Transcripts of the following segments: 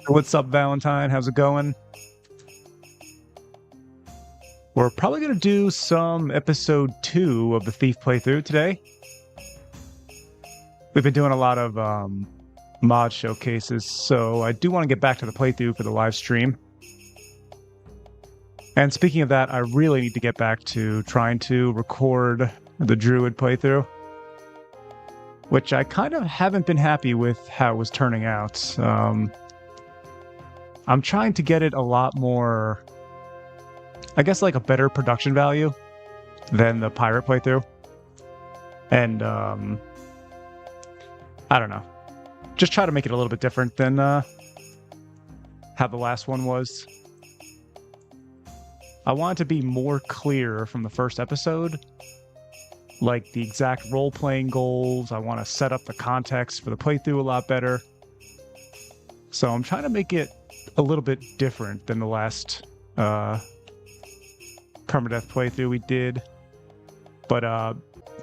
What's up, Valentine? How's it going? We're probably going to do some episode 2 of the Thief playthrough today. We've been doing a lot of mod showcases, so I do want to get back to the playthrough for the live stream. And speaking of that, I really need to get back to trying to record the Druid playthrough, which I kind of haven't been happy with how it was turning out. I'm trying to get it a lot more, I guess, like a better production value than the pirate playthrough. And I don't know. Just try to make it a little bit different than how the last one was. I want it to be more clear from the first episode, like the exact role-playing goals. I want to set up the context for the playthrough a lot better. So I'm trying to make it a little bit different than the last Permadeath playthrough we did. But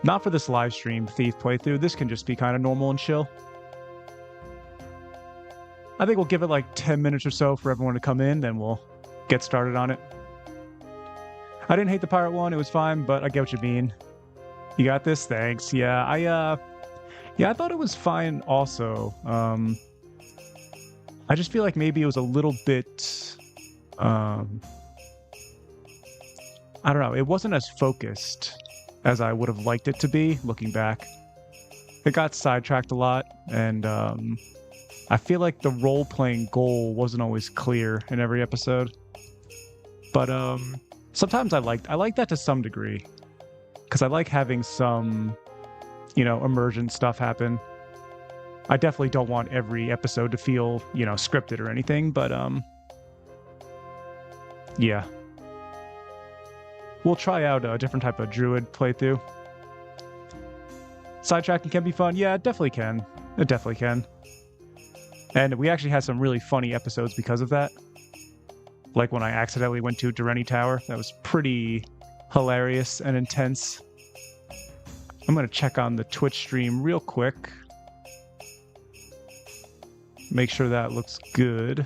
not for this live stream Thief playthrough. This can just be kind of normal and chill. I think we'll give it like 10 minutes or so for everyone to come in, then we'll get started on it. I didn't hate the pirate one, it was fine, but I get what you mean. You got this? Thanks. Yeah, I thought it was fine also. I just feel like maybe it was a little bit I don't know, it wasn't as focused as I would have liked it to be, looking back. It got sidetracked a lot, and I feel like the role-playing goal wasn't always clear in every episode. But sometimes I like that to some degree, because I like having some, immersion stuff happen. I definitely don't want every episode to feel, scripted or anything, but yeah. We'll try out a different type of Druid playthrough. Sidetracking can be fun. Yeah, it definitely can. It definitely can. And we actually had some really funny episodes because of that. Like when I accidentally went to Durrani Tower. That was pretty hilarious and intense. I'm going to check on the Twitch stream real quick. Make sure that looks good.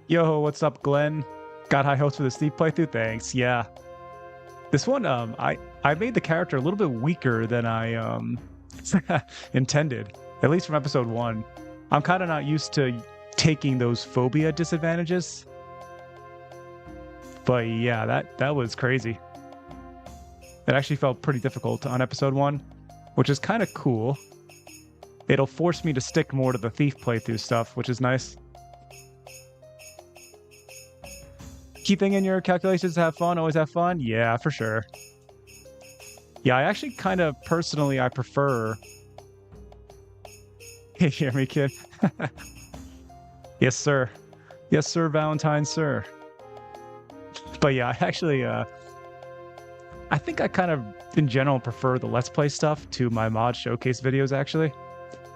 Yo, what's up, Glenn? Got high hopes for the Thief playthrough? Thanks, yeah. This one, I made the character a little bit weaker than I intended. At least from episode 1. I'm kind of not used to taking those phobia disadvantages. But yeah, that was crazy. It actually felt pretty difficult on episode 1, which is kind of cool. It'll force me to stick more to the Thief playthrough stuff, which is nice. Keeping in your calculations to have fun, always have fun? Yeah, for sure. Yeah, I actually kind of, personally, I prefer... You hear me, kid? Yes, sir. Yes, sir, Valentine, sir. But yeah, I actually, I think I kind of, in general, prefer the Let's Play stuff to my mod showcase videos, actually.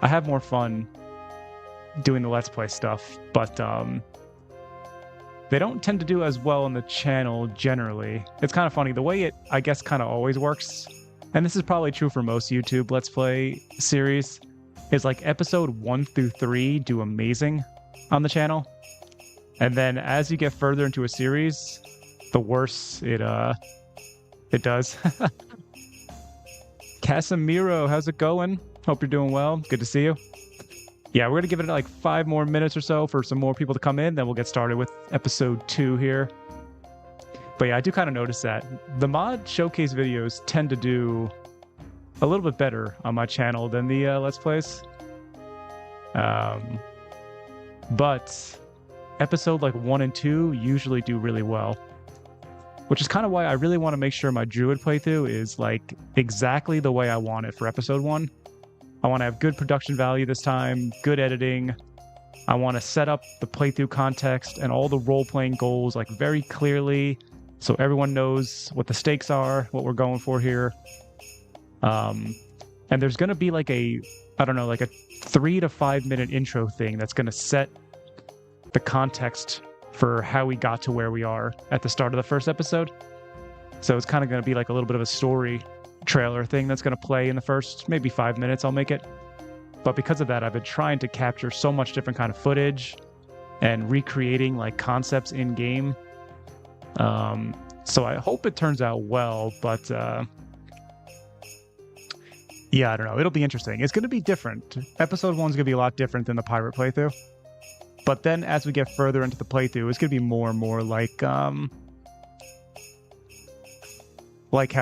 I have more fun doing the Let's Play stuff, but they don't tend to do as well on the channel, generally. It's kind of funny. The way it, I guess, kind of always works, and this is probably true for most YouTube Let's Play series, is like episode 1 through 3 do amazing on the channel. And then as you get further into a series, the worse it does. Casemiro, how's it going? Hope you're doing well. Good to see you. Yeah, we're going to give it like 5 more minutes or so for some more people to come in, then we'll get started with episode 2 here. But yeah, I do kind of notice that the mod showcase videos tend to do a little bit better on my channel than the Let's Plays. But episode like 1 and 2 usually do really well. Which is kind of why I really want to make sure my Druid playthrough is like exactly the way I want it for episode 1. I want to have good production value this time, good editing. I want to set up the playthrough context and all the role-playing goals like very clearly so everyone knows what the stakes are, what we're going for here. And there's going to be like a 3 to 5 minute intro thing that's going to set the context for how we got to where we are at the start of the first episode. So it's kind of going to be like a little bit of a story trailer thing that's going to play in the first maybe 5 minutes. I'll make it. But because of that, I've been trying to capture so much different kind of footage and recreating like concepts in game. So I hope it turns out well, but yeah, I don't know. It'll be interesting. It's going to be different. Episode 1's going to be a lot different than the pirate playthrough. But then as we get further into the playthrough, it's going to be more and more like how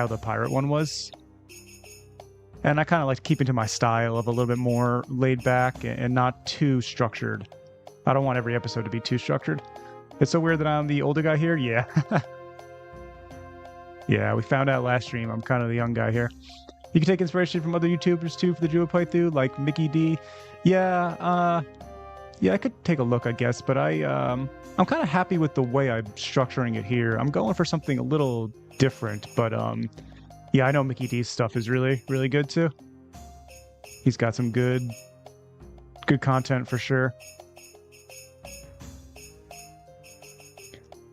the pirate one was. And I kind of like keeping to my style of a little bit more laid back and not too structured. I don't want every episode to be too structured. It's so weird that I'm the older guy here. Yeah. Yeah, we found out last stream I'm kind of the young guy here. You can take inspiration from other YouTubers too for the Druid playthrough, like Mickey D. Yeah, yeah, I could take a look, I guess, but I'm kind of happy with the way I'm structuring it here. I'm going for something a little different, but yeah, I know Mickey D's stuff is really, really good too. He's got some good content for sure.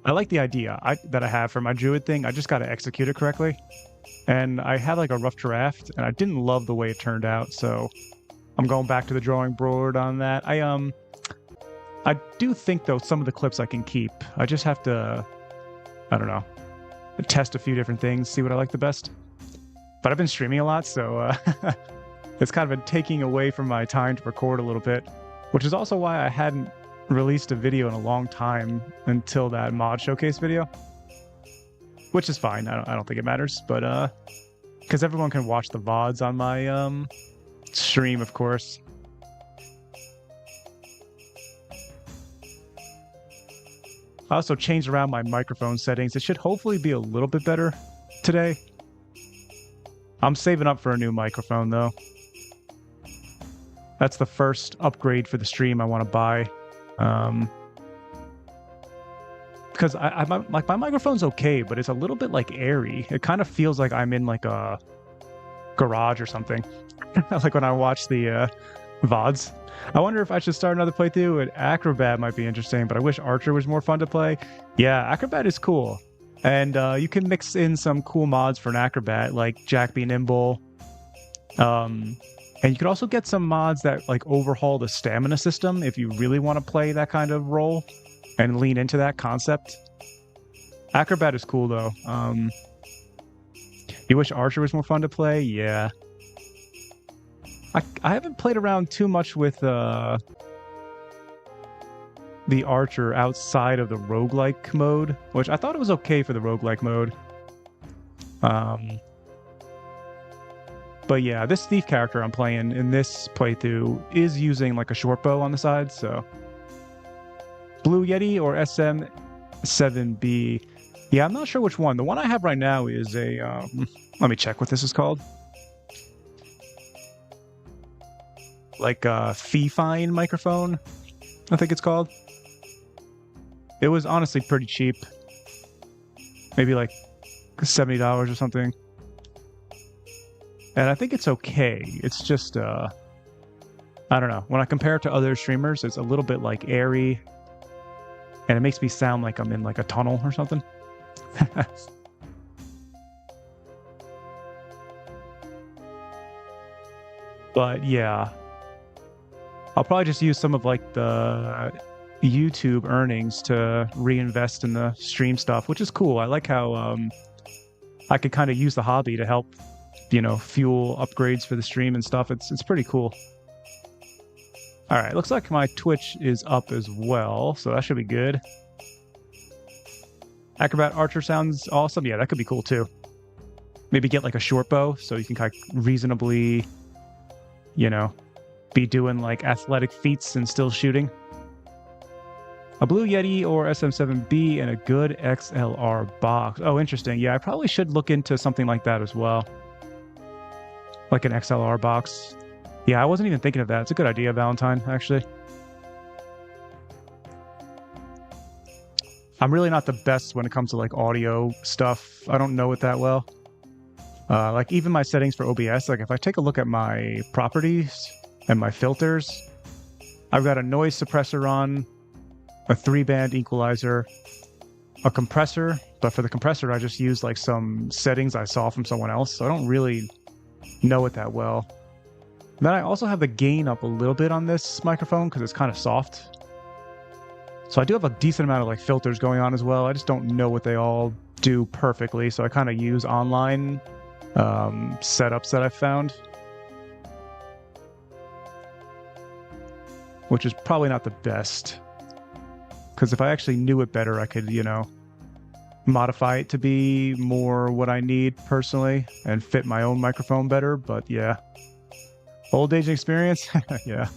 I like the idea that I have for my Druid thing. I just got to execute it correctly. And I had like a rough draft, and I didn't love the way it turned out, so I'm going back to the drawing board on that. I do think, though, some of the clips I can keep. I just have to, I don't know, test a few different things, see what I like the best. But I've been streaming a lot, so it's kind of been taking away from my time to record a little bit, which is also why I hadn't released a video in a long time until that mod showcase video, which is fine. I don't think it matters, but because everyone can watch the VODs on my stream, of course. I also changed around my microphone settings. It should hopefully be a little bit better today. I'm saving up for a new microphone though. That's the first upgrade for the stream I want to buy. Because my microphone's okay, but it's a little bit like airy. It kind of feels like I'm in like a garage or something. Like when I watch the VODs. I wonder if I should start another playthrough. And Acrobat might be interesting, but I wish Archer was more fun to play. Yeah, Acrobat is cool. And you can mix in some cool mods for an Acrobat, like Jack Be Nimble. And you could also get some mods that like overhaul the stamina system if you really want to play that kind of role and lean into that concept. Acrobat is cool though. You wish Archer was more fun to play? Yeah. I haven't played around too much with the Archer outside of the roguelike mode, which I thought it was okay for the roguelike mode. But yeah, this thief character I'm playing in this playthrough is using like a short bow on the side, so. Blue Yeti or SM7B. Yeah, I'm not sure which one. The one I have right now is a, let me check what this is called. Like a Fee-Fine microphone, I think it's called. It was honestly pretty cheap. Maybe like $70 or something. And I think it's okay. It's just, I don't know. When I compare it to other streamers, it's a little bit like airy. And it makes me sound like I'm in like a tunnel or something. But yeah. I'll probably just use some of like the YouTube earnings to reinvest in the stream stuff, which is cool. I like how I could kind of use the hobby to help, you know, fuel upgrades for the stream and stuff. It's pretty cool. All right, looks like my Twitch is up as well, so that should be good. Acrobat Archer sounds awesome. Yeah, that could be cool too. Maybe get like a short bow so you can kind of reasonably, you know, be doing like athletic feats and still shooting. A Blue Yeti or SM7B and a good XLR box. Oh, interesting. Yeah, I probably should look into something like that as well. Like an XLR box. Yeah, I wasn't even thinking of that. It's a good idea, Valentine, actually. I'm really not the best when it comes to like audio stuff. I don't know it that well. Like even my settings for OBS, like if I take a look at my properties and my filters, I've got a noise suppressor on, a 3-band equalizer, a compressor, But for the compressor, I just used like some settings I saw from someone else, so I don't really know it that well. Then I also have the gain up a little bit on this microphone because it's kind of soft. So I do have a decent amount of like filters going on as well. I just don't know what they all do perfectly, so I kind of use online setups that I've found, which is probably not the best, because if I actually knew it better, I could, you know, modify it to be more what I need personally and fit my own microphone better. But yeah, old age experience. Yeah,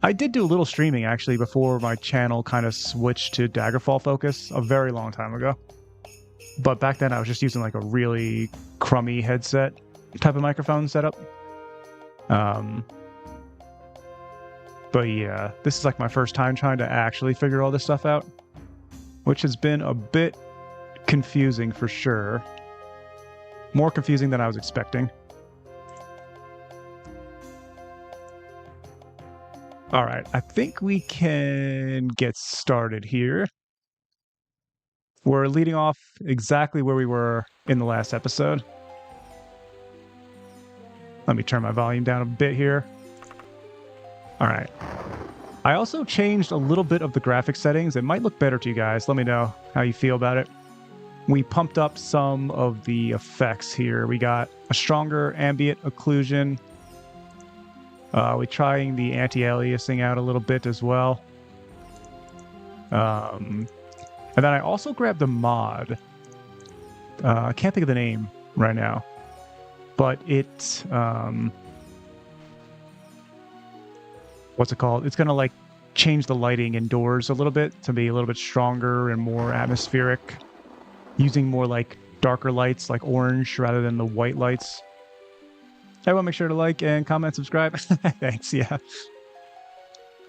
I did do a little streaming actually before my channel kind of switched to Daggerfall focus a very long time ago. But back then I was just using like a really crummy headset type of microphone setup. But yeah, this is like my first time trying to actually figure all this stuff out, which has been a bit confusing for sure. More confusing than I was expecting. All right, I think we can get started here. We're leading off exactly where we were in the last episode. Let me turn my volume down a bit here. All right. I also changed a little bit of the graphic settings. It might look better to you guys. Let me know how you feel about it. We pumped up some of the effects here. We got a stronger ambient occlusion. We're trying the anti-aliasing out a little bit as well. And then I also grabbed a mod. I can't think of the name right now, but it, what's it called? It's going to like change the lighting indoors a little bit to be a little bit stronger and more atmospheric, using more like darker lights like orange rather than the white lights. Everyone make sure to like and comment, subscribe. Thanks, yeah.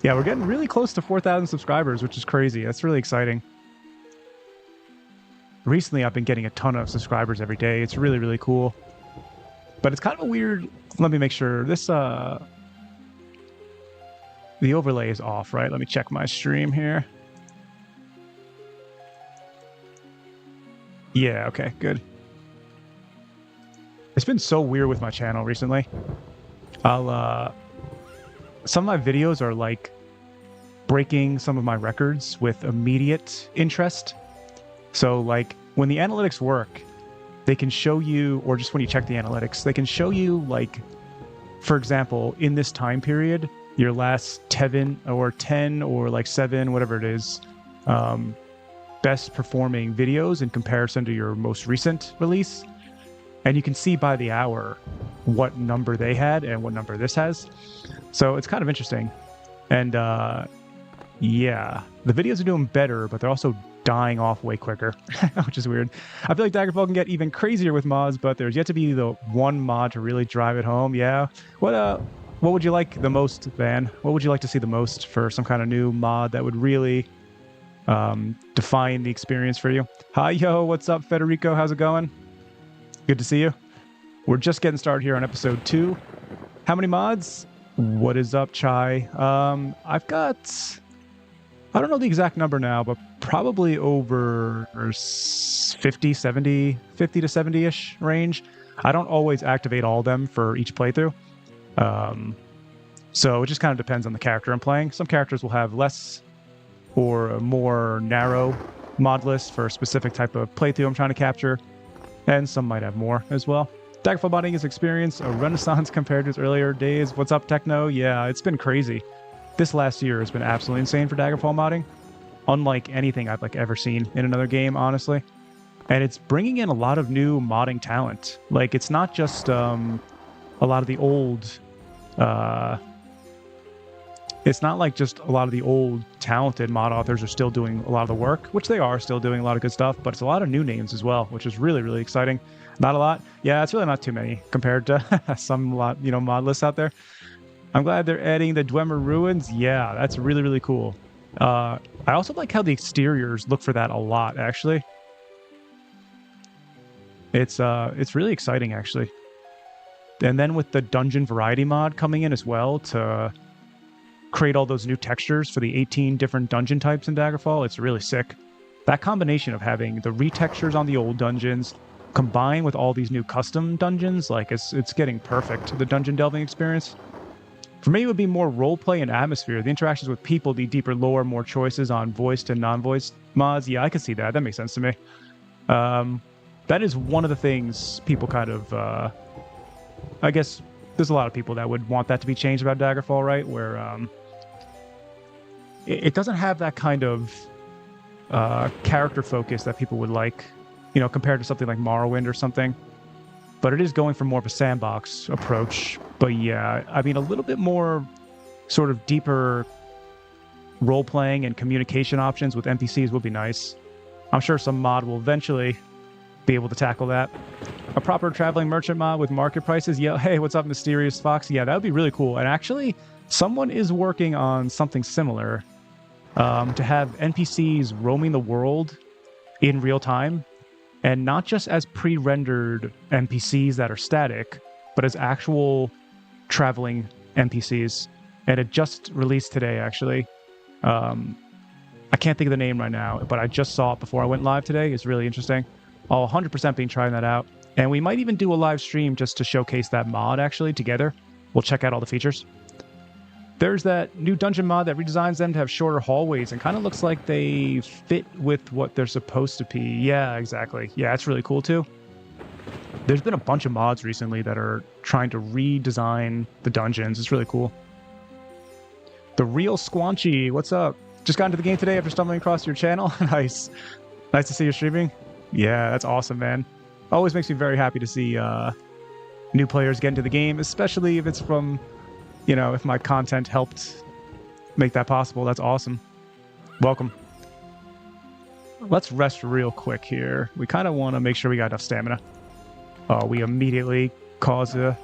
Yeah, we're getting really close to 4,000 subscribers, which is crazy. That's really exciting. Recently, I've been getting a ton of subscribers every day. It's really, really cool. But it's kind of a weird... Let me make sure. This, the overlay is off, right? Let me check my stream here. Yeah, okay, good. It's been so weird with my channel recently. Some of my videos are like breaking some of my records with immediate interest. So like when the analytics work, they can show you, or just when you check the analytics, they can show you like, for example, in this time period, your last 10 or like 7, whatever it is, best performing videos in comparison to your most recent release. And you can see by the hour what number they had and what number this has. So it's kind of interesting. And yeah, the videos are doing better, but they're also dying off way quicker, which is weird. I feel like Daggerfall can get even crazier with mods, but there's yet to be the one mod to really drive it home. Yeah. What would you like the most, Van? What would you like to see the most for some kind of new mod that would really define the experience for you? Hi, yo, what's up, Federico? How's it going? Good to see you. We're just getting started here on episode 2. How many mods? What is up, Chai? I've got... I don't know the exact number now, but probably over 50, 70, 50 to 70-ish range. I don't always activate all of them for each playthrough. So it just kind of depends on the character I'm playing. Some characters will have less or a more narrow mod list for a specific type of playthrough I'm trying to capture. And some might have more as well. Daggerfall modding has experienced a renaissance compared to its earlier days. What's up, Techno? Yeah, it's been crazy. This last year has been absolutely insane for Daggerfall modding. Unlike anything I've like ever seen in another game, honestly. And it's bringing in a lot of new modding talent. Like, it's not just a lot of the old... it's not like just a lot of the old talented mod authors are still doing a lot of the work, which they are still doing a lot of good stuff, but it's a lot of new names as well, which is really, really exciting. Not a lot. Yeah, it's really not too many compared to some mod lists out there. I'm glad they're adding the Dwemer ruins. Yeah, that's really, really cool. I also like how the exteriors look for that a lot, actually. It's really exciting, actually. And then with the dungeon variety mod coming in as well to create all those new textures for the 18 different dungeon types in Daggerfall, it's really sick. that combination of having the retextures on the old dungeons combined with all these new custom dungeons, like it's getting perfect, the dungeon delving experience. For me, it would be more roleplay and atmosphere. The interactions with people, the deeper lore, more choices on voiced and non-voiced mods. Yeah, I can see that. That makes sense to me. That is one of the things people kind of... I guess there's a lot of people that would want that to be changed about Daggerfall, right? Where it doesn't have that kind of character focus that people would like, you know, compared to something like Morrowind or something. But it is going for more of a sandbox approach. But yeah, I mean, a little bit more sort of deeper role-playing and communication options with NPCs would be nice. I'm sure some mod will eventually be able to tackle that. A proper traveling merchant mod with market prices. Yeah, hey, what's up, Mysterious Fox? Yeah, that would be really cool. And actually, someone is working on something similar to have NPCs roaming the world in real time. And not just as pre-rendered NPCs that are static, but as actual traveling NPCs. And it just released today, actually. I can't think of the name right now, but I just saw it before I went live today. It's really interesting. I'll 100% be trying that out. And we might even do a live stream just to showcase that mod, actually, together. We'll check out all the features. There's that new dungeon mod that redesigns them to have shorter hallways and kind of looks like they fit with what they're supposed to be. Yeah, exactly. Yeah, that's really cool too. There's been a bunch of mods recently that are trying to redesign the dungeons. It's really cool. The Real Squanchy, what's up? Just got into the game today after stumbling across your channel. Nice. Nice to see you streaming. Yeah, that's awesome, man. Always makes me very happy to see new players get into the game, especially if it's from... You know, if my content helped make that possible, that's awesome. Welcome. Let's rest real quick here. We kind of want to make sure we got enough stamina. Oh, we immediately cause a...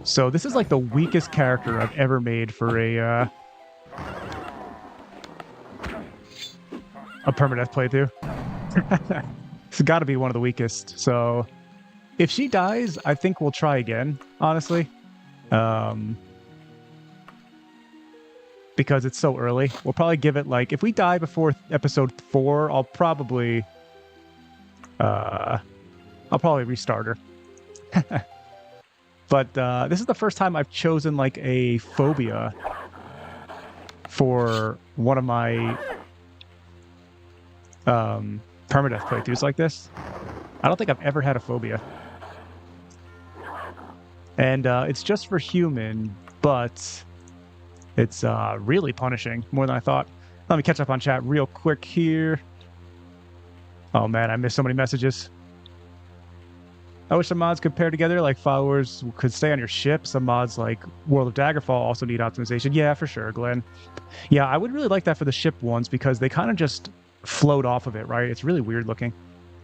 So this is like the weakest character I've ever made for a Permadeath playthrough. It's got to be one of the weakest. So if she dies, I think we'll try again, honestly. Because it's so early. We'll probably give it like, if we die before episode 4, I'll probably restart her. But this is the first time I've chosen like a phobia for one of my permadeath playthroughs like this. I don't think I've ever had a phobia. And it's just for human, but it's really punishing, more than I thought. Let me catch up on chat real quick here. Oh man, I missed so many messages. I wish some mods could pair together, like followers could stay on your ship. Some mods like World of Daggerfall also need optimization. Yeah, for sure, Glenn. Yeah, I would really like that for the ship ones because they kind of just float off of it, right? It's really weird looking.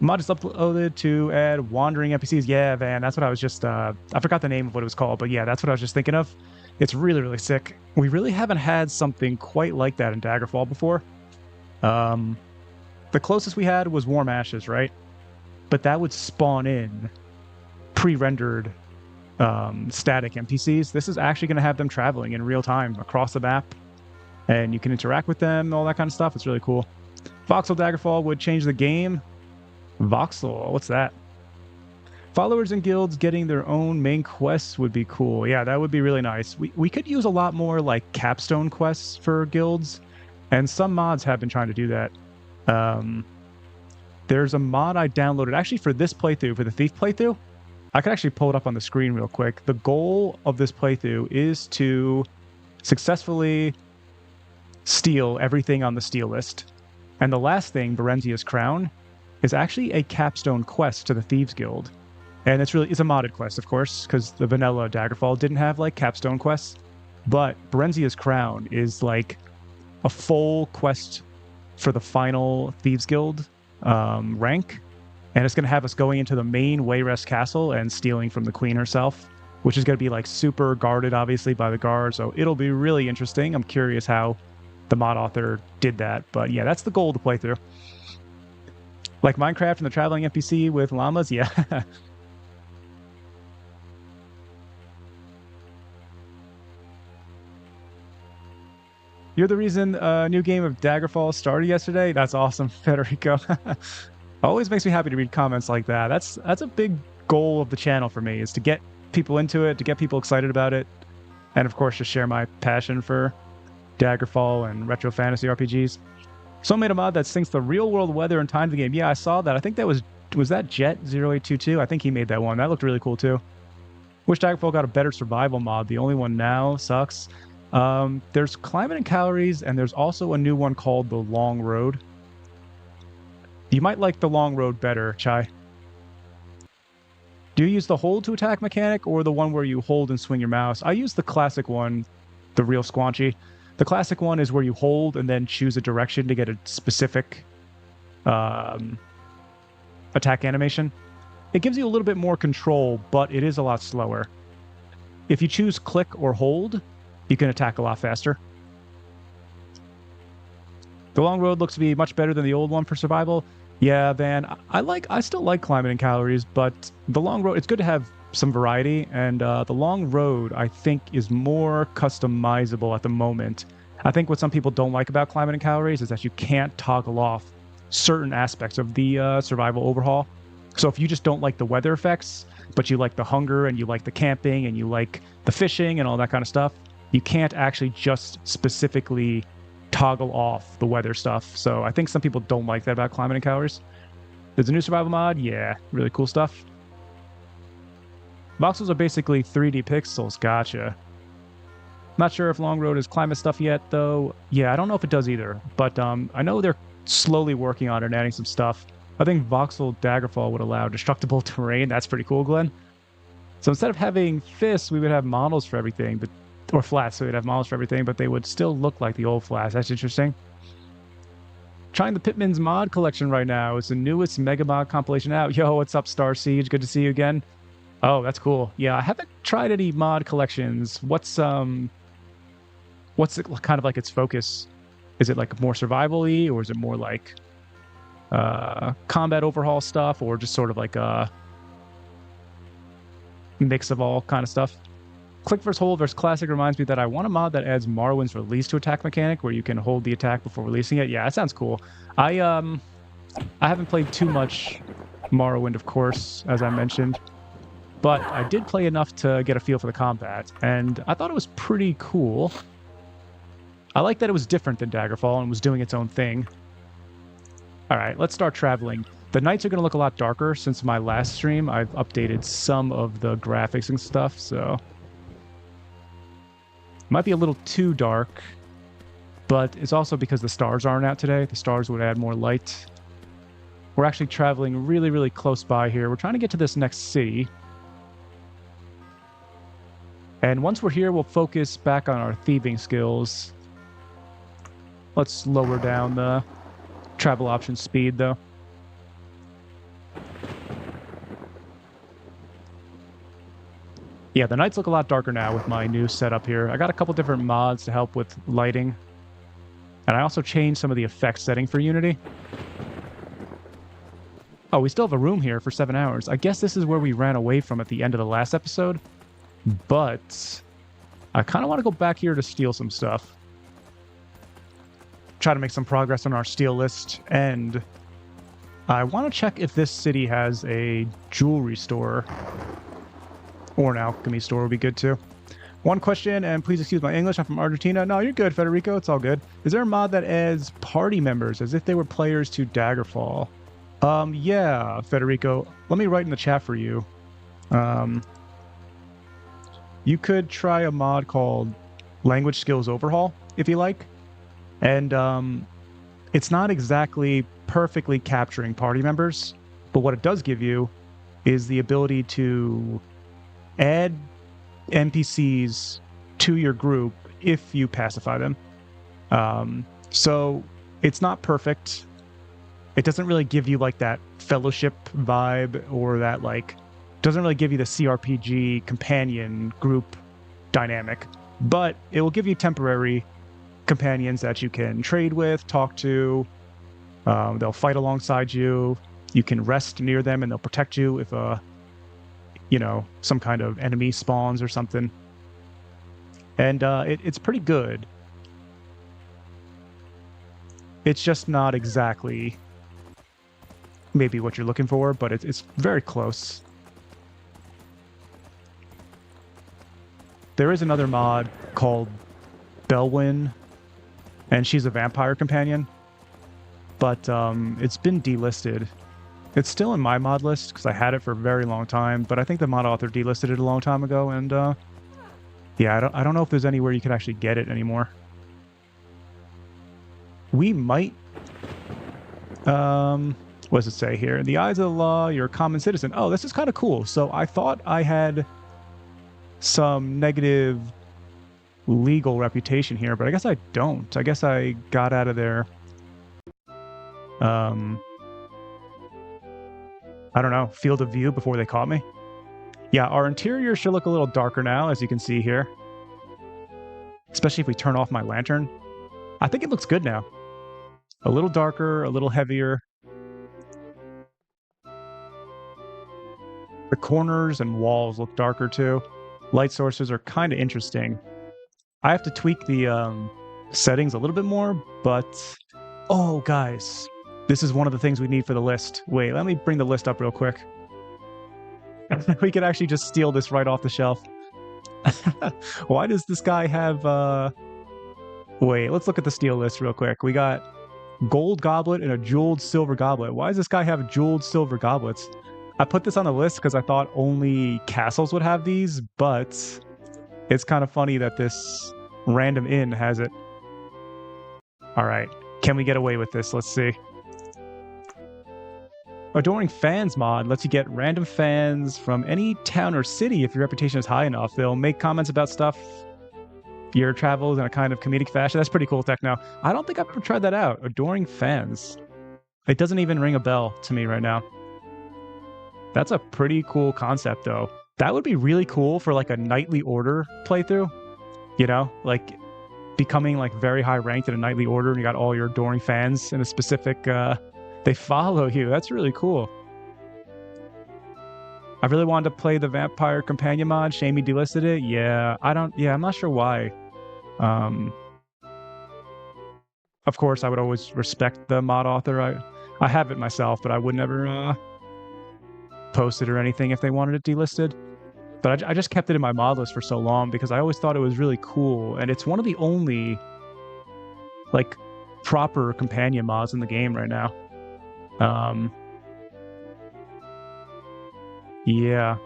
Mod is uploaded to add wandering NPCs. Yeah, Van, that's what I was just... I forgot the name of what it was called, but yeah, that's what I was just thinking of. It's really, really sick. We really haven't had something quite like that in Daggerfall before. The closest we had was Warm Ashes, right? But that would spawn in pre-rendered static NPCs. This is actually going to have them traveling in real time across the map, and you can interact with them, all that kind of stuff. It's really cool. Voxel Daggerfall would change the game. Voxel, what's that? Followers and guilds getting their own main quests would be cool. Yeah, that would be really nice. We could use a lot more like capstone quests for guilds, and some mods have been trying to do that. There's a mod I downloaded actually for this playthrough, for the Thief playthrough. I could actually pull it up on the screen real quick. The goal of this playthrough is to successfully steal everything on the steal list. And the last thing, Berenzia's Crown, is actually a capstone quest to the Thieves Guild. And it's a modded quest, of course, because the vanilla Daggerfall didn't have like capstone quests. But Berenzia's Crown is like a full quest for the final Thieves Guild rank. And it's going to have us going into the main Wayrest Castle and stealing from the Queen herself, which is going to be like super guarded, obviously, by the guards. So it'll be really interesting. I'm curious how the mod author did that. But yeah, that's the goal to play through. Like Minecraft and the traveling NPC with llamas, yeah. You're the reason a new game of Daggerfall started yesterday. That's awesome, Federico. Always makes me happy to read comments like that. That's a big goal of the channel for me, is to get people into it, to get people excited about it, and of course, just share my passion for Daggerfall and retro fantasy RPGs. Someone made a mod that syncs the real-world weather and time of the game. Yeah, I saw that. I think that was that Jet0822? I think he made that one. That looked really cool, too. Wish Daggerfall got a better survival mod. The only one now sucks. There's climate and calories, and there's also a new one called the Long Road. You might like the Long Road better, Chai. Do you use the hold to attack mechanic, or the one where you hold and swing your mouse? I use the classic one, the real squanchy. The classic one is where you hold and then choose a direction to get a specific attack animation. It gives you a little bit more control, but it is a lot slower. If you choose click or hold, you can attack a lot faster. The Long Road looks to be much better than the old one for survival. Yeah, Van, I still like climate and calories, but the Long Road, it's good to have some variety, and the Long Road, I think, is more customizable at the moment. I think what some people don't like about climate and calories is that you can't toggle off certain aspects of the survival overhaul. So if you just don't like the weather effects, but you like the hunger and you like the camping and you like the fishing and all that kind of stuff, you can't actually just specifically toggle off the weather stuff. So I think some people don't like that about climate and calories. There's a new survival mod. Yeah, really cool stuff. Voxels are basically 3D pixels. Gotcha. Not sure if Long Road is climate stuff yet, though. Yeah, I don't know if it does either. But I know they're slowly working on it and adding some stuff. I think Voxel Daggerfall would allow destructible terrain. That's pretty cool, Glenn. So instead of having fists, we would have models for everything, or flats, so we'd have models for everything, but they would still look like the old flats. That's interesting. Trying the Pitman's mod collection right now. It's the newest Mega Mod compilation out. Yo, what's up, Star Siege? Good to see you again. Oh, that's cool. Yeah, I haven't tried any mod collections. What's it kind of like its focus? Is it like more survival-y, or is it more like combat overhaul stuff, or just sort of like a mix of all kind of stuff? Click versus hold versus classic reminds me that I want a mod that adds Morrowind's release to attack mechanic, where you can hold the attack before releasing it. Yeah, that sounds cool. I haven't played too much Morrowind, of course, as I mentioned, but I did play enough to get a feel for the combat, and I thought it was pretty cool. I like that it was different than Daggerfall and was doing its own thing. All right, let's start traveling. The nights are going to look a lot darker. Since my last stream, I've updated some of the graphics and stuff, so might be a little too dark, but it's also because the stars aren't out today. The stars would add more light. We're actually traveling really, really close by here. We're trying to get to this next city. And once we're here, we'll focus back on our thieving skills. Let's lower down the travel option speed, though. Yeah, the nights look a lot darker now with my new setup here. I got a couple different mods to help with lighting. And I also changed some of the effects setting for Unity. Oh, we still have a room here for 7 hours. I guess this is where we ran away from at the end of the last episode. But I kind of want to go back here to steal some stuff. Try to make some progress on our steal list. And I want to check if this city has a jewelry store. Or an alchemy store would be good too. One question, and please excuse my English, I'm from Argentina. No, you're good, Federico, it's all good. Is there a mod that adds party members as if they were players to Daggerfall? Yeah, Federico. Let me write in the chat for you. You could try a mod called Language Skills Overhaul, if you like. And it's not exactly perfectly capturing party members, but what it does give you is the ability to add NPCs to your group if you pacify them. So it's not perfect. It doesn't really give you like that fellowship vibe, or that like doesn't really give you the CRPG companion group dynamic, but it will give you temporary companions that you can trade with, talk to. They'll fight alongside you. You can rest near them and they'll protect you if some kind of enemy spawns or something. And it's pretty good. It's just not exactly maybe what you're looking for, but it's very close. There is another mod called Belwyn, and she's a vampire companion, but it's been delisted. It's still in my mod list because I had it for a very long time, but I think the mod author delisted it a long time ago, and yeah, I don't know if there's anywhere you could actually get it anymore. We might... what does it say here? In the eyes of the law, you're a common citizen. Oh, this is kind of cool. So I thought I had some negative legal reputation here, but I guess I don't. I guess I got out of there. I don't know, field of view before they caught me. Yeah, our interior should look a little darker now, as you can see here. Especially if we turn off my lantern. I think it looks good now. A little darker, a little heavier. The corners and walls look darker too. Light sources are kind of interesting. I have to tweak the settings a little bit more, but... Oh, guys. This is one of the things we need for the list. Wait, let me bring the list up real quick. We could actually just steal this right off the shelf. Why does this guy have... Wait, let's look at the steal list real quick. We got gold goblet and a jeweled silver goblet. Why does this guy have jeweled silver goblets? I put this on the list because I thought only castles would have these, but it's kind of funny that this random inn has it. All right, can we get away with this? Let's see. Adoring Fans mod lets you get random fans from any town or city if your reputation is high enough. They'll make comments about stuff, your travels in a kind of comedic fashion. That's pretty cool techno. I don't think I've ever tried that out. Adoring Fans. It doesn't even ring a bell to me right now. That's a pretty cool concept, though. That would be really cool for, like, a knightly order playthrough. You know? Like, becoming, like, very high ranked in a knightly order, and you got all your adoring fans in a specific, they follow you. That's really cool. I really wanted to play the Vampire Companion mod. Shame he delisted it. Yeah, I'm not sure why. Of course, I would always respect the mod author. I have it myself, but I would never, post it or anything if they wanted it delisted. But I just kept it in my mod list for so long because I always thought it was really cool, and it's one of the only like proper companion mods in the game right now. Yeah.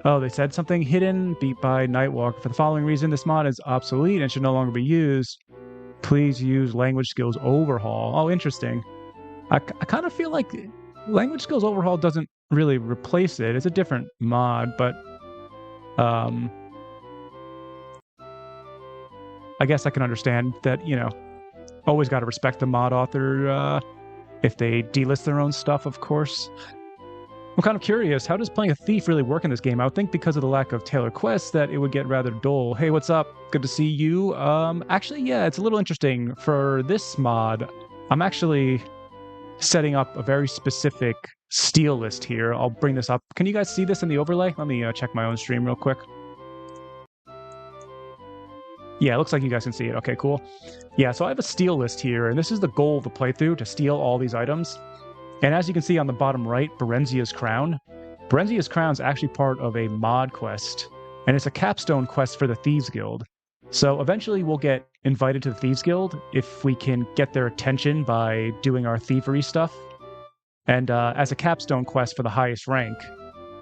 Oh, they said something hidden beat by Nightwalker. For the following reason, this mod is obsolete and should no longer be used. Please use language skills overhaul. Oh, interesting. I kind of feel like language skills overhaul doesn't really replace it. It's a different mod, but I guess I can understand that, you know, always got to respect the mod author if they delist their own stuff, of course. I'm kind of curious, how does playing a thief really work in this game? I would think because of the lack of tailored quests that it would get rather dull. Hey, what's up? Good to see you. Actually, yeah, it's a little interesting. For this mod, I'm actually setting up a very specific steal list here. I'll bring this up. Can you guys see this in the overlay? Let me check my own stream real quick. Yeah, it looks like you guys can see it. Okay, cool. Yeah, so I have a steal list here, and this is the goal of the playthrough, to steal all these items. And as you can see on the bottom right, Berenzia's Crown. Berenzia's Crown is actually part of a mod quest, and it's a capstone quest for the Thieves Guild. So eventually we'll get invited to the Thieves Guild if we can get their attention by doing our thievery stuff. And as a capstone quest for the highest rank,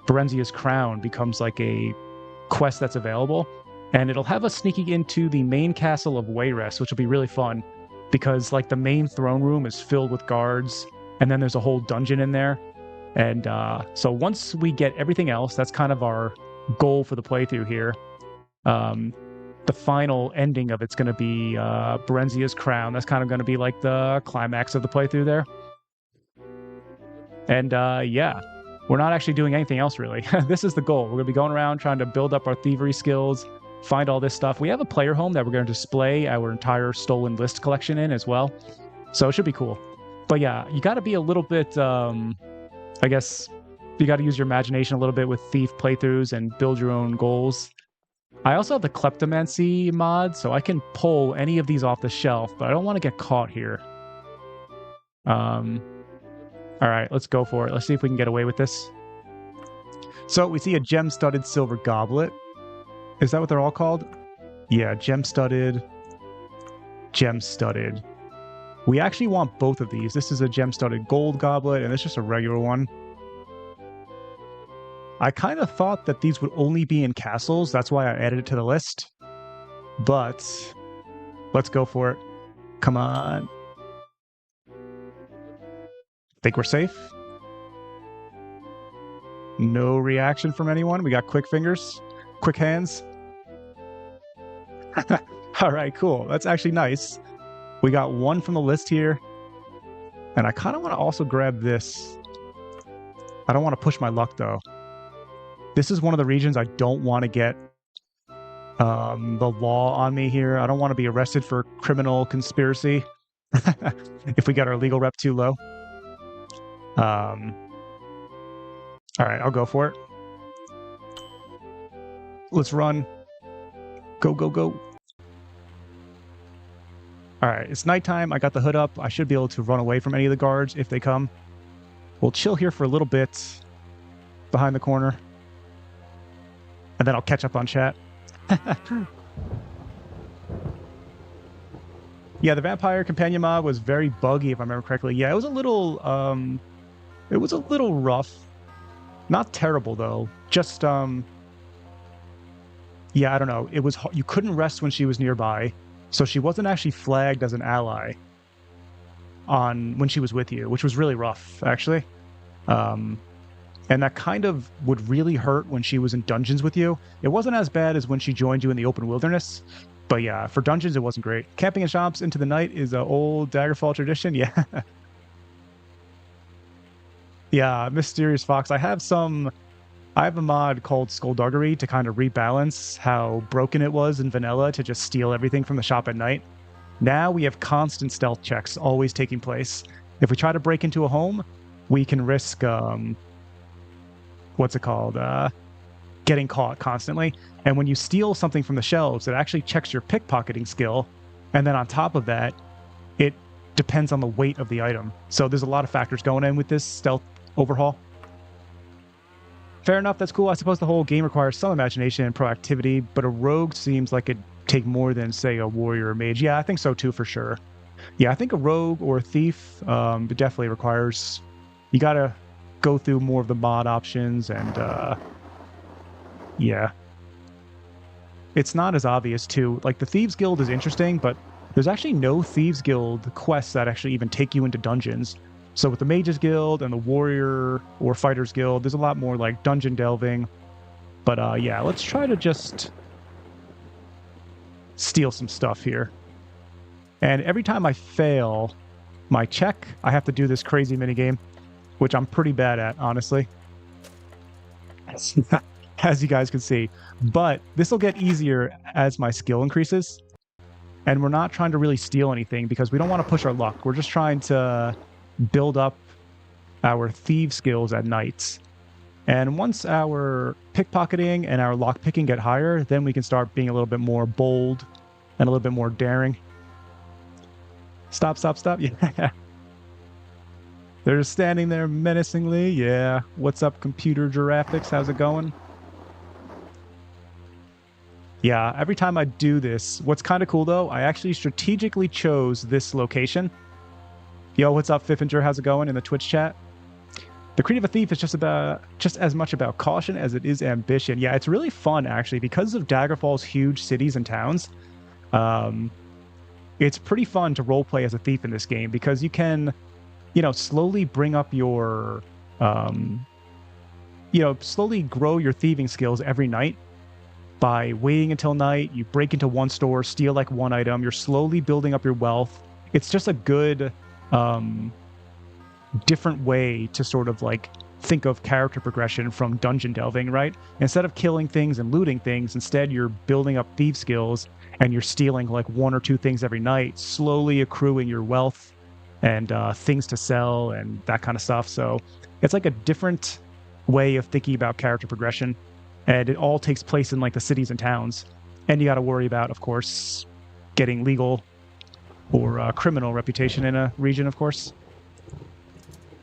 Berenzia's Crown becomes like a quest that's available. And it'll have us sneaking into the main castle of Wayrest, which will be really fun, because like the main throne room is filled with guards, and then there's a whole dungeon in there. And so once we get everything else, that's kind of our goal for the playthrough here. The final ending of it's going to be Berenzia's Crown. That's kind of going to be like the climax of the playthrough there. And yeah, we're not actually doing anything else really. This is the goal. We're going to be going around trying to build up our thievery skills, find all this stuff. We have a player home that we're going to display our entire stolen list collection in as well. So it should be cool. But yeah, you got to be a little bit, I guess, you got to use your imagination a little bit with thief playthroughs and build your own goals. I also have the kleptomancy mod, so I can pull any of these off the shelf, but I don't want to get caught here. All right, let's go for it. Let's see if we can get away with this. So we see a gem-studded silver goblet. Is that what they're all called? Yeah, gem-studded, gem-studded. We actually want both of these. This is a gem-studded gold goblet, and it's just a regular one. I kind of thought that these would only be in castles. That's why I added it to the list. But let's go for it. Come on. Think we're safe? No reaction from anyone. We got quick fingers, quick hands. All right, cool. That's actually nice. We got one from the list here. And I kind of want to also grab this. I don't want to push my luck, though. This is one of the regions I don't want to get the law on me here. I don't want to be arrested for criminal conspiracy if we get our legal rep too low. All right, I'll go for it. Let's run. Go, go, go. All right, it's nighttime. I got the hood up. I should be able to run away from any of the guards if they come. We'll chill here for a little bit behind the corner. And then I'll catch up on chat. Yeah, the vampire companion mod was very buggy, if I remember correctly. Yeah, it was a little rough. Not terrible though. Just yeah, I don't know. It was, you couldn't rest when she was nearby, so she wasn't actually flagged as an ally when she was with you, which was really rough actually. And that kind of would really hurt when she was in dungeons with you. It wasn't as bad as when she joined you in the open wilderness. But yeah, for dungeons, it wasn't great. Camping in shops into the night is an old Daggerfall tradition. Yeah. Yeah, Mysterious Fox. I have a mod called Skullduggery to kind of rebalance how broken it was in vanilla to just steal everything from the shop at night. Now we have constant stealth checks always taking place. If we try to break into a home, we can risk... what's it called? Getting caught constantly. And when you steal something from the shelves, it actually checks your pickpocketing skill. And then on top of that, it depends on the weight of the item. So there's a lot of factors going in with this stealth overhaul. Fair enough, that's cool. I suppose the whole game requires some imagination and proactivity, but a rogue seems like it'd take more than, say, a warrior or mage. Yeah, I think so too, for sure. Yeah, I think a rogue or a thief it definitely requires... You gotta go through more of the mod options, and yeah, it's not as obvious too. Like the Thieves Guild is interesting, but there's actually no Thieves Guild quests that actually even take you into dungeons. So with the Mages Guild and the Warrior or Fighters Guild, there's a lot more like dungeon delving. But yeah, let's try to just steal some stuff here. And every time I fail my check, I have to do this crazy minigame, which I'm pretty bad at, honestly, as you guys can see. But this will get easier as my skill increases. And we're not trying to really steal anything because we don't want to push our luck. We're just trying to build up our thief skills at night. And once our pickpocketing and our lockpicking get higher, then we can start being a little bit more bold and a little bit more daring. Stop, stop, stop. Yeah. They're just standing there menacingly. Yeah. What's up, Computer Giraffics? How's it going? Yeah, every time I do this, what's kind of cool though, I actually strategically chose this location. Yo, what's up, Fiffinger? How's it going in the Twitch chat? The Creed of a Thief is just as much about caution as it is ambition. Yeah, it's really fun actually because of Daggerfall's huge cities and towns. It's pretty fun to roleplay as a thief in this game because you can, slowly bring up your, slowly grow your thieving skills every night by waiting until night. You break into one store, steal like one item. You're slowly building up your wealth. It's just a good, different way to sort of like think of character progression from dungeon delving, right? Instead of killing things and looting things, instead you're building up thief skills and you're stealing like one or two things every night, slowly accruing your wealth and things to sell and that kind of stuff. So it's like a different way of thinking about character progression. And it all takes place in like the cities and towns. And you got to worry about, of course, getting legal or criminal reputation in a region, of course.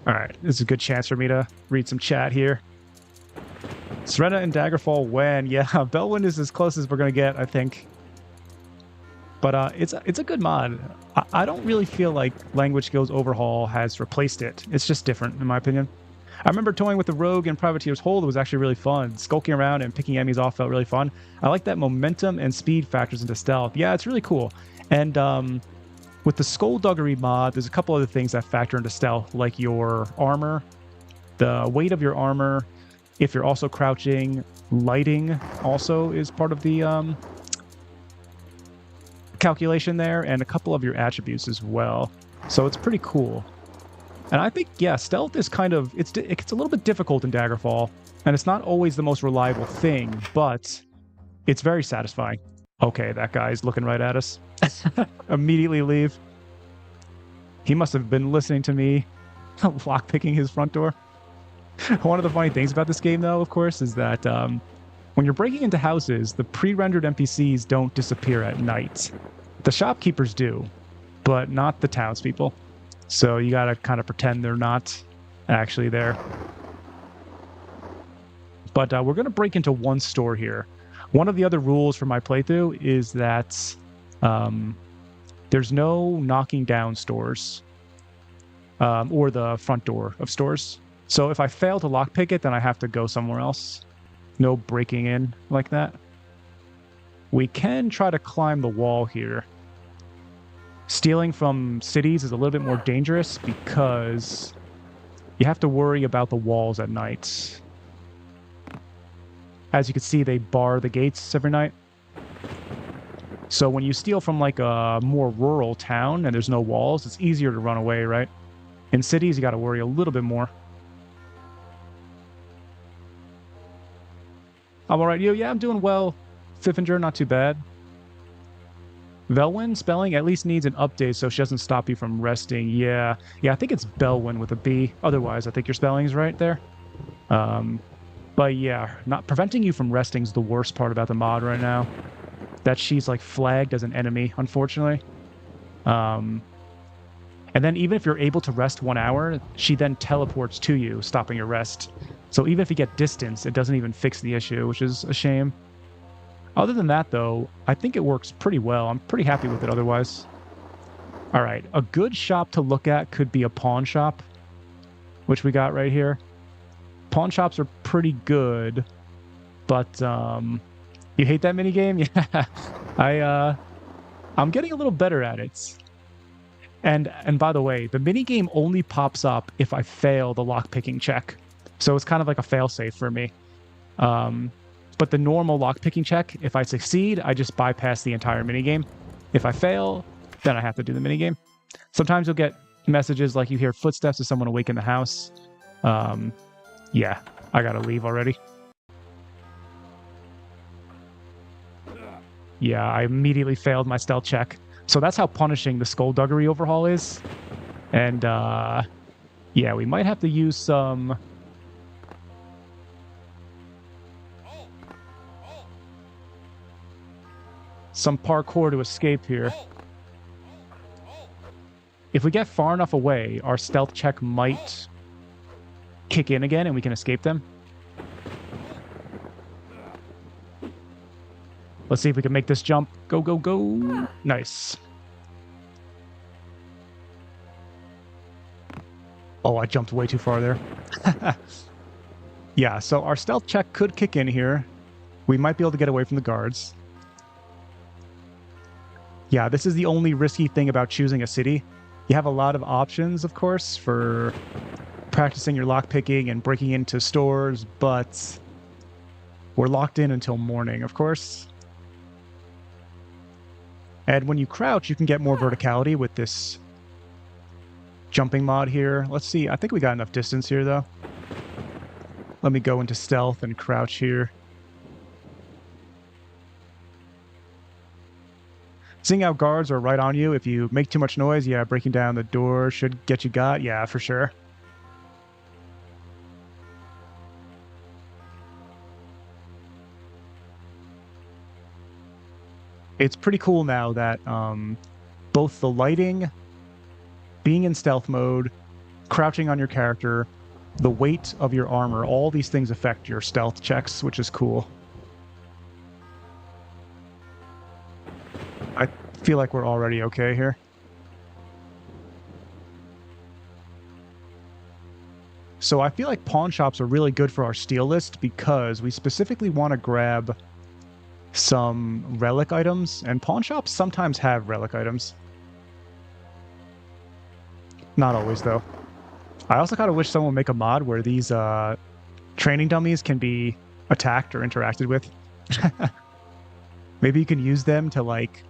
All right, this is a good chance for me to read some chat here. Serena and Daggerfall when? Yeah, Belwyn is as close as we're going to get, I think. But it's a good mod. I don't really feel like Language Skills Overhaul has replaced it. It's just different, in my opinion. I remember toying with the Rogue and Privateer's Hold. It was actually really fun. Skulking around and picking enemies off felt really fun. I like that momentum and speed factors into stealth. Yeah, it's really cool. And with the Skullduggery mod, there's a couple other things that factor into stealth, like your armor, the weight of your armor, if you're also crouching. Lighting also is part of the calculation there, and a couple of your attributes as well. So it's pretty cool. And I think, yeah, stealth is kind of, it's a little bit difficult in Daggerfall, and it's not always the most reliable thing, but it's very satisfying. Okay, that guy's looking right at us. Immediately leave. He must have been listening to me lockpicking his front door. One of the funny things about this game, though, of course, is that when you're breaking into houses, the pre-rendered NPCs don't disappear at night. The shopkeepers do, but not the townspeople. So you gotta kind of pretend they're not actually there. But we're gonna break into one store here. One of the other rules for my playthrough is that there's no knocking down stores or the front door of stores. So if I fail to lockpick it, then I have to go somewhere else. No breaking in like that. We can try to climb the wall here. Stealing from cities is a little bit more dangerous because you have to worry about the walls at night. As you can see, they bar the gates every night. So when you steal from like a more rural town and there's no walls, it's easier to run away, right? In cities, you got to worry a little bit more. I'm all right, you? Yeah, I'm doing well. Fiffinger, not too bad. Velwyn spelling at least needs an update so she doesn't stop you from resting. Yeah, I think it's Belwyn with a B. Otherwise, I think your spelling is right there. But yeah, not preventing you from resting is the worst part about the mod right now. That she's like flagged as an enemy, unfortunately. And then even if you're able to rest 1 hour, she then teleports to you, stopping your rest. So even if you get distance, it doesn't even fix the issue, which is a shame. Other than that, though, I think it works pretty well. I'm pretty happy with it otherwise. All right, a good shop to look at could be a pawn shop, which we got right here. Pawn shops are pretty good, but you hate that minigame? Yeah, I'm getting a little better at it. And by the way, the minigame only pops up if I fail the lockpicking check. So it's kind of like a failsafe for me. But the normal lockpicking check, if I succeed, I just bypass the entire minigame. If I fail, then I have to do the minigame. Sometimes you'll get messages like you hear footsteps of someone awake in the house. Yeah, I gotta leave already. Yeah, I immediately failed my stealth check. So that's how punishing the Skullduggery overhaul is. And, yeah, we might have to use some parkour to escape here. If we get far enough away, our stealth check might kick in again and we can escape them. Let's see if we can make this jump. Go, go, go. Nice. Oh, I jumped way too far there. Yeah, so our stealth check could kick in here. We might be able to get away from the guards. Yeah, this is the only risky thing about choosing a city. You have a lot of options, of course, for practicing your lockpicking and breaking into stores, but we're locked in until morning, of course. And when you crouch, you can get more verticality with this jumping mod here. Let's see. I think we got enough distance here, though. Let me go into stealth and crouch here. Seeing how guards are right on you, if you make too much noise, yeah, breaking down the door should get you got. Yeah, for sure. it's pretty cool now that both the lighting, being in stealth mode, crouching on your character, the weight of your armor, all these things affect your stealth checks, which is cool. I feel like we're already okay here. So I feel like pawn shops are really good for our steal list because we specifically want to grab some relic items, and pawn shops sometimes have relic items. Not always, though. I also kind of wish someone would make a mod where these training dummies can be attacked or interacted with. Maybe you can use them to, like,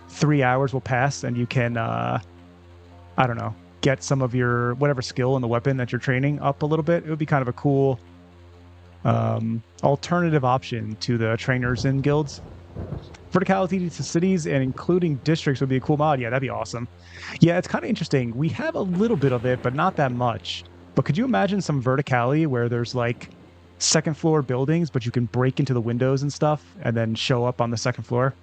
3 hours will pass and you can, I don't know, get some of your whatever skill in the weapon that you're training up a little bit. It would be kind of a cool alternative option to the trainers in guilds. Verticality to cities and including districts would be a cool mod. Yeah, that'd be awesome. Yeah, it's kind of interesting. We have a little bit of it, but not that much. But could you imagine some verticality where there's like second floor buildings, but you can break into the windows and stuff and then show up on the second floor?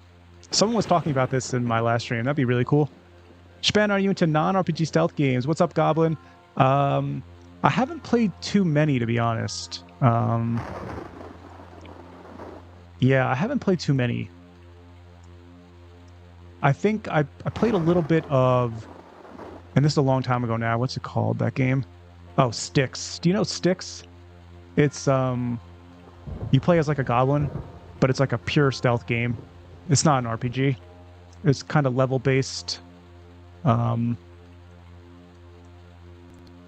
Someone was talking about this in my last stream. That'd be really cool. Shpan, are you into non-RPG stealth games? What's up, Goblin? I haven't played too many, to be honest. Yeah, I haven't played too many. I think I played a little bit of, and this is a long time ago now. What's it called, that game? Oh, Styx. Do you know Styx? It's, you play as like a goblin, but it's like a pure stealth game. It's not an RPG. It's kind of level-based.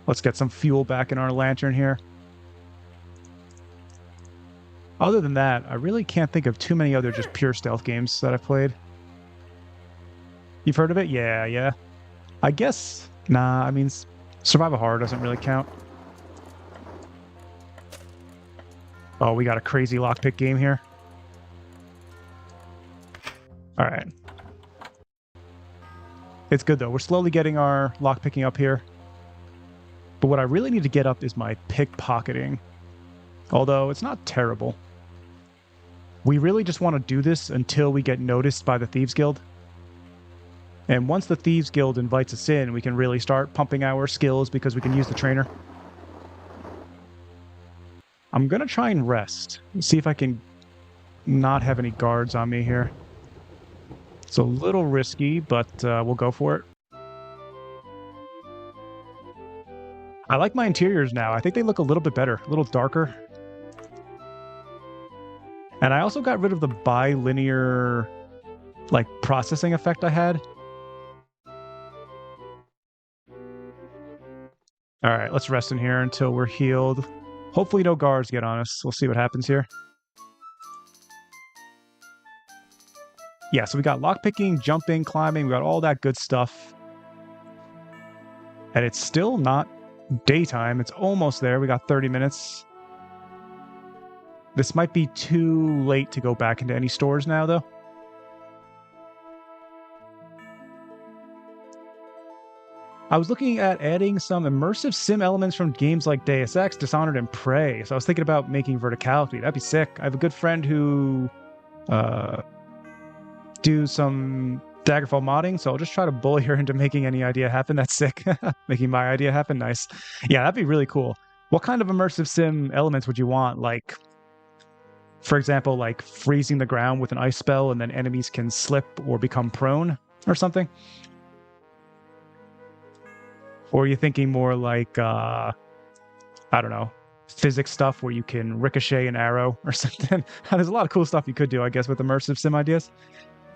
Let's get some fuel back in our lantern here. Other than that, I really can't think of too many other just pure stealth games that I've played. You've heard of it? Yeah. I guess, nah, I mean, Survival Horror doesn't really count. Oh, we got a crazy lockpick game here. All right. It's good, though. We're slowly getting our lockpicking up here. But what I really need to get up is my pickpocketing. Although, it's not terrible. We really just want to do this until we get noticed by the Thieves Guild. And once the Thieves Guild invites us in, we can really start pumping our skills because we can use the trainer. I'm going to try and rest. See if I can not have any guards on me here. It's a little risky, but we'll go for it. I like my interiors now. I think they look a little bit better, a little darker. And I also got rid of the bilinear, like, processing effect I had. All right, let's rest in here until we're healed. Hopefully no guards get on us. We'll see what happens here. Yeah, so we got lockpicking, jumping, climbing. We got all that good stuff. And it's still not daytime. It's almost there. We got 30 minutes. This might be too late to go back into any stores now, though. I was looking at adding some immersive sim elements from games like Deus Ex, Dishonored, and Prey. So I was thinking about making verticality. That'd be sick. I have a good friend who do some Daggerfall modding, so I'll just try to bully her into making any idea happen. That's sick. Making my idea happen. Nice. Yeah, that'd be really cool. What kind of immersive sim elements would you want? Like, for example, like freezing the ground with an ice spell and then enemies can slip or become prone or something? Or are you thinking more like, I don't know, physics stuff where you can ricochet an arrow or something? There's a lot of cool stuff you could do, I guess, with immersive sim ideas.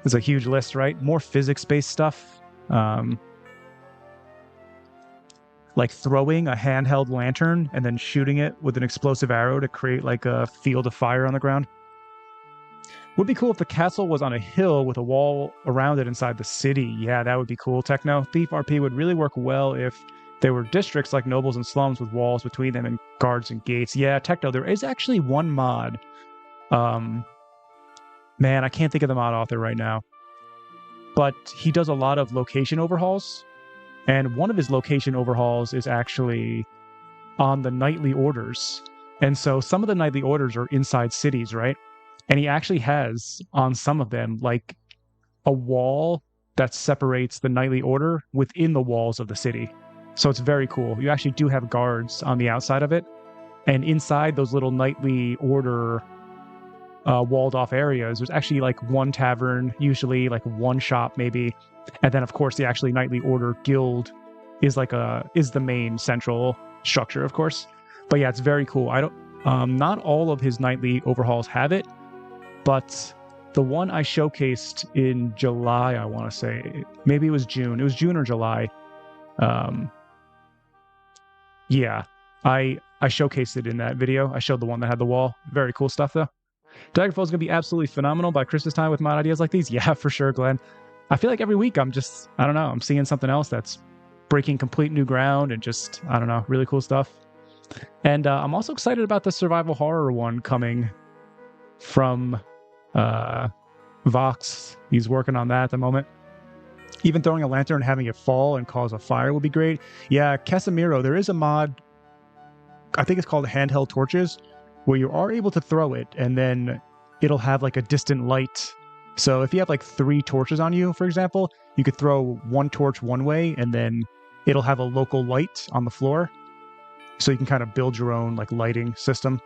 There's a huge list, right? More physics-based stuff. Like throwing a handheld lantern and then shooting it with an explosive arrow to create like a field of fire on the ground. Would be cool if the castle was on a hill with a wall around it inside the city. Yeah, that would be cool. Techno. Thief RP would really work well if there were districts like nobles and slums with walls between them and guards and gates. Yeah, Techno. There is actually one mod. Man, I can't think of the mod author right now. But he does a lot of location overhauls. And one of his location overhauls is actually on the nightly orders. And so some of the nightly orders are inside cities, right? And he actually has, on some of them, like a wall that separates the Knightly Order within the walls of the city. So it's very cool. You actually do have guards on the outside of it. And inside those little Knightly Order walled off areas, there's actually like one tavern, usually like one shop maybe. And then of course the actually Knightly Order guild is the main central structure, of course. But yeah, it's very cool. Not all of his nightly overhauls have it, but the one I showcased in July, I want to say, maybe it was June. It was June or July. Yeah, I showcased it in that video. I showed the one that had the wall. Very cool stuff, though. Daggerfall is going to be absolutely phenomenal by Christmas time with mod ideas like these. Yeah, for sure, Glenn. I feel like every week I don't know, I'm seeing something else that's breaking complete new ground and just, I don't know, really cool stuff. And I'm also excited about the survival horror one coming from Vox. He's working on that at the moment. Even throwing a lantern and having it fall and cause a fire would be great. Yeah, Casemiro, there is a mod, I think it's called Handheld Torches, where you are able to throw it and then it'll have like a distant light. So if you have like 3 torches on you, for example, you could throw one torch one way and then it'll have a local light on the floor. So you can kind of build your own like lighting system.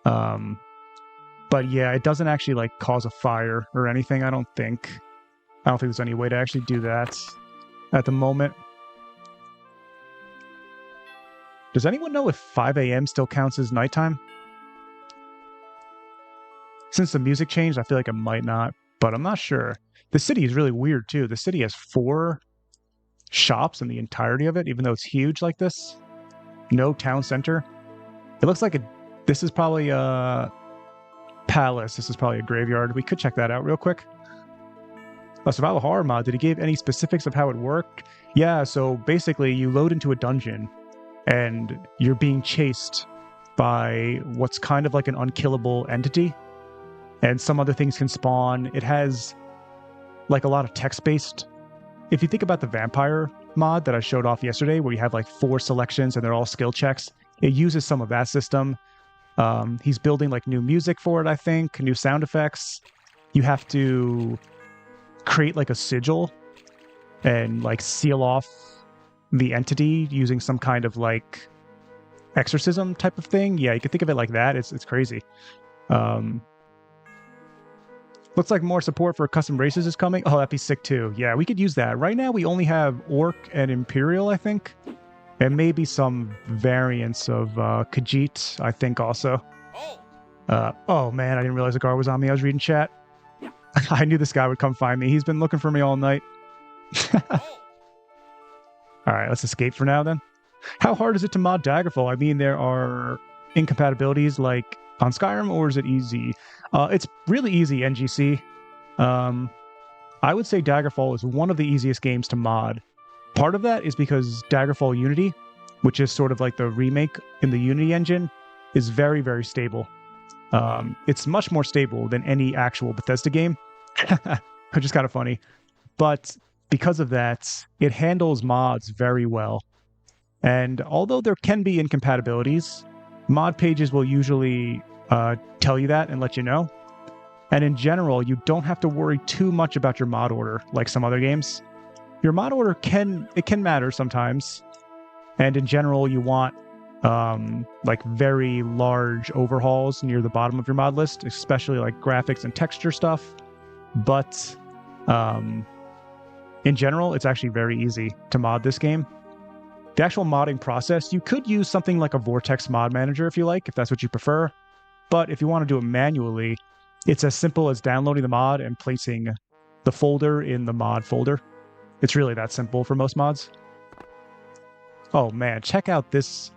But yeah, it doesn't actually like cause a fire or anything, I don't think. I don't think there's any way to actually do that at the moment. Does anyone know if 5 a.m. still counts as nighttime? Since the music changed, I feel like it might not, but I'm not sure. The city is really weird too. The city has 4 shops in the entirety of it, even though it's huge like this. No town center. It looks like this is probably a palace. This is probably a graveyard. We could check that out real quick. A survival horror mod. Did he give any specifics of how it worked? Yeah, so basically you load into a dungeon and you're being chased by what's kind of like an unkillable entity. And some other things can spawn. It has like a lot of text-based. If you think about the vampire mod that I showed off yesterday, where you have like 4 selections and they're all skill checks, it uses some of that system. He's building like new music for it, I think, new sound effects. You have to create like a sigil and like seal off the entity using some kind of like exorcism type of thing. Yeah, you can think of it like that. It's crazy. Looks like more support for custom races is coming. Oh, that'd be sick too. Yeah, we could use that. Right now we only have Orc and Imperial, I think. And maybe some variants of Khajiit, I think also. Oh man, I didn't realize the guard was on me. I was reading chat. I knew this guy would come find me. He's been looking for me all night. Alright, let's escape for now then. How hard is it to mod Daggerfall? I mean, there are incompatibilities like on Skyrim, or is it easy? It's really easy, NGC. I would say Daggerfall is one of the easiest games to mod. Part of that is because Daggerfall Unity, which is sort of like the remake in the Unity engine, is very, very stable. It's much more stable than any actual Bethesda game, which is kind of funny. But because of that, it handles mods very well. And although there can be incompatibilities, mod pages will usually tell you that and let you know. And in general, you don't have to worry too much about your mod order like some other games. Your mod order can matter sometimes. And in general, you want like very large overhauls near the bottom of your mod list, especially like graphics and texture stuff. But in general, it's actually very easy to mod this game. The actual modding process, you could use something like a Vortex mod manager if you like, if that's what you prefer. But if you want to do it manually, it's as simple as downloading the mod and placing the folder in the mod folder. It's really that simple for most mods. Oh man, check out this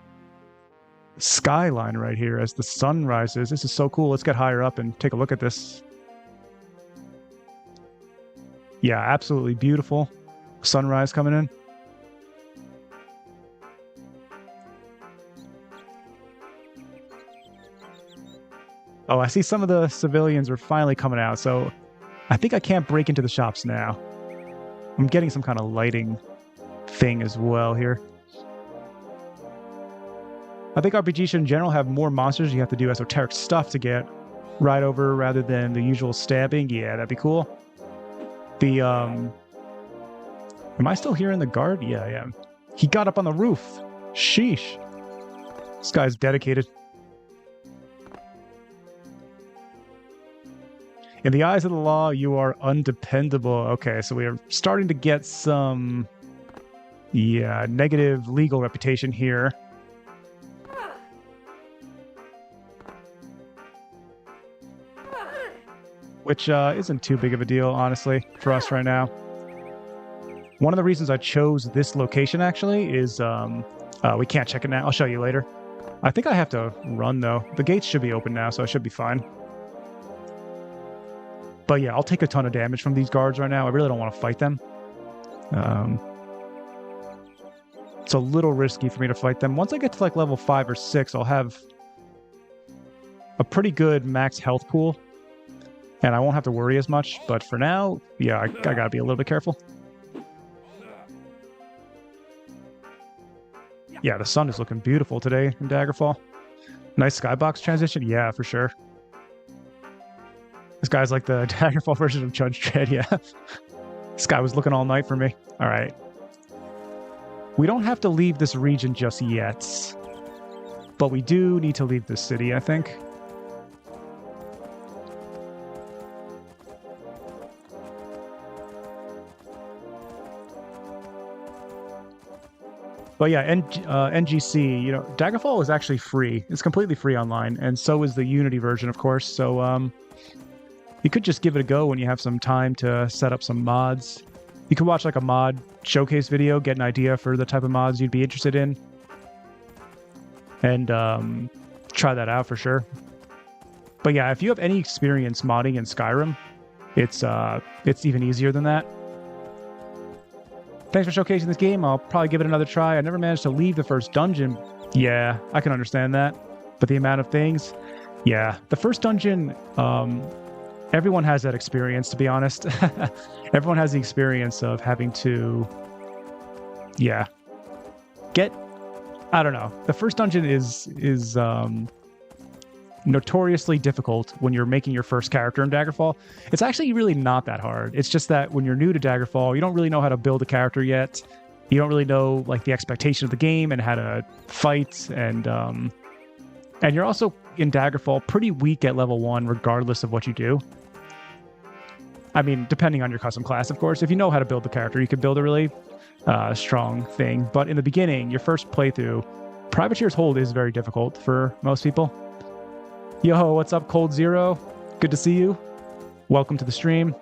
skyline right here as the sun rises. This is so cool. Let's get higher up and take a look at this. Yeah, absolutely beautiful. Sunrise coming in. Oh, I see some of the civilians are finally coming out, so I think I can't break into the shops now. I'm getting some kind of lighting thing as well here. I think RPGs should in general have more monsters. You have to do esoteric stuff to get right over rather than the usual stabbing. Yeah, that'd be cool. The, am I still hearing the guard? Yeah, I am. He got up on the roof. Sheesh. This guy's dedicated. In the eyes of the law, you are undependable. Okay, so we are starting to get some, yeah, negative legal reputation here. Which isn't too big of a deal, honestly, for us right now. One of the reasons I chose this location, actually, is we can't check it now. I'll show you later. I think I have to run, though. The gates should be open now, so I should be fine. But yeah, I'll take a ton of damage from these guards right now. I really don't want to fight them. It's a little risky for me to fight them. Once I get to like level 5 or 6, I'll have a pretty good max health pool. And I won't have to worry as much. But for now, yeah, I gotta be a little bit careful. Yeah, the sun is looking beautiful today in Daggerfall. Nice skybox transition. Yeah, for sure. This guy's like the Daggerfall version of Judge Dredd, yeah. This guy was looking all night for me. All right. We don't have to leave this region just yet. But we do need to leave this city, I think. But yeah, NGC, you know, Daggerfall is actually free. It's completely free online, and so is the Unity version, of course. So you could just give it a go when you have some time to set up some mods. You could watch like a mod showcase video, get an idea for the type of mods you'd be interested in, and try that out for sure. But yeah, if you have any experience modding in Skyrim, it's even easier than that. Thanks for showcasing this game. I'll probably give it another try. I never managed to leave the first dungeon. Yeah, I can understand that. But the amount of things... Yeah, the first dungeon... everyone has that experience, to be honest. Everyone has the experience of having to... Yeah. I don't know. The first dungeon is notoriously difficult when you're making your first character in Daggerfall. It's actually really not that hard. It's just that when you're new to Daggerfall, you don't really know how to build a character yet. You don't really know like the expectation of the game and how to fight, and you're also in Daggerfall pretty weak at level 1 regardless of what you do. I mean, depending on your custom class, of course. If you know how to build the character, you could build a really strong thing. But in the beginning, your first playthrough, Privateer's Hold is very difficult for most people. Yo, what's up, Cold Zero? Good to see you. Welcome to the stream.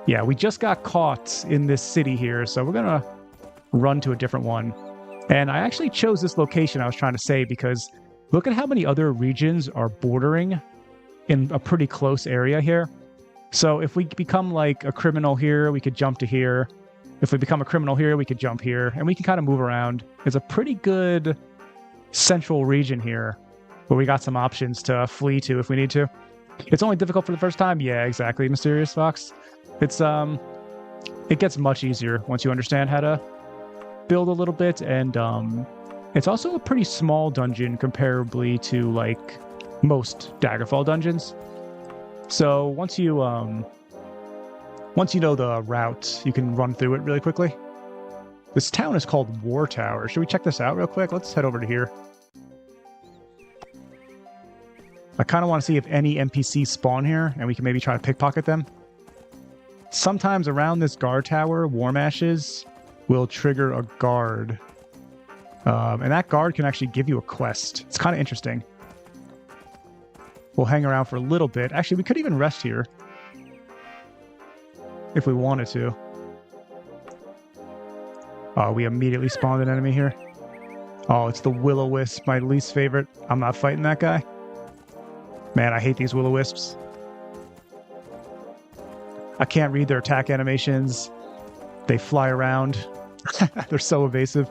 Yeah, we just got caught in this city here, so we're gonna run to a different one. And I actually chose this location, I was trying to say, because look at how many other regions are bordering in a pretty close area here. So if we become like a criminal here, we could jump to here. If we become a criminal here, we could jump here, and we can kind of move around. It's a pretty good central region here, where we got some options to flee to if we need to. It's only difficult for the first time? Yeah, exactly, Mysterious Fox. It's it gets much easier once you understand how to build a little bit, and it's also a pretty small dungeon comparably to like most Daggerfall dungeons. So once you know the route, you can run through it really quickly. This town is called War Tower. Should we check this out real quick? Let's head over to here. I kind of want to see if any NPCs spawn here, and we can maybe try to pickpocket them. Sometimes around this guard tower, War Mashes will trigger a guard. And that guard can actually give you a quest. It's kind of interesting. We'll hang around for a little bit. Actually, we could even rest here. If we wanted to. Oh, we immediately spawned an enemy here. Oh, it's the Will-O-Wisp, my least favorite. I'm not fighting that guy. Man, I hate these Will-O-Wisps. I can't read their attack animations. They fly around. They're so evasive.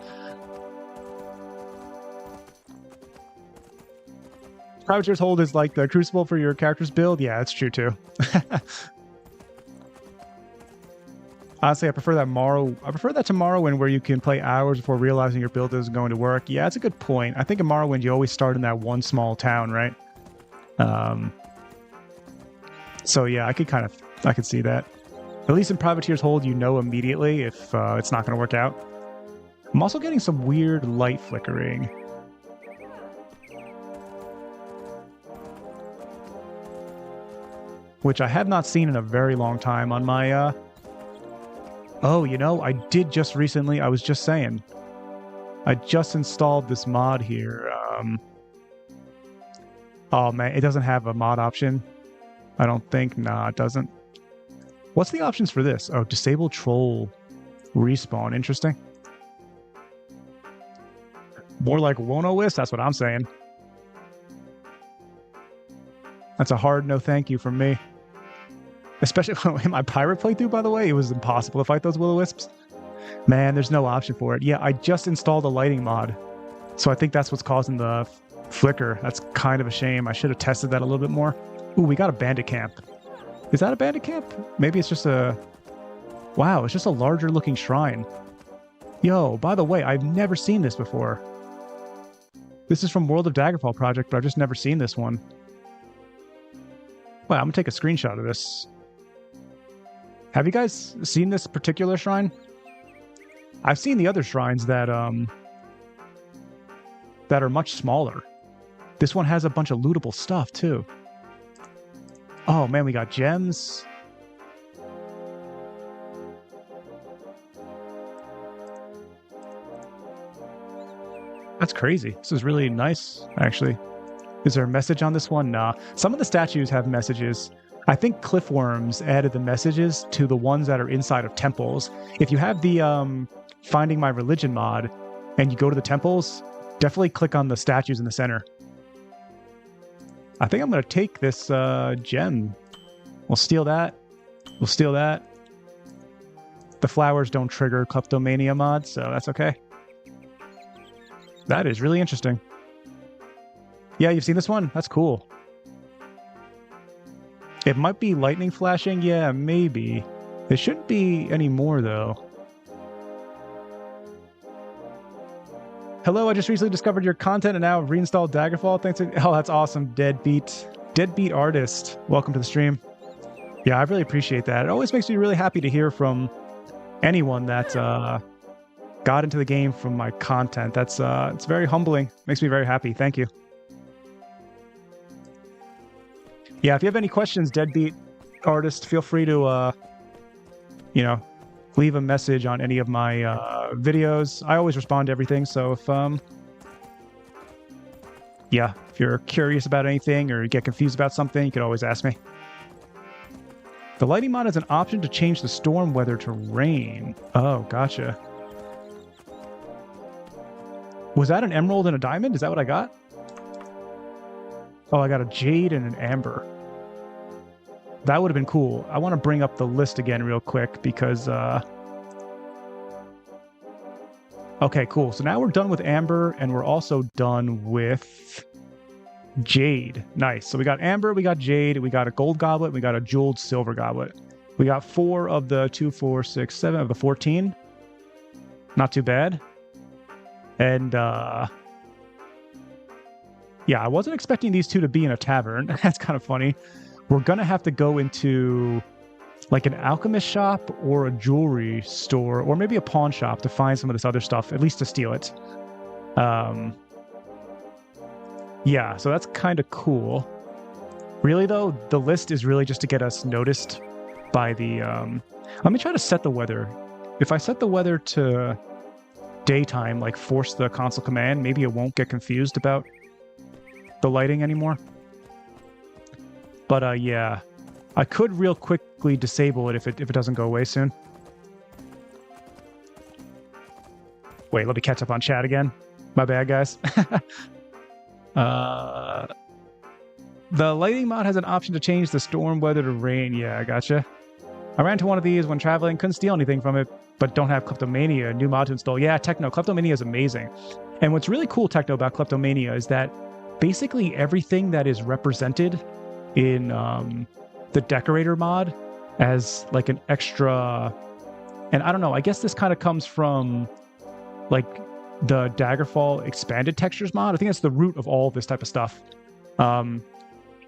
Privateer's Hold is like the crucible for your character's build. Yeah, that's true too. Honestly, I prefer that to Morrowind, where you can play hours before realizing your build isn't going to work. Yeah, that's a good point. I think in Morrowind you always start in that one small town, right? So yeah, I could see that. At least in Privateer's Hold, you know immediately if it's not going to work out. I'm also getting some weird light flickering. Which I have not seen in a very long time on my... Oh, you know, I did just recently, I was just saying. I just installed this mod here. Oh, man, it doesn't have a mod option. I don't think. Nah, it doesn't. What's the options for this? Oh, disable troll respawn. Interesting. More like Wono-Wis, that's what I'm saying. That's a hard no thank you from me. Especially in my pirate playthrough, by the way, it was impossible to fight those will-o-wisps. Man, there's no option for it. Yeah, I just installed a lighting mod. So I think that's what's causing the flicker. That's kind of a shame. I should have tested that a little bit more. Ooh, we got a bandit camp. Is that a bandit camp? Maybe it's just a... Wow, it's just a larger looking shrine. Yo, by the way, I've never seen this before. This is from World of Daggerfall project, but I've just never seen this one. Wow, I'm gonna take a screenshot of this. Have you guys seen this particular shrine? I've seen the other shrines that are much smaller. This one has a bunch of lootable stuff too. Oh man, we got gems. That's crazy. This is really nice, actually. Is there a message on this one? Nah. Some of the statues have messages. I think Cliffworms added the messages to the ones that are inside of temples. If you have the Finding My Religion mod and you go to the temples, definitely click on the statues in the center. I think I'm going to take this gem. We'll steal that. We'll steal that. The flowers don't trigger Kleptomania mod, so that's okay. That is really interesting. Yeah, you've seen this one? That's cool. It might be lightning flashing. Yeah, maybe. It shouldn't be any more, though. Hello, I just recently discovered your content and now I've reinstalled Daggerfall. Thanks. Oh, that's awesome. Deadbeat artist. Welcome to the stream. Yeah, I really appreciate that. It always makes me really happy to hear from anyone that got into the game from my content. That's it's very humbling. Makes me very happy. Thank you. Yeah, if you have any questions, Deadbeat artist, feel free to you know, leave a message on any of my videos. I always respond to everything, so if yeah, if you're curious about anything or you get confused about something, you can always ask me. The lighting mod is an option to change the storm weather to rain. Oh, gotcha. Was that an emerald and a diamond? Is that what I got? Oh, I got a jade and an amber. That would have been cool. I want to bring up the list again real quick because... Okay, cool. So now we're done with amber and we're also done with jade. Nice. So we got amber, we got jade, we got a gold goblet, we got a jeweled silver goblet. We got 4 of the 2, 4, 6, 7 of the 14. Not too bad. And yeah, I wasn't expecting these two to be in a tavern. That's kind of funny. We're going to have to go into like an alchemist shop or a jewelry store or maybe a pawn shop to find some of this other stuff, at least to steal it. Yeah, so that's kind of cool. Really, though, the list is really just to get us noticed by the... Let me try to set the weather. If I set the weather to daytime, like force the console command, maybe it won't get confused about the lighting anymore. But yeah, I could real quickly disable it if it doesn't go away soon. Wait, let me catch up on chat again. My bad, guys. The lighting mod has an option to change the storm weather to rain. Yeah, I gotcha. I ran into one of these when traveling, couldn't steal anything from it, but don't have Kleptomania, new mod to install. Yeah, Techno, Kleptomania is amazing. And what's really cool, Techno, about Kleptomania is that basically everything that is represented in the Decorator mod as like an extra... And I don't know, I guess this kind of comes from like the Daggerfall expanded textures mod. I think that's the root of all this type of stuff.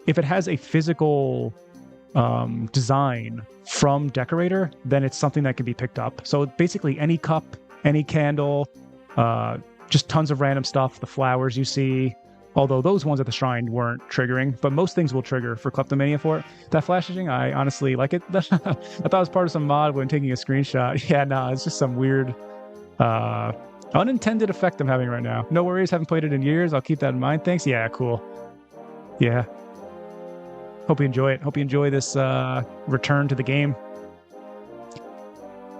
If it has a physical design from Decorator, then it's something that can be picked up. So basically any cup, any candle, just tons of random stuff, the flowers you see, although those ones at the shrine weren't triggering, but most things will trigger for Kleptomania for it. That flashing, I honestly like it. I thought it was part of some mod when taking a screenshot. Yeah, no, it's just some weird unintended effect I'm having right now. No worries, haven't played it in years. I'll keep that in mind. Thanks. Yeah, cool. Yeah. Hope you enjoy it. Hope you enjoy this return to the game.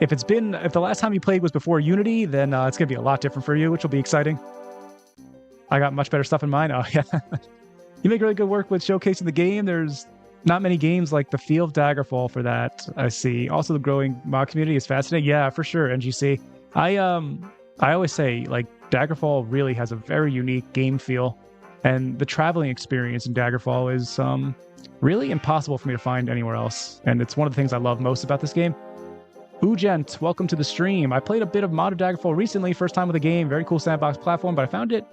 If the last time you played was before Unity, then it's going to be a lot different for you, which will be exciting. I got much better stuff in mind. Oh, yeah. You make really good work with showcasing the game. There's not many games like the feel of Daggerfall for that, I see. Also, the growing mod community is fascinating. Yeah, for sure, NGC. I always say, like, Daggerfall really has a very unique game feel, and the traveling experience in Daggerfall is really impossible for me to find anywhere else, and it's one of the things I love most about this game. Ugent, welcome to the stream. I played a bit of modded Daggerfall recently, first time with the game, very cool sandbox platform, but I found it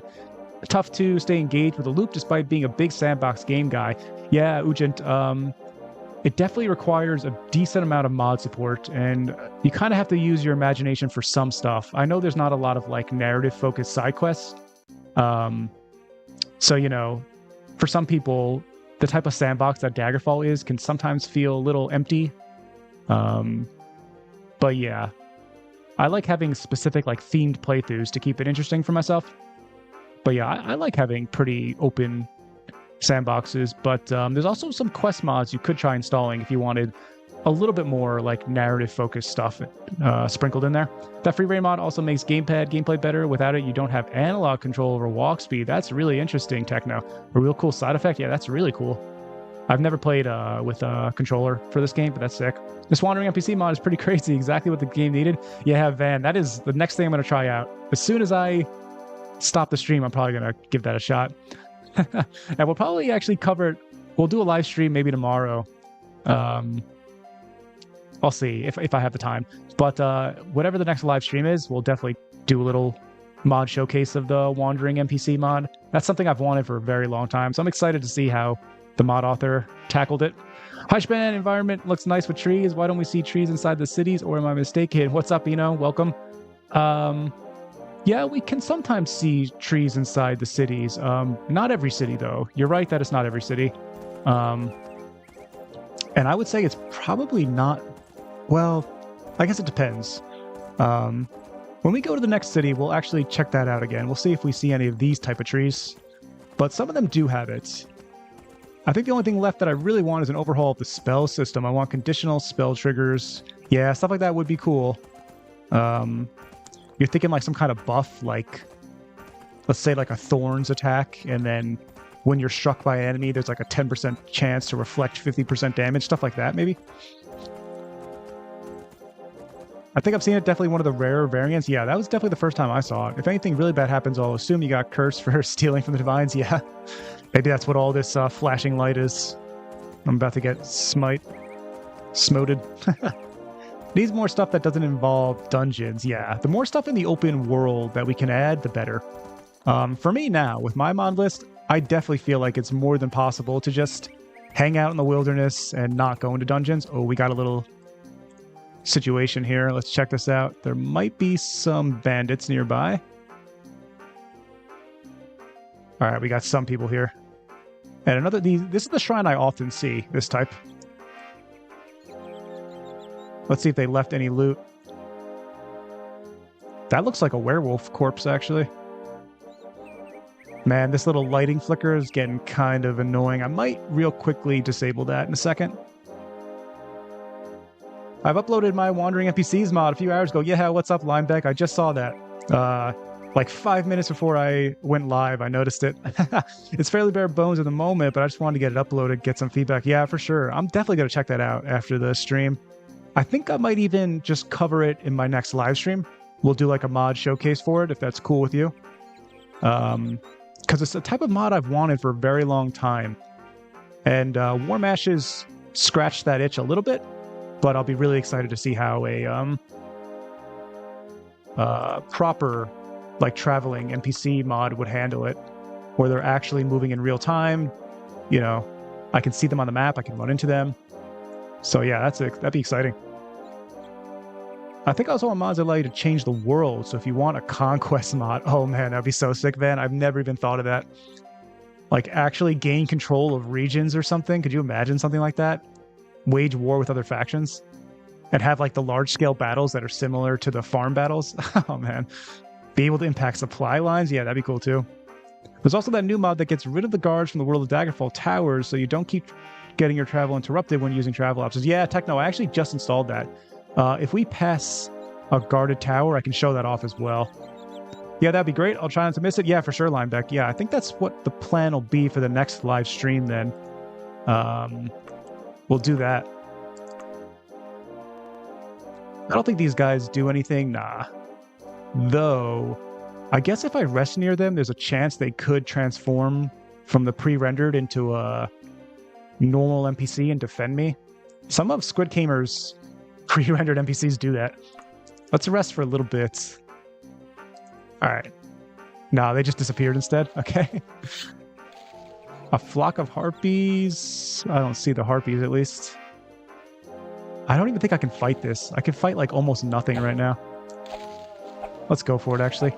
tough to stay engaged with the loop despite being a big sandbox game guy. Yeah, Ugent, it definitely requires a decent amount of mod support, and you kind of have to use your imagination for some stuff. I know there's not a lot of like narrative-focused side quests, so you know, for some people, the type of sandbox that Daggerfall is can sometimes feel a little empty. But yeah, I like having specific like themed playthroughs to keep it interesting for myself. But yeah, I like having pretty open sandboxes, but there's also some quest mods you could try installing if you wanted a little bit more like narrative focused stuff sprinkled in there. That free reign mod also makes gamepad gameplay better. Without it, you don't have analog control over walk speed. That's really interesting, Techno. A real cool side effect. Yeah, that's really cool. I've never played with a controller for this game, but that's sick. This wandering NPC mod is pretty crazy. Exactly what the game needed. Yeah, Van, that is the next thing I'm going to try out. As soon as I stop the stream, I'm probably going to give that a shot. And we'll probably actually cover it. We'll do a live stream maybe tomorrow. I'll see if I have the time. But whatever the next live stream is, we'll definitely do a little mod showcase of the wandering NPC mod. That's something I've wanted for a very long time. So I'm excited to see how the mod author tackled it. Hi, Shpan, environment looks nice with trees. Why don't we see trees inside the cities, or am I mistaken? What's up, Eno? Welcome. Yeah, we can sometimes see trees inside the cities. Not every city, though. You're right that it's not every city. And I would say it's probably not... Well, I guess it depends. When we go to the next city, we'll actually check that out again. We'll see if we see any of these type of trees. But some of them do have it. I think the only thing left that I really want is an overhaul of the spell system. I want conditional spell triggers. Yeah, stuff like that would be cool. You're thinking like some kind of buff, like, let's say like a Thorns attack, and then when you're struck by an enemy, there's like a 10% chance to reflect 50% damage, stuff like that, maybe? I think I've seen it, definitely one of the rarer variants. Yeah, that was definitely the first time I saw it. If anything really bad happens, I'll assume you got cursed for stealing from the Divines. Yeah, maybe that's what all this flashing light is. I'm about to get smoted. Needs more stuff that doesn't involve dungeons. Yeah, the more stuff in the open world that we can add, the better. For me now, with my mod list, I definitely feel like it's more than possible to just hang out in the wilderness and not go into dungeons. Oh, we got a little situation here. Let's check this out. There might be some bandits nearby. All right, we got some people here. And this is the shrine I often see, this type. Let's see if they left any loot. That looks like a werewolf corpse, actually. Man, this little lighting flicker is getting kind of annoying. I might real quickly disable that in a second. I've uploaded my Wandering NPCs mod a few hours ago. Yeah, what's up, Linebeck? I just saw that. Like 5 minutes before I went live, I noticed it. It's fairly bare bones at the moment, but I just wanted to get it uploaded, get some feedback. Yeah, for sure. I'm definitely going to check that out after the stream. I think I might even just cover it in my next live stream. We'll do like a mod showcase for it, if that's cool with you. Because it's a type of mod I've wanted for a very long time. And Warm Ashes scratched that itch a little bit, but I'll be really excited to see how a proper like traveling NPC mod would handle it, where they're actually moving in real time. You know, I can see them on the map, I can run into them. So yeah, that'd be exciting. I think also on mods that allow you to change the world. So if you want a conquest mod, oh man, that'd be so sick, man. I've never even thought of that. Like actually gain control of regions or something. Could you imagine something like that? Wage war with other factions and have like the large scale battles that are similar to the farm battles. Oh man. Be able to impact supply lines. Yeah, that'd be cool too. There's also that new mod that gets rid of the guards from the World of Daggerfall towers so you don't keep getting your travel interrupted when using travel options. Yeah, Techno, I actually just installed that. If we pass a guarded tower, I can show that off as well. Yeah, that'd be great. I'll try not to miss it. Yeah, for sure, Lineback. Yeah, I think that's what the plan will be for the next live stream then. We'll do that. I don't think these guys do anything. Nah. Though, I guess if I rest near them, there's a chance they could transform from the pre-rendered into a normal NPC and defend me. Some of SquidKamer's pre-rendered NPCs do that. Let's rest for a little bit. All right. No, they just disappeared instead. Okay. A flock of harpies. I don't see the harpies, at least. I don't even think I can fight this. I can fight like almost nothing right now. Let's go for it, actually.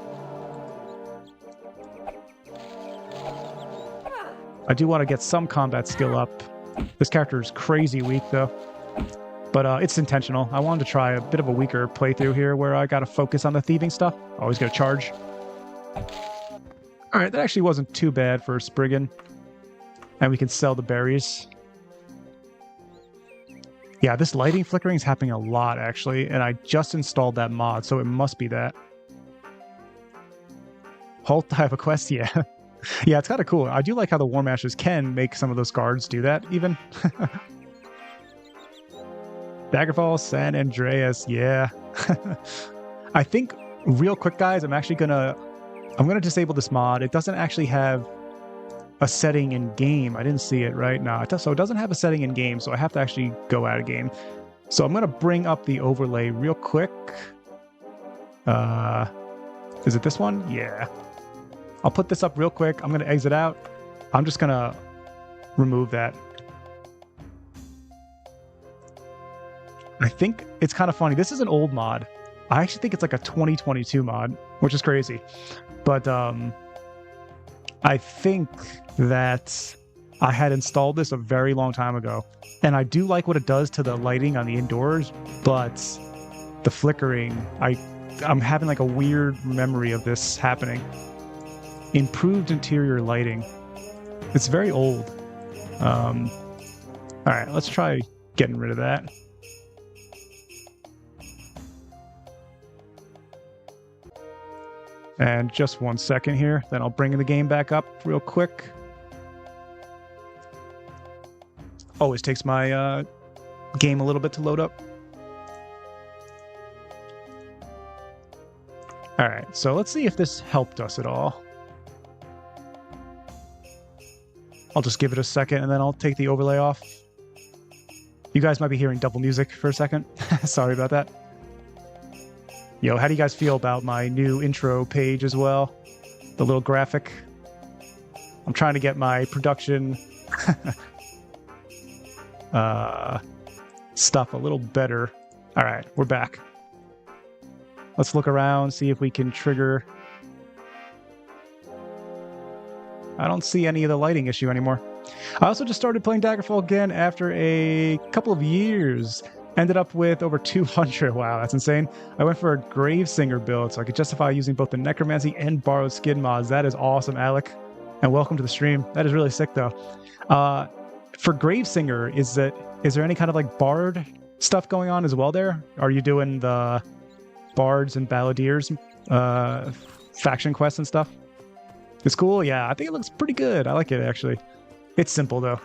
I do want to get some combat skill up. This character is crazy weak, though. But it's intentional. I wanted to try a bit of a weaker playthrough here where I got to focus on the thieving stuff. Always got to charge. All right, that actually wasn't too bad for a Spriggan. And we can sell the berries. Yeah, this lighting flickering is happening a lot, actually. And I just installed that mod, so it must be that. Halt, I have a quest? Yeah. Yeah, it's kind of cool. I do like how the War Masters can make some of those guards do that, even. Daggerfall, San Andreas, yeah. I think, real quick, guys, I'm gonna disable this mod. It doesn't actually have a setting in game. I didn't see it, right? No, so it doesn't have a setting in game, so I have to actually go out of game. So I'm gonna bring up the overlay real quick. Is it this one? Yeah. I'll put this up real quick. I'm gonna exit out. I'm just gonna remove that. I think it's kind of funny. This is an old mod. I actually think it's like a 2022 mod, which is crazy. But I think that I had installed this a very long time ago. And I do like what it does to the lighting on the indoors, but the flickering, I'm having like a weird memory of this happening. Improved interior lighting. It's very old. All right, let's try getting rid of that. And just 1 second here, then I'll bring the game back up real quick. Always takes my game a little bit to load up. All right, so let's see if this helped us at all. I'll just give it a second and then I'll take the overlay off. You guys might be hearing double music for a second. Sorry about that. Yo, how do you guys feel about my new intro page as well? The little graphic. I'm trying to get my production stuff a little better. All right, we're back. Let's look around, see if we can trigger. I don't see any of the lighting issue anymore. I also just started playing Daggerfall again after a couple of years. Ended up with over 200. Wow, that's insane. I went for a Gravesinger build so I could justify using both the Necromancy and Borrowed Skin mods. That is awesome, Alec. And welcome to the stream. That is really sick, though. For Gravesinger, is there any kind of like Bard stuff going on as well there? Are you doing the Bards and Balladeers faction quests and stuff? It's cool, yeah. I think it looks pretty good. I like it, actually. It's simple, though.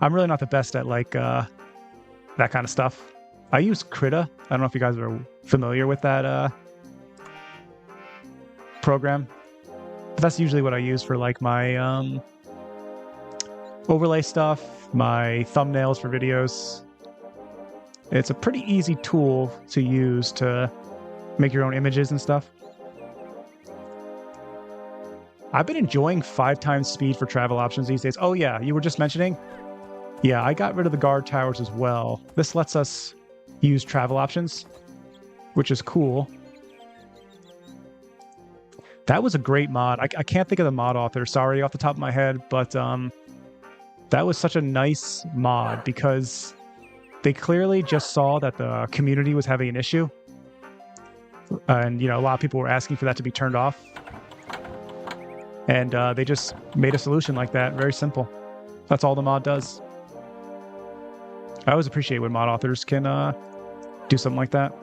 I'm really not the best at, like, that kind of stuff. I use Krita. I don't know if you guys are familiar with that program. But that's usually what I use for, like, my overlay stuff, my thumbnails for videos. It's a pretty easy tool to use to make your own images and stuff. I've been enjoying 5 times speed for travel options these days. Oh yeah, you were just mentioning. Yeah, I got rid of the guard towers as well. This lets us use travel options, which is cool. That was a great mod. I can't think of the mod author, sorry, off the top of my head, but that was such a nice mod because they clearly just saw that the community was having an issue. And, you know, a lot of people were asking for that to be turned off. And they just made a solution like that. Very simple. That's all the mod does. I always appreciate when mod authors can do something like that.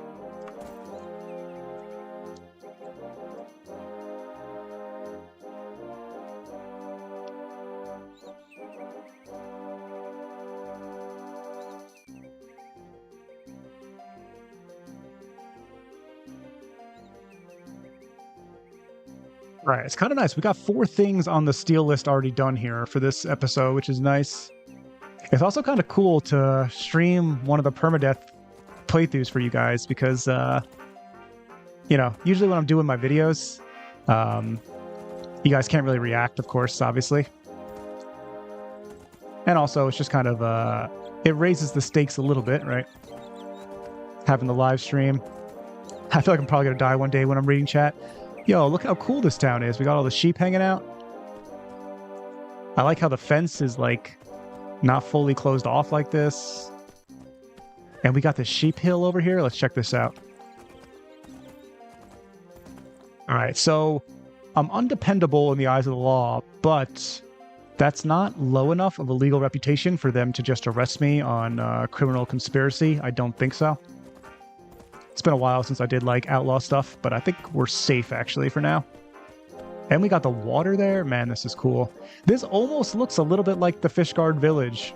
Right, it's kind of nice. We got 4 things on the steel list already done here for this episode, which is nice. It's also kind of cool to stream one of the permadeath playthroughs for you guys because, you know, usually when I'm doing my videos, you guys can't really react, of course, obviously. And also, it's just kind of, it raises the stakes a little bit, right? Having the live stream. I feel like I'm probably going to die one day when I'm reading chat. Yo, look how cool this town is. We got all the sheep hanging out. I like how the fence is, like, not fully closed off like this. And we got the sheep hill over here. Let's check this out. All right, so I'm undependable in the eyes of the law, but that's not low enough of a legal reputation for them to just arrest me on criminal conspiracy. I don't think so. It's been a while since I did, like, outlaw stuff, but I think we're safe, actually, for now. And we got the water there. Man, this is cool. This almost looks a little bit like the Fishguard village.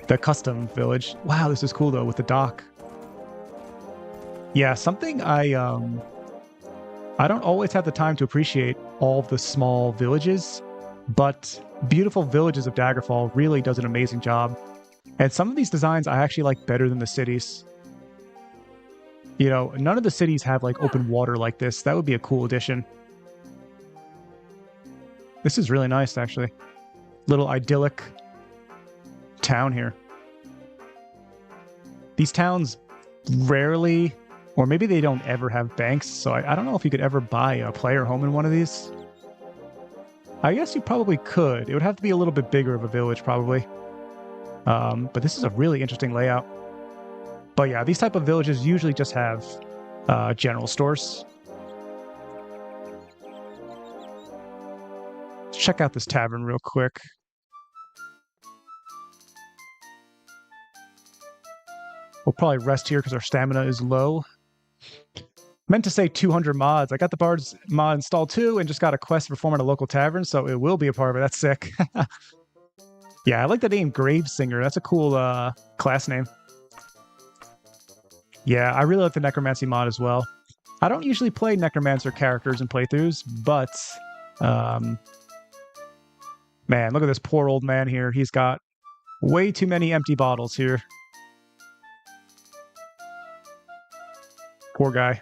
The custom village. Wow, this is cool, though, with the dock. Yeah, something I don't always have the time to appreciate all the small villages, but Beautiful Villages of Daggerfall really does an amazing job. And some of these designs I actually like better than the cities. You know, none of the cities have, like, open water like this. That would be a cool addition. This is really nice, actually. Little idyllic town here. These towns rarely, or maybe they don't ever have banks, so I don't know if you could ever buy a player home in one of these. I guess you probably could. It would have to be a little bit bigger of a village, probably. But this is a really interesting layout. But yeah, these type of villages usually just have general stores. Let's check out this tavern real quick. We'll probably rest here because our stamina is low. Meant to say 200 mods. I got the Bard's mod installed too and just got a quest to perform at a local tavern, so it will be a part of it. That's sick. Yeah, I like the name Gravesinger. That's a cool class name. Yeah, I really like the Necromancy mod as well. I don't usually play Necromancer characters in playthroughs, but man, look at this poor old man here. He's got way too many empty bottles here. Poor guy.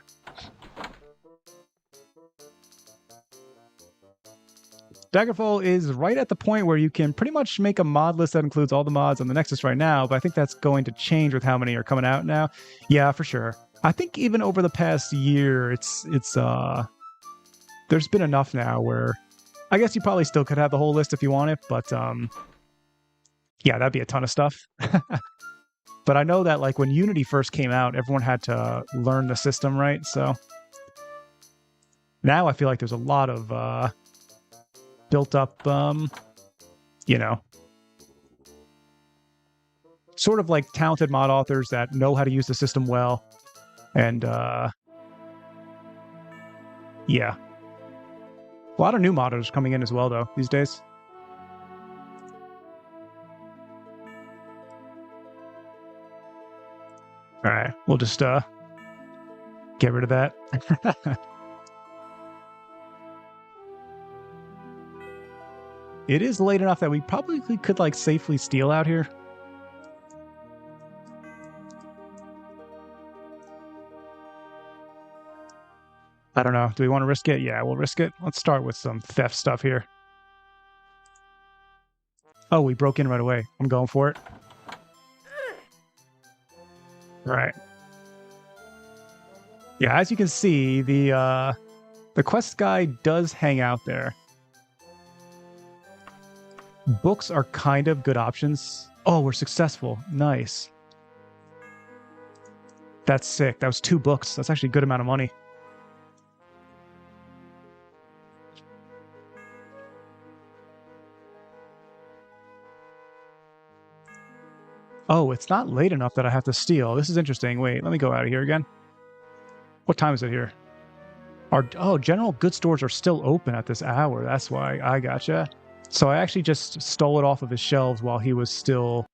Daggerfall is right at the point where you can pretty much make a mod list that includes all the mods on the Nexus right now, but I think that's going to change with how many are coming out now. Yeah, for sure. I think even over the past year, there's been enough now where I guess you probably still could have the whole list if you want it, but yeah, that'd be a ton of stuff. But I know that, like, when Unity first came out, everyone had to learn the system, right? So now I feel like there's a lot of built up, you know, sort of like talented mod authors that know how to use the system well. And yeah. A lot of new modders coming in as well, though, these days. All right, we'll just get rid of that. It is late enough that we probably could, like, safely steal out here. I don't know. Do we want to risk it? Yeah, we'll risk it. Let's start with some theft stuff here. Oh, we broke in right away. I'm going for it. All right. Yeah, as you can see, the quest guy does hang out there. Books are kind of good options. Oh, we're successful. Nice. That's sick. That was 2 books. That's actually a good amount of money. Oh, it's not late enough that I have to steal. This is interesting. Wait, let me go out of here again. What time is it here? General goods stores are still open at this hour. That's why. I gotcha. So I actually just stole it off of his shelves while he was still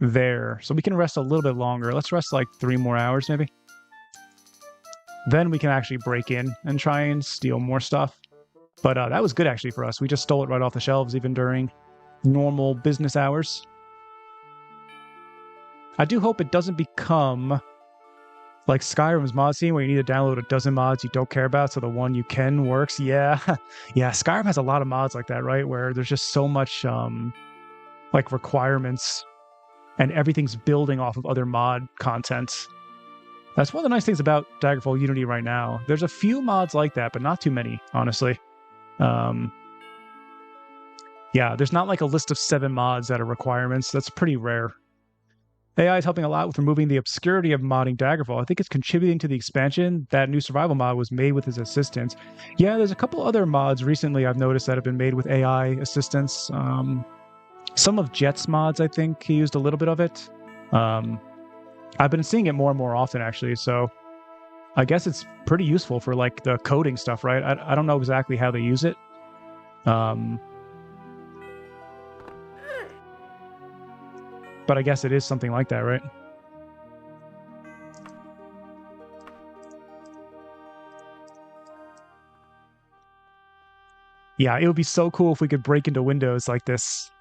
there. So we can rest a little bit longer. Let's rest like 3 more hours maybe. Then we can actually break in and try and steal more stuff. But that was good actually for us. We just stole it right off the shelves even during normal business hours. I do hope it doesn't become like Skyrim's mod scene where you need to download a dozen mods you don't care about so the one you can works. Yeah. Yeah, Skyrim has a lot of mods like that, right? Where there's just so much like requirements and everything's building off of other mod content. That's one of the nice things about Daggerfall Unity right now. There's a few mods like that, but not too many, honestly. Yeah, there's not like a list of 7 mods that are requirements. That's pretty rare. AI is helping a lot with removing the obscurity of modding Daggerfall. I think it's contributing to the expansion. That new survival mod was made with his assistance. Yeah, there's a couple other mods recently I've noticed that have been made with AI assistance. Some of Jet's mods, I think, he used a little bit of it. I've been seeing it more and more often, actually, so I guess it's pretty useful for, like, the coding stuff, right? I don't know exactly how they use it. But I guess it is something like that, right? Yeah, it would be so cool if we could break into windows like this.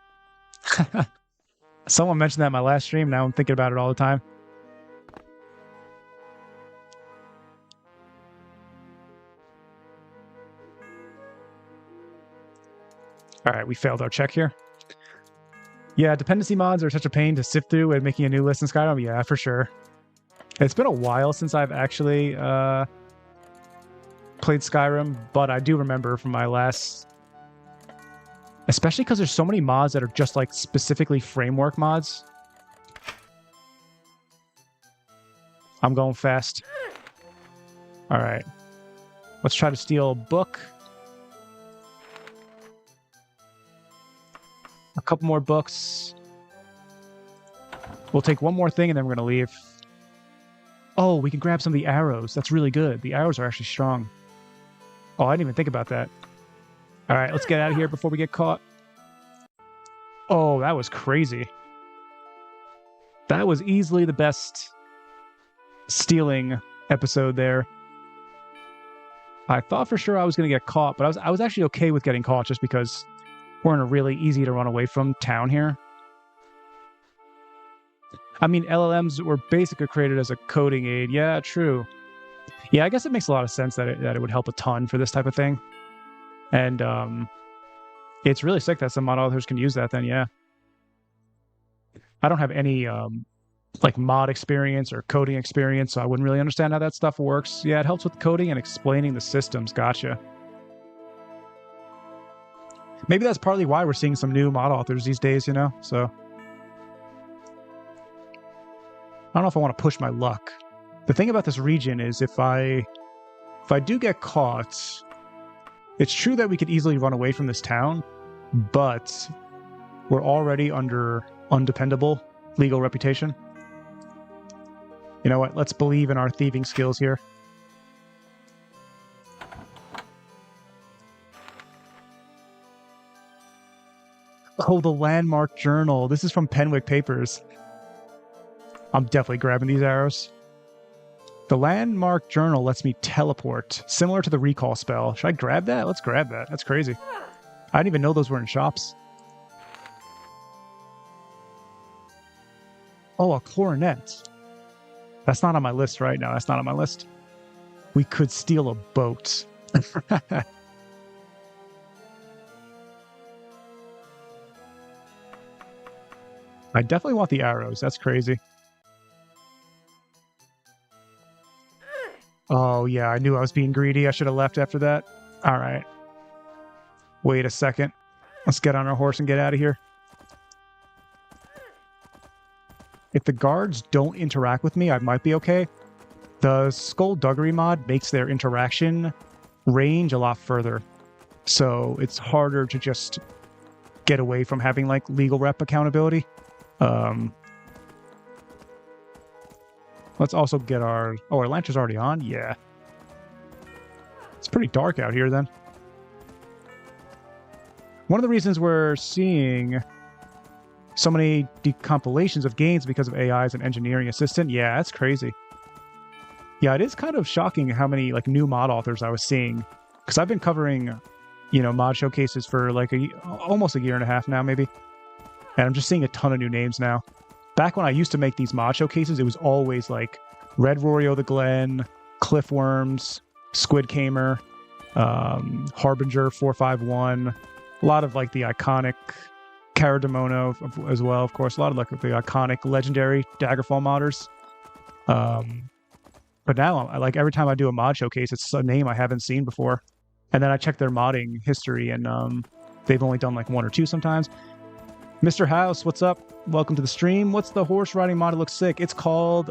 Someone mentioned that in my last stream. Now I'm thinking about it all the time. All right, we failed our check here. Yeah, dependency mods are such a pain to sift through and making a new list in Skyrim. Yeah, for sure. It's been a while since I've actually played Skyrim, but I do remember from my last... Especially because there's so many mods that are just like specifically framework mods. I'm going fast. All right. Let's try to steal a book. A couple more books. We'll take one more thing and then we're going to leave. Oh, we can grab some of the arrows. That's really good. The arrows are actually strong. Oh, I didn't even think about that. All right, let's get out of here before we get caught. Oh, that was crazy. That was easily the best stealing episode there. I thought for sure I was going to get caught, but I was actually okay with getting caught just because we're in a really easy to run away from town here. I mean, LLMs were basically created as a coding aid. Yeah, true. Yeah, I guess it makes a lot of sense that it would help a ton for this type of thing. And it's really sick that some mod authors can use that then, yeah. I don't have any like mod experience or coding experience, so I wouldn't really understand how that stuff works. Yeah, it helps with coding and explaining the systems. Gotcha. Maybe that's partly why we're seeing some new mod authors these days, you know? So I don't know if I want to push my luck. The thing about this region is if I do get caught, it's true that we could easily run away from this town, but we're already under undependable legal reputation. You know what? Let's believe in our thieving skills here. Oh, the landmark journal. This is from Penwick Papers. I'm definitely grabbing these arrows. The landmark journal lets me teleport, similar to the recall spell. Should I grab that? Let's grab that. That's crazy. I didn't even know those were in shops. Oh, a coronet. That's not on my list right now. That's not on my list. We could steal a boat. I definitely want the arrows. That's crazy. Oh, yeah, I knew I was being greedy. I should have left after that. All right. Wait a second. Let's get on our horse and get out of here. If the guards don't interact with me, I might be okay. The Skullduggery mod makes their interaction range a lot further. So it's harder to just get away from having, like, legal rep accountability. Let's also get our... Oh, our lantern's already on? Yeah. It's pretty dark out here, then. One of the reasons we're seeing so many decompilations of games because of AI as an engineering assistant, yeah, that's crazy. Yeah, it is kind of shocking how many, like, new mod authors I was seeing. Because I've been covering, you know, mod showcases for, like, almost a year and a half now, maybe. And I'm just seeing a ton of new names now. Back when I used to make these mod showcases, it was always like Red Rory O' the Glen, Cliffworms, SquidKamer, Harbinger 451, a lot of like the iconic Carademono as well, of course, a lot of like the iconic legendary Daggerfall modders. But now, like every time I do a mod showcase, it's a name I haven't seen before. And then I check their modding history, and they've only done like one or two sometimes. Mr. House, what's up? Welcome to the stream. What's the horse riding mod? It looks sick. It's called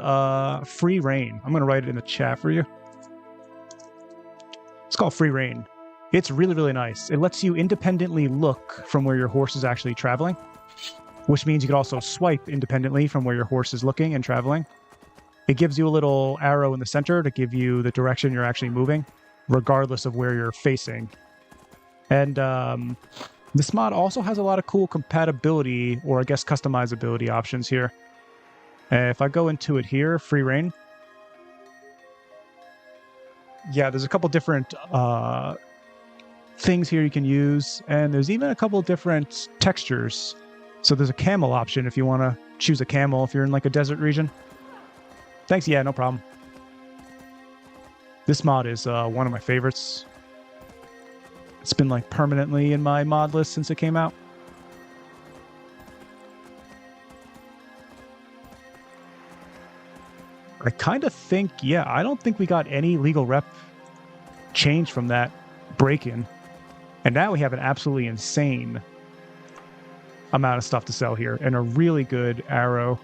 Free Reign. I'm going to write it in the chat for you. It's called Free Reign. It's really, really nice. It lets you independently look from where your horse is actually traveling, which means you can also swipe independently from where your horse is looking and traveling. It gives you a little arrow in the center to give you the direction you're actually moving, regardless of where you're facing. And this mod also has a lot of cool compatibility, or I guess customizability options here. If I go into it here, Free Reign. Yeah, there's a couple different things here you can use, and there's even a couple different textures. So there's a camel option if you want to choose a camel if you're in like a desert region. Thanks, yeah, no problem. This mod is one of my favorites. It's been like permanently in my mod list since it came out. I kind of think, yeah, I don't think we got any legal rep change from that break-in. And now we have an absolutely insane amount of stuff to sell here and a really good arrow.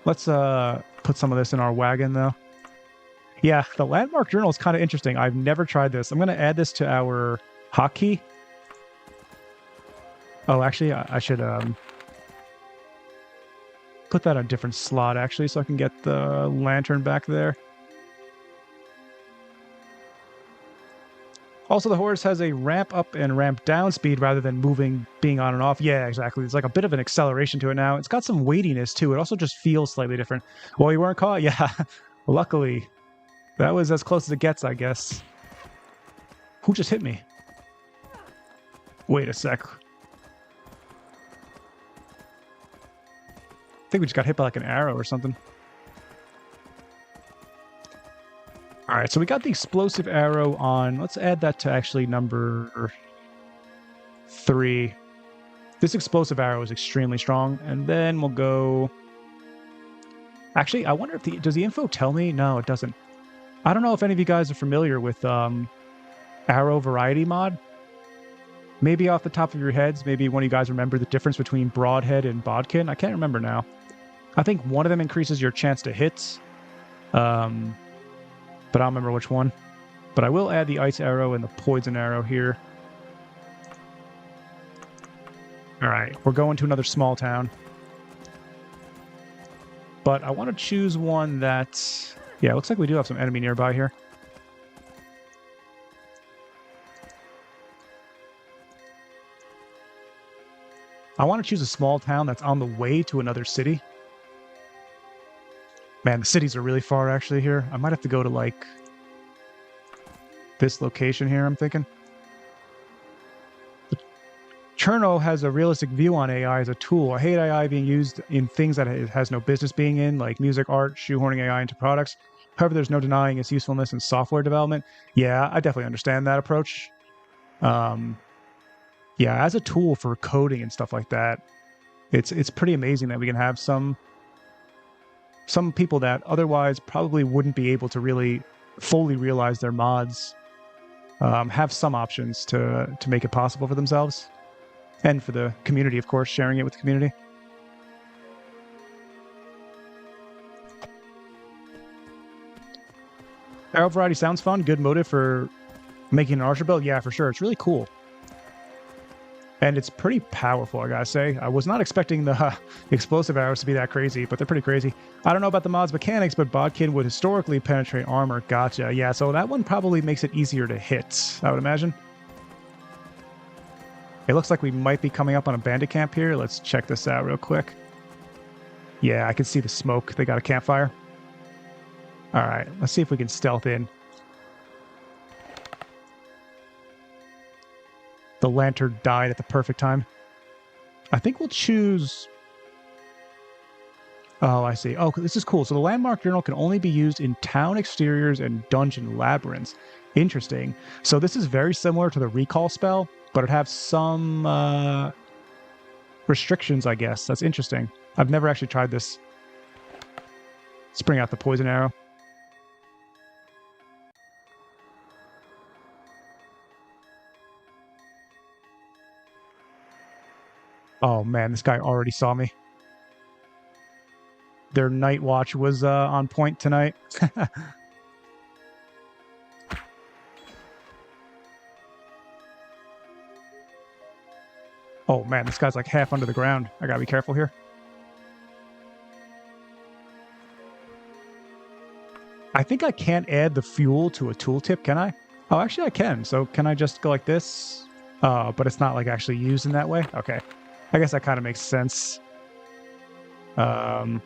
Let's put some of this in our wagon, though. Yeah, the Landmark Journal is kind of interesting. I've never tried this. I'm going to add this to our hotkey. Oh, actually, I should put that on a different slot, actually, so I can get the lantern back there. Also, the horse has a ramp up and ramp down speed rather than being on and off. Yeah, exactly. It's like a bit of an acceleration to it now. It's got some weightiness, too. It also just feels slightly different. Well, you weren't caught? Yeah, luckily. That was as close as it gets, I guess. Who just hit me? Wait a sec. I think we just got hit by like an arrow or something. All right, so we got the explosive arrow on. Let's add that to actually number 3. This explosive arrow is extremely strong. And then we'll go... Actually, I wonder if does the info tell me? No, it doesn't. I don't know if any of you guys are familiar with arrow variety mod. Maybe off the top of your heads, maybe one of you guys remember the difference between broadhead and bodkin. I can't remember now. I think one of them increases your chance to hit. But I don't remember which one. But I will add the ice arrow and the poison arrow here. All right, we're going to another small town. But I want to choose one that... Yeah, it looks like we do have some enemy nearby here. I want to choose a small town that's on the way to another city. Man, the cities are really far, actually, here. I might have to go to, like, this location here, I'm thinking. Cherno has a realistic view on AI as a tool. I hate AI being used in things that it has no business being in, like music, art, shoehorning AI into products. However, there's no denying its usefulness in software development. Yeah, I definitely understand that approach. Yeah, as a tool for coding and stuff like that, It's pretty amazing that we can have some people that otherwise probably wouldn't be able to really fully realize their mods have some options to make it possible for themselves and for the community, of course, sharing it with the community. Arrow variety sounds fun. Good motive for making an archer build. Yeah, for sure. It's really cool. And it's pretty powerful, I gotta say. I was not expecting the explosive arrows to be that crazy, but they're pretty crazy. I don't know about the mod's mechanics, but Bodkin would historically penetrate armor. Gotcha. Yeah, so that one probably makes it easier to hit, I would imagine. It looks like we might be coming up on a bandit camp here. Let's check this out real quick. Yeah, I can see the smoke. They got a campfire. All right, let's see if we can stealth in. The lantern died at the perfect time. I think we'll choose... Oh, I see. Oh, this is cool. So the landmark journal can only be used in town exteriors and dungeon labyrinths. Interesting. So this is very similar to the recall spell, but it has some restrictions, I guess. That's interesting. I've never actually tried this. Let's bring out the poison arrow. Oh man, this guy already saw me. Their night watch was on point tonight. Oh man, this guy's like half under the ground. I gotta be careful here. I think I can't add the fuel to a tooltip, can I? Oh, actually I can. So can I just go like this? But it's not like actually used in that way? Okay. I guess that kind of makes sense. Yeah,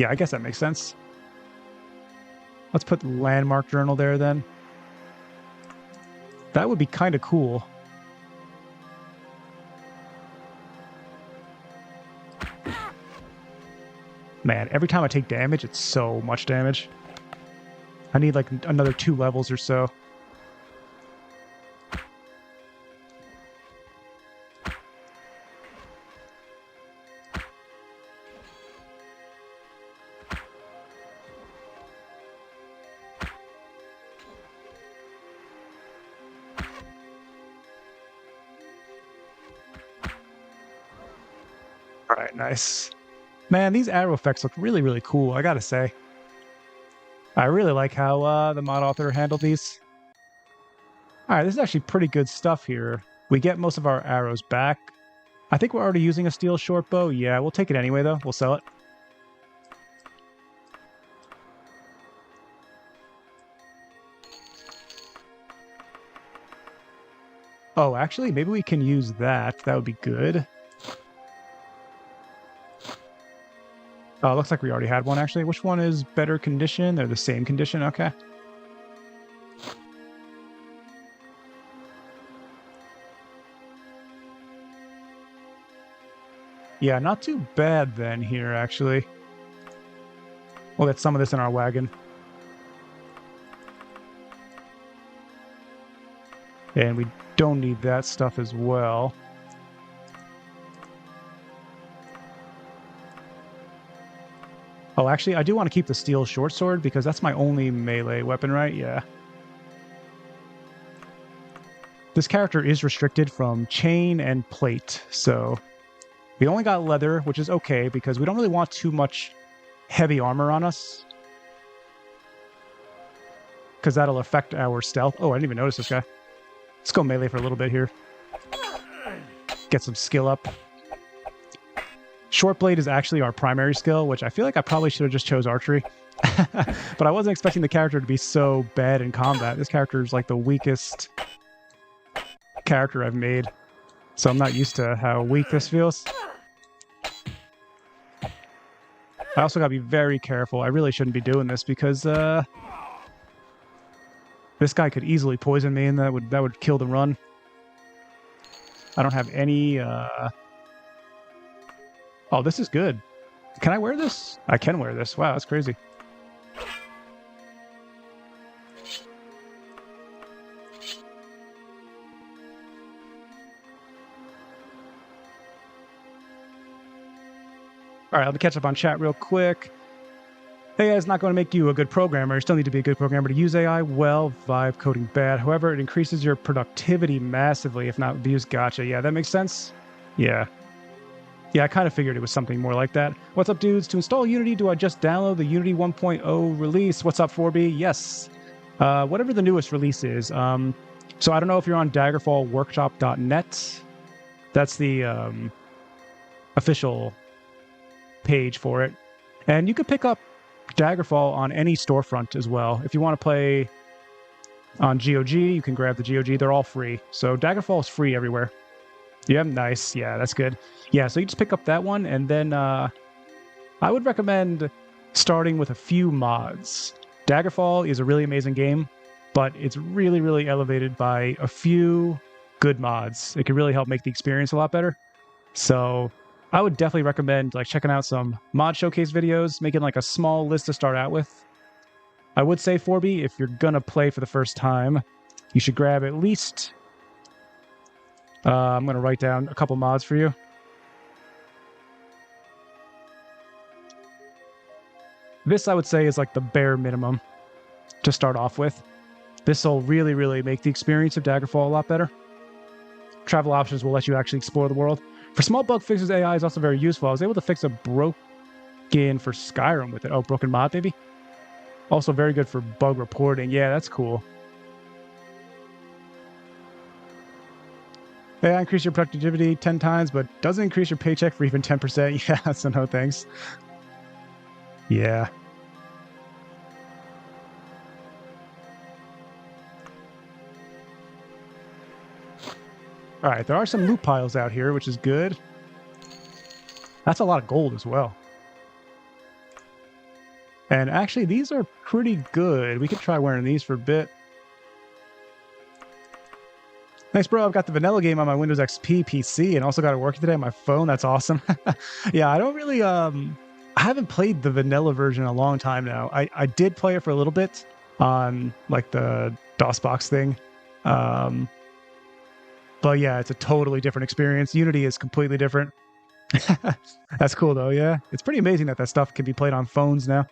I guess that makes sense. Let's put the landmark journal there then. That would be kind of cool. Man, every time I take damage, it's so much damage. I need like another 2 levels or so. All right, nice. Man, these arrow effects look really, really cool, I gotta say. I really like how the mod author handled these. All right, this is actually pretty good stuff here. We get most of our arrows back. I think we're already using a steel short bow. Yeah, we'll take it anyway, though. We'll sell it. Oh, actually, maybe we can use that. That would be good. Oh, looks like we already had one, actually. Which one is better condition? They're the same condition. Okay. Yeah, not too bad then here, actually. We'll get some of this in our wagon. And we don't need that stuff as well. Oh, actually, I do want to keep the steel short sword because that's my only melee weapon, right? Yeah. This character is restricted from chain and plate, so we only got leather, which is okay because we don't really want too much heavy armor on us because that'll affect our stealth. Oh, I didn't even notice this guy. Let's go melee for a little bit here. Get some skill up. Short blade is actually our primary skill, which I feel like I probably should have just chose archery. But I wasn't expecting the character to be so bad in combat. This character is like the weakest character I've made. So I'm not used to how weak this feels. I also gotta be very careful. I really shouldn't be doing this because this guy could easily poison me and that would kill the run. I don't have any Oh, this is good. Can I wear this? I can wear this. Wow, that's crazy. All right, let me catch up on chat real quick. AI is not going to make you a good programmer. You still need to be a good programmer to use AI well. Vibe coding bad. However, it increases your productivity massively if not abused. Gotcha. Yeah, that makes sense. Yeah. Yeah, I kind of figured it was something more like that. What's up, dudes? To install Unity, do I just download the Unity 1.0 release? What's up, 4B? Yes. Whatever the newest release is. So I don't know if you're on Daggerfallworkshop.net. That's the official page for it. And you could pick up Daggerfall on any storefront as well. If you want to play on GOG, you can grab the GOG. They're all free. So Daggerfall is free everywhere. Yeah, nice. Yeah, that's good. Yeah, so you just pick up that one, and then I would recommend starting with a few mods. Daggerfall is a really amazing game, but it's really, really elevated by a few good mods. It can really help make the experience a lot better. So I would definitely recommend like checking out some mod showcase videos, making like a small list to start out with. I would say 4B, if you're gonna play for the first time, you should grab at least... I'm gonna write down a couple mods for you. This, I would say, is like the bare minimum to start off with. This will really, really make the experience of Daggerfall a lot better. Travel options will let you actually explore the world. For small bug fixes, AI is also very useful. I was able to fix a broken for Skyrim with it. Oh, broken mod, maybe? Also very good for bug reporting. Yeah, that's cool. AI increase your productivity 10 times, but doesn't increase your paycheck for even 10%. Yeah, so no thanks. Yeah. All right, there are some loot piles out here, which is good. That's a lot of gold as well. And actually, these are pretty good. We could try wearing these for a bit. Thanks, bro. I've got the vanilla game on my Windows XP PC and also got it working today on my phone. That's awesome. Yeah, I don't really... I haven't played the vanilla version in a long time now. I did play it for a little bit on, like, the DOSBox thing. But yeah, it's a totally different experience. Unity is completely different. That's cool, though, yeah. It's pretty amazing that that stuff can be played on phones now.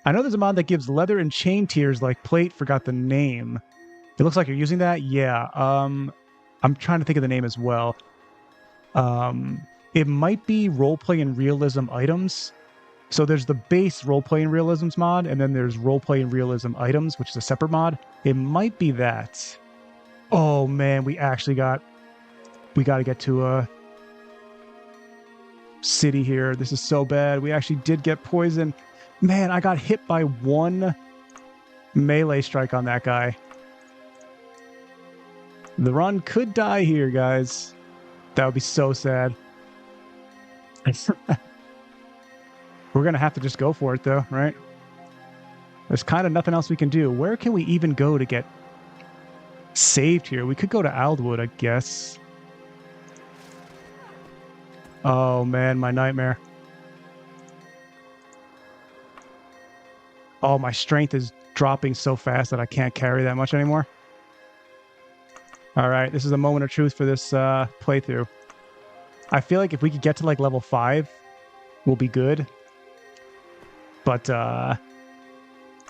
I know there's a mod that gives leather and chain tiers like plate. Forgot the name. It looks like you're using that? Yeah. I'm trying to think of the name as well. It might be roleplay and realism items. So there's the base roleplay and realisms mod, and then there's roleplay and realism items, which is a separate mod. It might be that. Oh, man, we got to get to a city here. This is so bad. We actually did get poisoned. Man, I got hit by one melee strike on that guy. The run could die here, guys. That would be so sad. We're going to have to just go for it, though, right? There's kind of nothing else we can do. Where can we even go to get saved here? We could go to Aldwood, I guess. Oh, man, my nightmare. Oh, my strength is dropping so fast that I can't carry that much anymore. All right, this is a moment of truth for this playthrough. I feel like if we could get to like level 5, we'll be good. But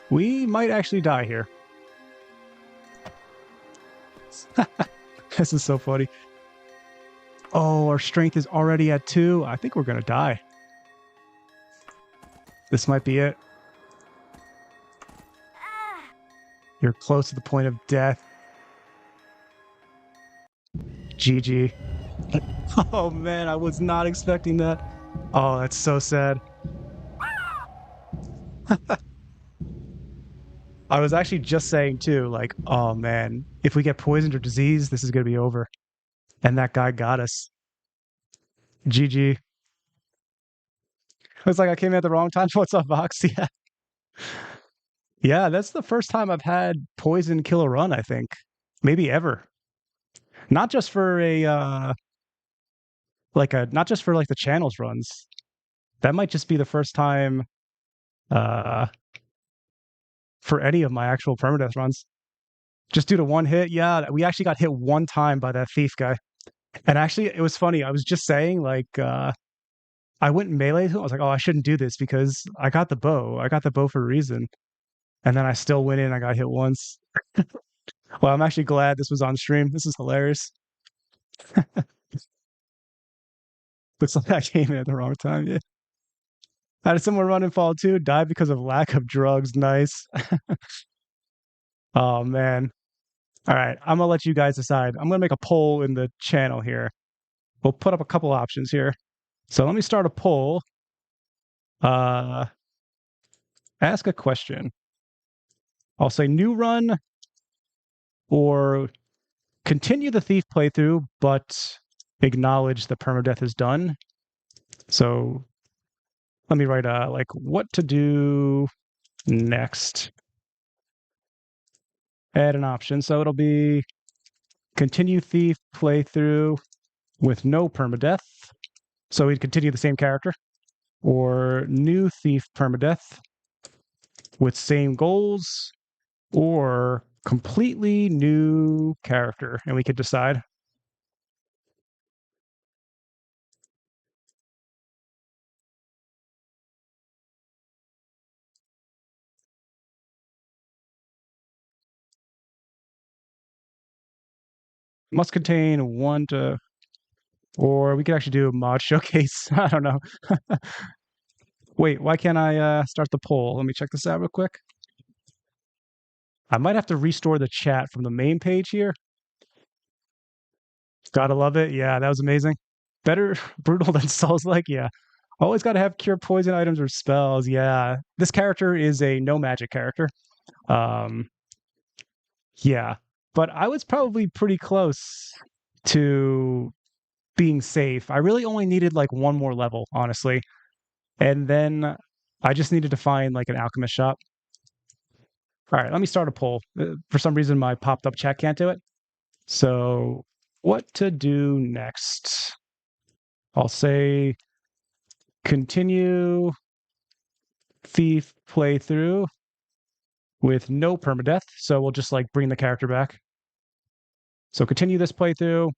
we might actually die here. This is so funny. Oh, our strength is already at 2. I think we're going to die. This might be it. You're close to the point of death. GG. Oh, man, I was not expecting that. Oh, that's so sad. I was actually just saying, too, like, oh, man, if we get poisoned or diseased, this is going to be over. And that guy got us. GG. I was like, I came in at the wrong time. What's up, Vox? Yeah. Yeah, that's the first time I've had poison kill a run, I think. Maybe ever. Not just for a, not just for, like, the channels runs. That might just be the first time, for any of my actual permadeath runs. Just due to one hit, yeah, we actually got hit one time by that thief guy. And actually, it was funny. I was just saying, like, I went melee to him. I was like, oh, I shouldn't do this because I got the bow. I got the bow for a reason. And then I still went in. I got hit once. Well, I'm actually glad this was on stream. This is hilarious. Looks like I came in at the wrong time. Yeah. How did someone run and fall too? Die because of lack of drugs. Nice. Oh man. All right. I'm gonna let you guys decide. I'm gonna make a poll in the channel here. We'll put up a couple options here. So let me start a poll. Ask a question. I'll say new run or continue the thief playthrough, but acknowledge the permadeath is done. So let me write like what to do next. Add an option. So it'll be continue thief playthrough with no permadeath. So we'd continue the same character. Or new thief permadeath with same goals, or completely new character, and we could decide. Must contain one to, or we could actually do a mod showcase. I don't know. Wait, why can't I start the poll? Let me check this out real quick. I might have to restore the chat from the main page here. Gotta love it. Yeah, that was amazing. Better brutal than Souls-like. Yeah. Always got to have cure poison items or spells. Yeah. This character is a no magic character. Um, yeah. But I was probably pretty close to being safe. I really only needed like one more level, honestly. And then I just needed to find like an alchemist shop. All right, let me start a poll. For some reason, my popped up chat can't do it. So, what to do next? I'll say continue thief playthrough with no permadeath. So we'll just like bring the character back. So continue this playthrough,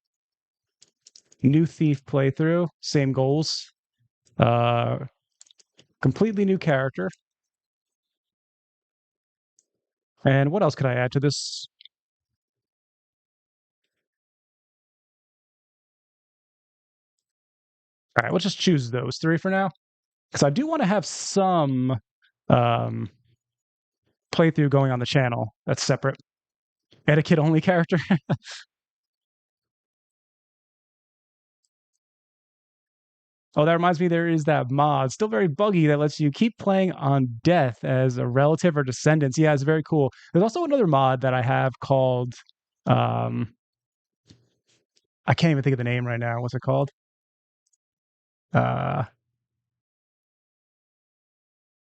new thief playthrough, same goals, completely new character. And what else could I add to this? All right, we'll just choose those three for now, because I do want to have some playthrough going on the channel that's separate. Etiquette only character. Oh, that reminds me, there is that mod, still very buggy, that lets you keep playing on death as a relative or descendants. Yeah, it's very cool. There's also another mod that I have called, I can't even think of the name right now. What's it called?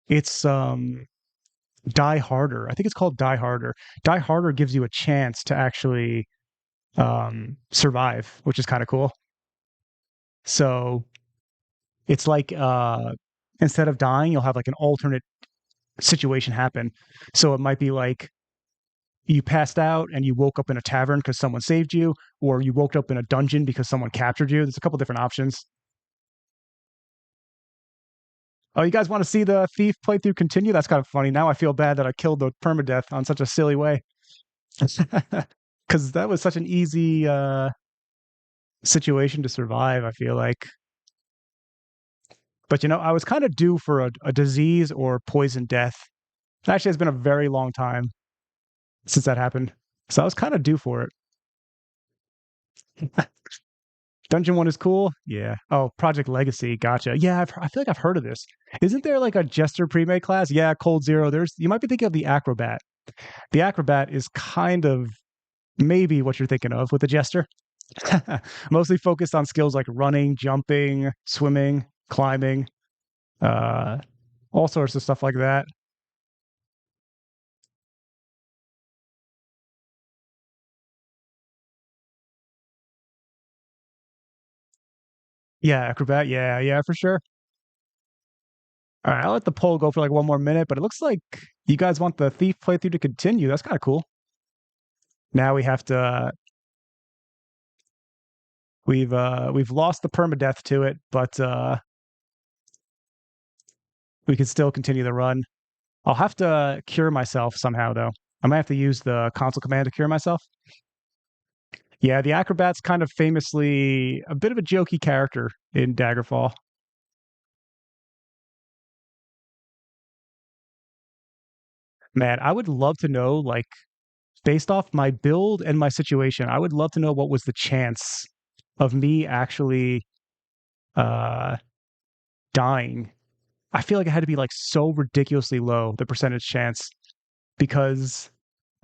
It's Die Harder. I think it's called Die Harder. Die Harder gives you a chance to actually survive, which is kind of cool. So it's like instead of dying, you'll have like an alternate situation happen. So it might be like you passed out and you woke up in a tavern because someone saved you, or you woke up in a dungeon because someone captured you. There's a couple different options. Oh, you guys want to see the thief playthrough continue? That's kind of funny. Now I feel bad that I killed the permadeath on such a silly way. Because that was such an easy situation to survive, I feel like. But, you know, I was kind of due for a disease or poison death. Actually, it's been a very long time since that happened. So I was kind of due for it. Dungeon 1 is cool. Yeah. Oh, Project Legacy. Gotcha. Yeah, I feel like I've heard of this. Isn't there like a Jester pre-made class? Yeah, Cold Zero. You might be thinking of the Acrobat. The Acrobat is kind of maybe what you're thinking of with the Jester. Mostly focused on skills like running, jumping, swimming, climbing, all sorts of stuff like that. Yeah, Acrobat. Yeah, for sure. All right, I'll let the poll go for like one more minute, but it looks like you guys want the thief playthrough to continue. That's kind of cool. Now we have to we've lost the permadeath to it, but we can still continue the run. I'll have to cure myself somehow, though. I might have to use the console command to cure myself. Yeah, the Acrobat's kind of famously a bit of a jokey character in Daggerfall. Man, I would love to know, like, based off my build and my situation, I would love to know what was the chance of me actually dying. I feel like it had to be like so ridiculously low, the percentage chance, because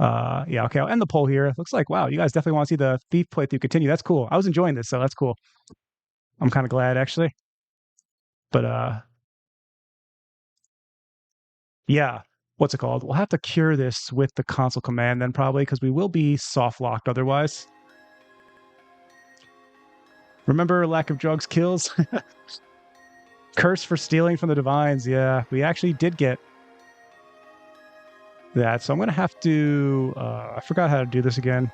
yeah, okay, I'll end the poll here. Looks like, wow, you guys definitely want to see the Thief playthrough continue. That's cool. I was enjoying this, so that's cool. I'm kind of glad, actually. But yeah, what's it called? We'll have to cure this with the console command then, probably, because we will be soft locked otherwise. Remember, lack of drugs kills? Curse for stealing from the divines. Yeah, we actually did get that. So I'm going to have to... I forgot how to do this again.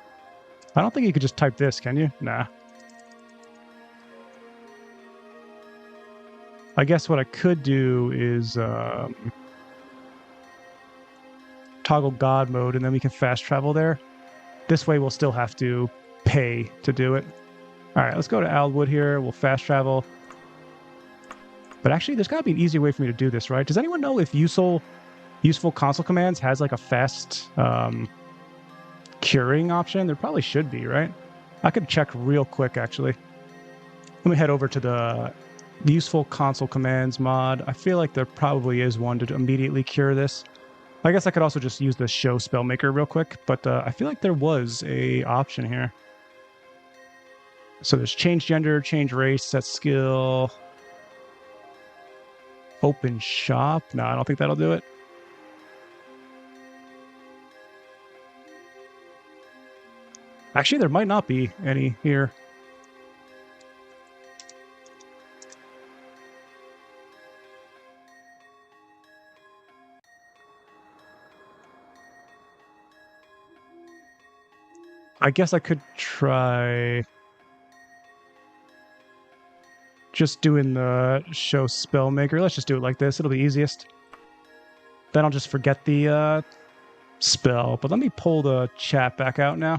I don't think you could just type this, can you? Nah. I guess what I could do is toggle God mode, and then we can fast travel there. This way we'll still have to pay to do it. All right, let's go to Alwood here. We'll fast travel. But actually, there's got to be an easier way for me to do this, right? Does anyone know if useful console commands has like a fast curing option? There probably should be, right? I could check real quick, actually. Let me head over to the useful console commands mod. I feel like there probably is one to immediately cure this. I guess I could also just use the show spellmaker real quick, but I feel like there was a option here. So there's change gender, change race, set skill, open shop. No, I don't think that'll do it. Actually, there might not be any here. I guess I could try just doing the show spellmaker. Let's just do it like this. It'll be easiest. Then I'll just forget the spell. But let me pull the chat back out now.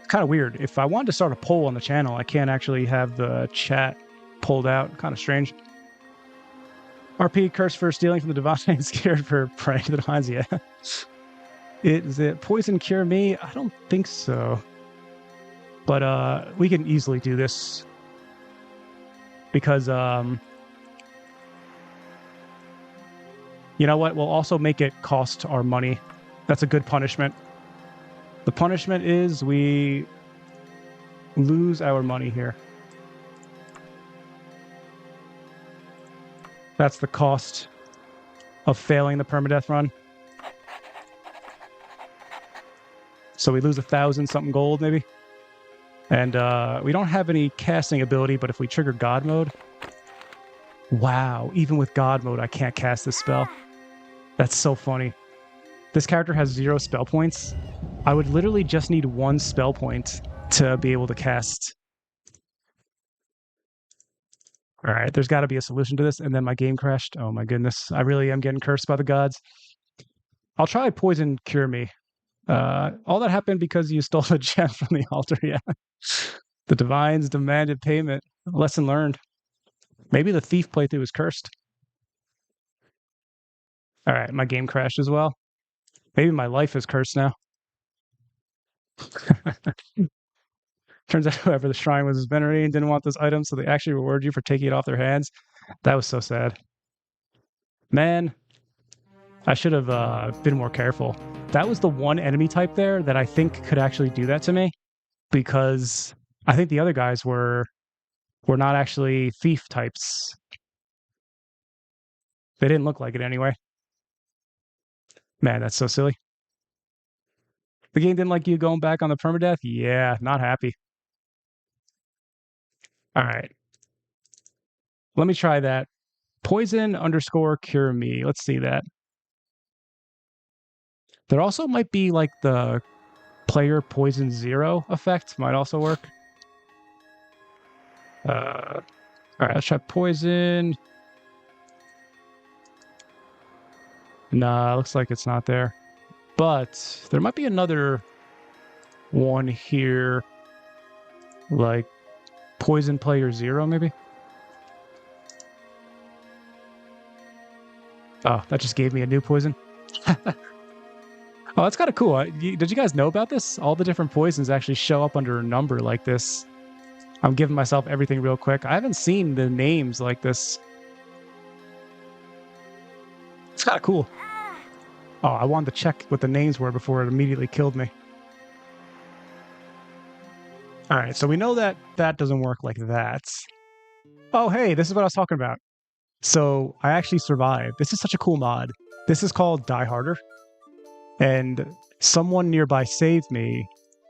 Kind of weird. If I wanted to start a poll on the channel, I can't actually have the chat pulled out. Kind of strange. RP, curse for stealing from the divine, scared for praying to the divines. Yeah. Is it poison cure me? I don't think so. But we can easily do this. Because, you know what? We'll also make it cost our money. That's a good punishment. The punishment is we lose our money here. That's the cost of failing the permadeath run. So we lose 1,000-something gold, maybe. And we don't have any casting ability, but if we trigger God mode... Wow, even with God mode, I can't cast this spell. That's so funny. This character has 0 spell points. I would literally just need 1 spell point to be able to cast. All right, there's got to be a solution to this. And then my game crashed. Oh my goodness. I really am getting cursed by the gods. I'll try poison cure me. All that happened because you stole a gem from the altar. Yeah. The divines demanded payment. Lesson learned. Maybe the thief playthrough was cursed. All right, my game crashed as well. Maybe my life is cursed now. Turns out whoever the shrine was venerating didn't want those items, so they actually reward you for taking it off their hands. That was so sad. Man, I should have been more careful. That was the one enemy type there that I think could actually do that to me, because I think the other guys were not actually thief types. They didn't look like it anyway. Man, that's so silly. The game didn't like you going back on the permadeath? Yeah, not happy. All right. Let me try that. Poison _ cure me. Let's see that. There also might be like the player poison 0 effect. Might also work. All right, let's try poison. Nah, looks like it's not there. But there might be another one here. Like poison player 0, maybe? Oh, that just gave me a new poison. Oh, that's kind of cool. Did you guys know about this? All the different poisons actually show up under a number like this. I'm giving myself everything real quick. I haven't seen the names like this. It's kind of cool. Oh, I wanted to check what the names were before it immediately killed me. All right, so we know that that doesn't work like that. Oh, hey, this is what I was talking about. So I actually survived. This is such a cool mod. This is called Die Harder. And someone nearby saved me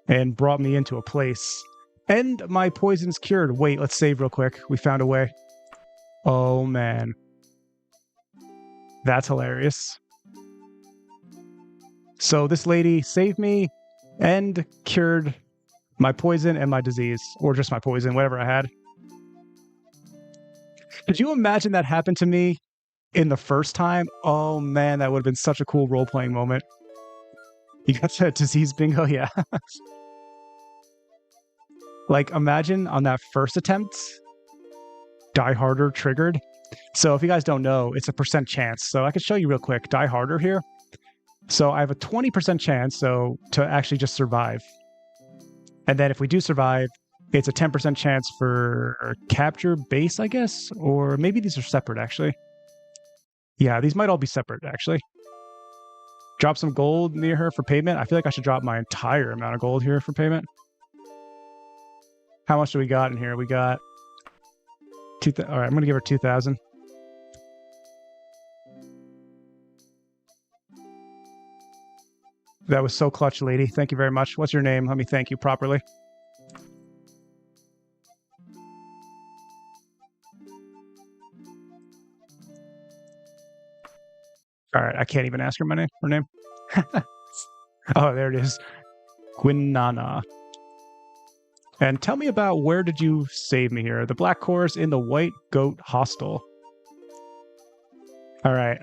and brought me into a place. And my poison's cured. Wait, let's save real quick. We found a way. Oh, man. That's hilarious. So this lady saved me and cured my poison and my disease. Or just my poison, whatever I had. Could you imagine that happened to me in the first time? Oh, man, that would have been such a cool role-playing moment. You got that disease bingo? Yeah. Like, imagine on that first attempt, Die Harder triggered. So if you guys don't know, it's a % chance. So I can show you real quick. Die Harder here. So I have a 20% chance to actually just survive. And then if we do survive, it's a 10% chance for capture base, I guess? Or maybe these are separate, actually. Yeah, these might all be separate, actually. Drop some gold near her for payment. I feel like I should drop my entire amount of gold here for payment. How much do we got in here? We got... all right, I'm going to give her 2,000. That was so clutch, lady. Thank you very much. What's your name? Let me thank you properly. All right, I can't even ask her her name. Oh, there it is. Gwynana. And tell me about where did you save me here? The Black Chorus in the White Goat Hostel. All right.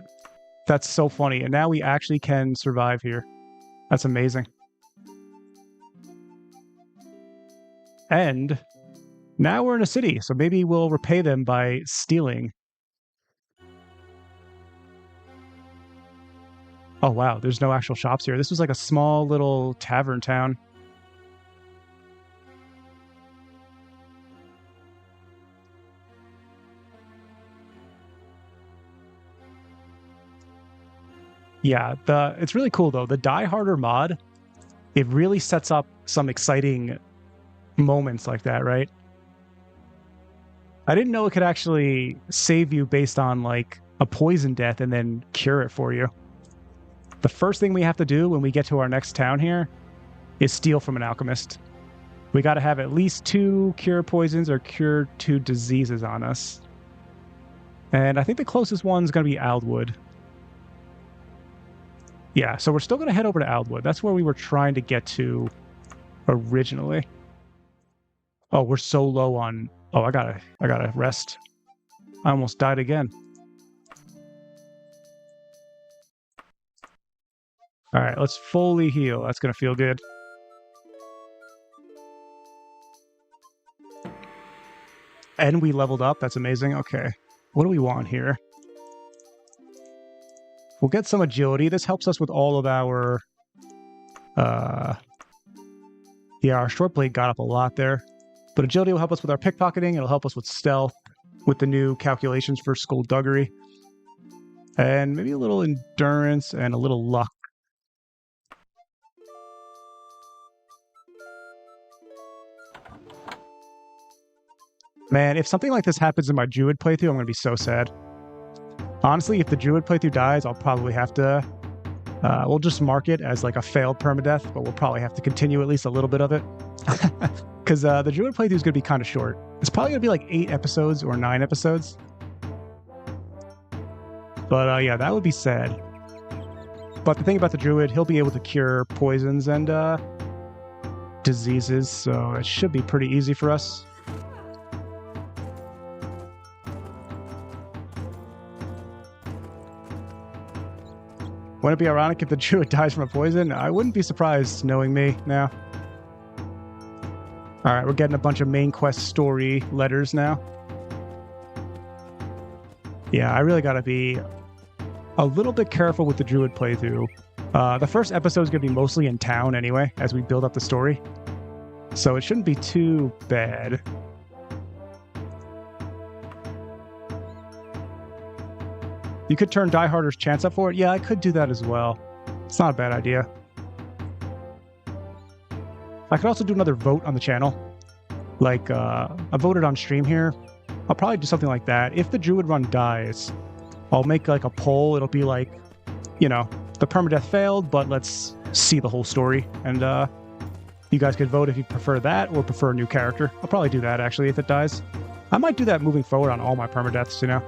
That's so funny. And now we actually can survive here. That's amazing. And now we're in a city, so maybe we'll repay them by stealing. Oh, wow. There's no actual shops here. This was like a small little tavern town. Yeah, it's really cool, though. The Die Harder mod, it really sets up some exciting moments like that, right? I didn't know it could actually save you based on, like, a poison death and then cure it for you. The first thing we have to do when we get to our next town here is steal from an alchemist. We got to have at least 2 cure poisons or cure 2 diseases on us. And I think the closest one's going to be Aldwood. Yeah, so we're still going to head over to Aldwood. That's where we were trying to get to originally. Oh, we're so low on... Oh, I gotta rest. I almost died again. All right, let's fully heal. That's going to feel good. And we leveled up. That's amazing. Okay. What do we want here? We'll get some agility. This helps us with all of our... Yeah, our short blade got up a lot there. But agility will help us with our pickpocketing. It'll help us with stealth, with the new calculations for skullduggery. And maybe a little endurance and a little luck. Man, if something like this happens in my Druid playthrough, I'm going to be so sad. Honestly, if the Druid playthrough dies, I'll probably have to... we'll just mark it as like a failed permadeath, but we'll probably have to continue at least a little bit of it. Because the Druid playthrough is going to be kind of short. It's probably going to be like 8 episodes or 9 episodes. But yeah, that would be sad. But the thing about the Druid, he'll be able to cure poisons and diseases, so it should be pretty easy for us. Wouldn't it be ironic if the druid dies from a poison? I wouldn't be surprised, knowing me now. Alright, we're getting a bunch of main quest story letters now. Yeah, I really gotta be a little bit careful with the druid playthrough. The first episode is going to be mostly in town anyway, as we build up the story. So it shouldn't be too bad. You could turn Die Harder's chance up for it. Yeah, I could do that as well. It's not a bad idea. I could also do another vote on the channel. Like, I voted on stream here. I'll probably do something like that. If the druid run dies, I'll make like a poll. It'll be like, you know, the permadeath failed, but let's see the whole story. And you guys could vote if you prefer that or prefer a new character. I'll probably do that, actually, if it dies. I might do that moving forward on all my permadeaths, you know?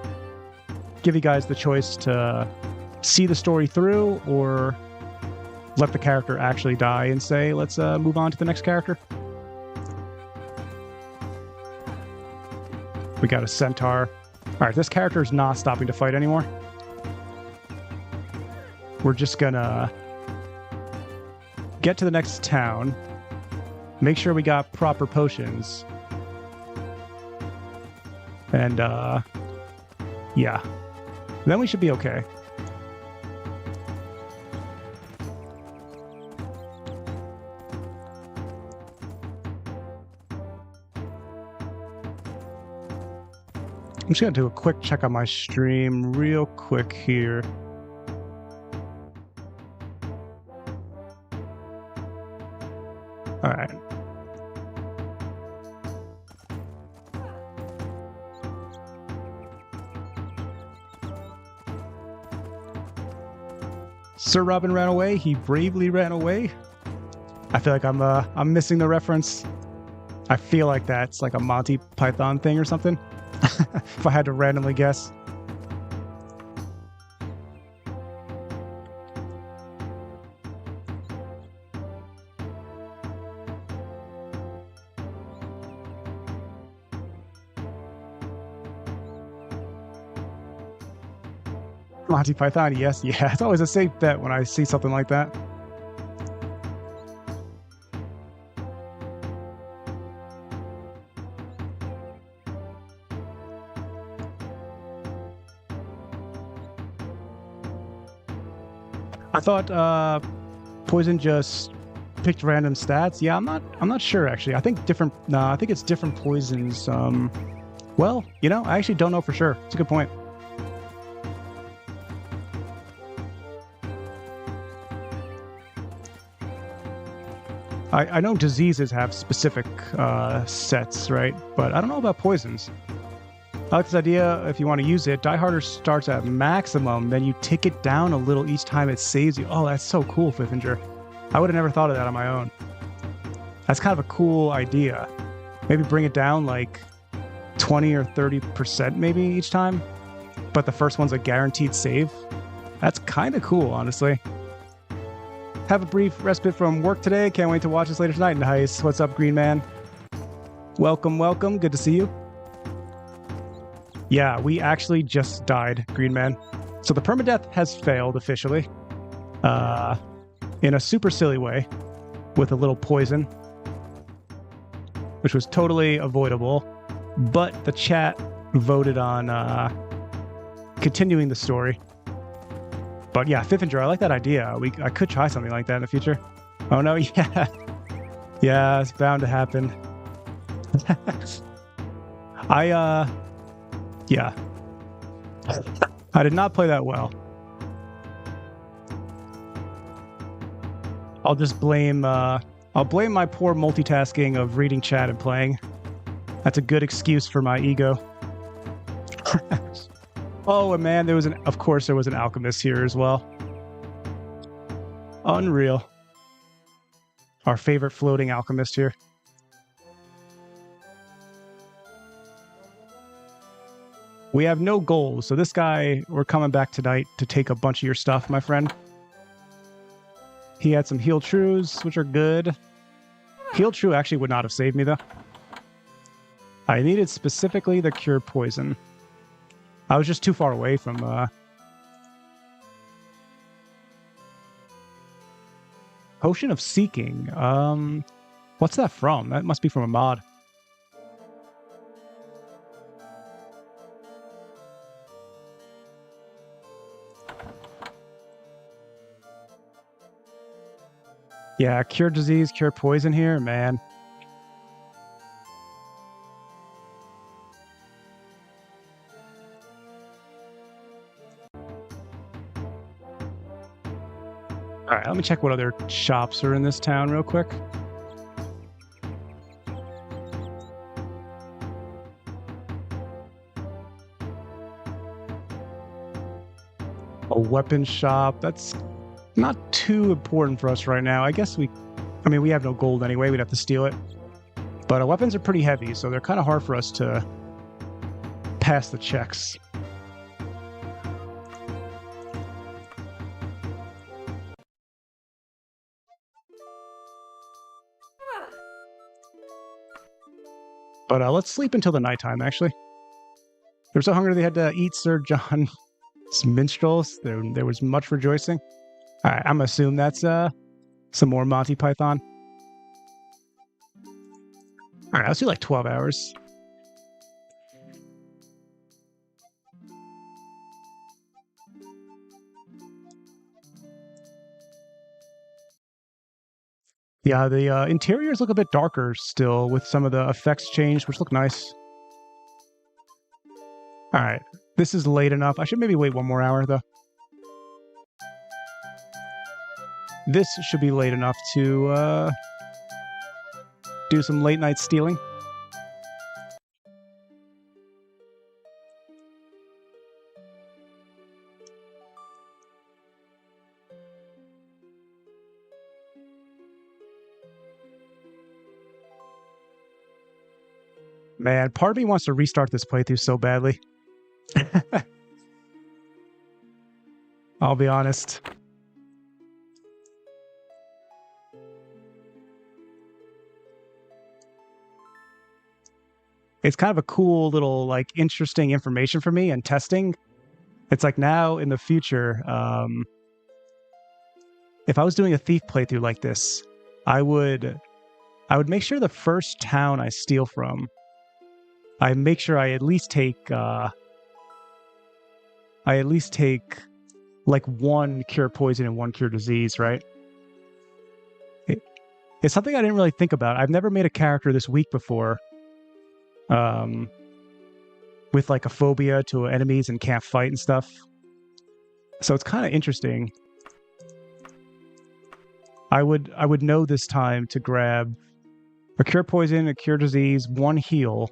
Give you guys the choice to see the story through or let the character actually die and say, let's move on to the next character. We got a centaur. All right, this character is not stopping to fight anymore. We're just gonna get to the next town, make sure we got proper potions, and yeah, then we should be okay. I'm just gonna do a quick check on my stream real quick here. All right. Sir Robin ran away. He bravely ran away. I feel like I'm missing the reference. I feel like that's like a Monty Python thing or something. If I had to randomly guess. Monty Python, yes, yeah. It's always a safe bet when I see something like that. I thought poison just picked random stats. Yeah, I'm not sure actually. I think it's different poisons. Well, you know, I actually don't know for sure. It's a good point. I know diseases have specific sets, right? But I don't know about poisons. I like this idea. If you want to use it, Die Harder starts at maximum, then you tick it down a little each time it saves you. Oh, that's so cool, Fiffinger. I would have never thought of that on my own. That's kind of a cool idea. Maybe bring it down like 20 or 30% maybe each time, but the first one's a guaranteed save. That's kind of cool, honestly. Have a brief respite from work today. Can't wait to watch this later tonight. Nice. What's up, Green Man? Welcome, welcome. Good to see you. Yeah, we actually just died, Green Man. So the permadeath has failed officially. In a super silly way. With a little poison. Which was totally avoidable. But the chat voted on continuing the story. But yeah, Fiffinger, I like that idea. I could try something like that in the future. Oh no, yeah. Yeah, it's bound to happen. Yeah. I did not play that well. I'll just blame I'll blame my poor multitasking of reading chat and playing. That's a good excuse for my ego. Oh, and man, of course there was an alchemist here as well. Unreal. Our favorite floating alchemist here. We have no goals, so this guy, we're coming back tonight to take a bunch of your stuff, my friend. He had some heal trues, which are good. Heal true actually would not have saved me, though. I needed specifically the cure poison. I was just too far away from... Potion of Seeking. What's that from? That must be from a mod. Yeah, cure disease, cure poison here, man. All right, let me check what other shops are in this town real quick. A weapon shop. That's not too important for us right now. I guess we have no gold anyway. We'd have to steal it. But weapons are pretty heavy, so they're kind of hard for us to pass the checks. But let's sleep until the nighttime, actually. They were so hungry they had to eat Sir John's minstrels. There was much rejoicing. All right, I'm assuming that's some more Monty Python. All right, let's do like 12 hours. Yeah, the interiors look a bit darker still with some of the effects changed, which look nice. All right, this is late enough. I should maybe wait one more hour, though. This should be late enough to do some late night stealing. Man, part of me wants to restart this playthrough so badly. I'll be honest. It's kind of a cool little, like, interesting information for me and testing. It's like now in the future, if I was doing a thief playthrough like this, I would make sure the first town I steal from, I make sure I at least take like one cure poison and one cure disease, right? It's something I didn't really think about. I've never made a character this weak before. With like a phobia to enemies and can't fight and stuff. So it's kind of interesting. I would know this time to grab a cure poison, a cure disease, one heal.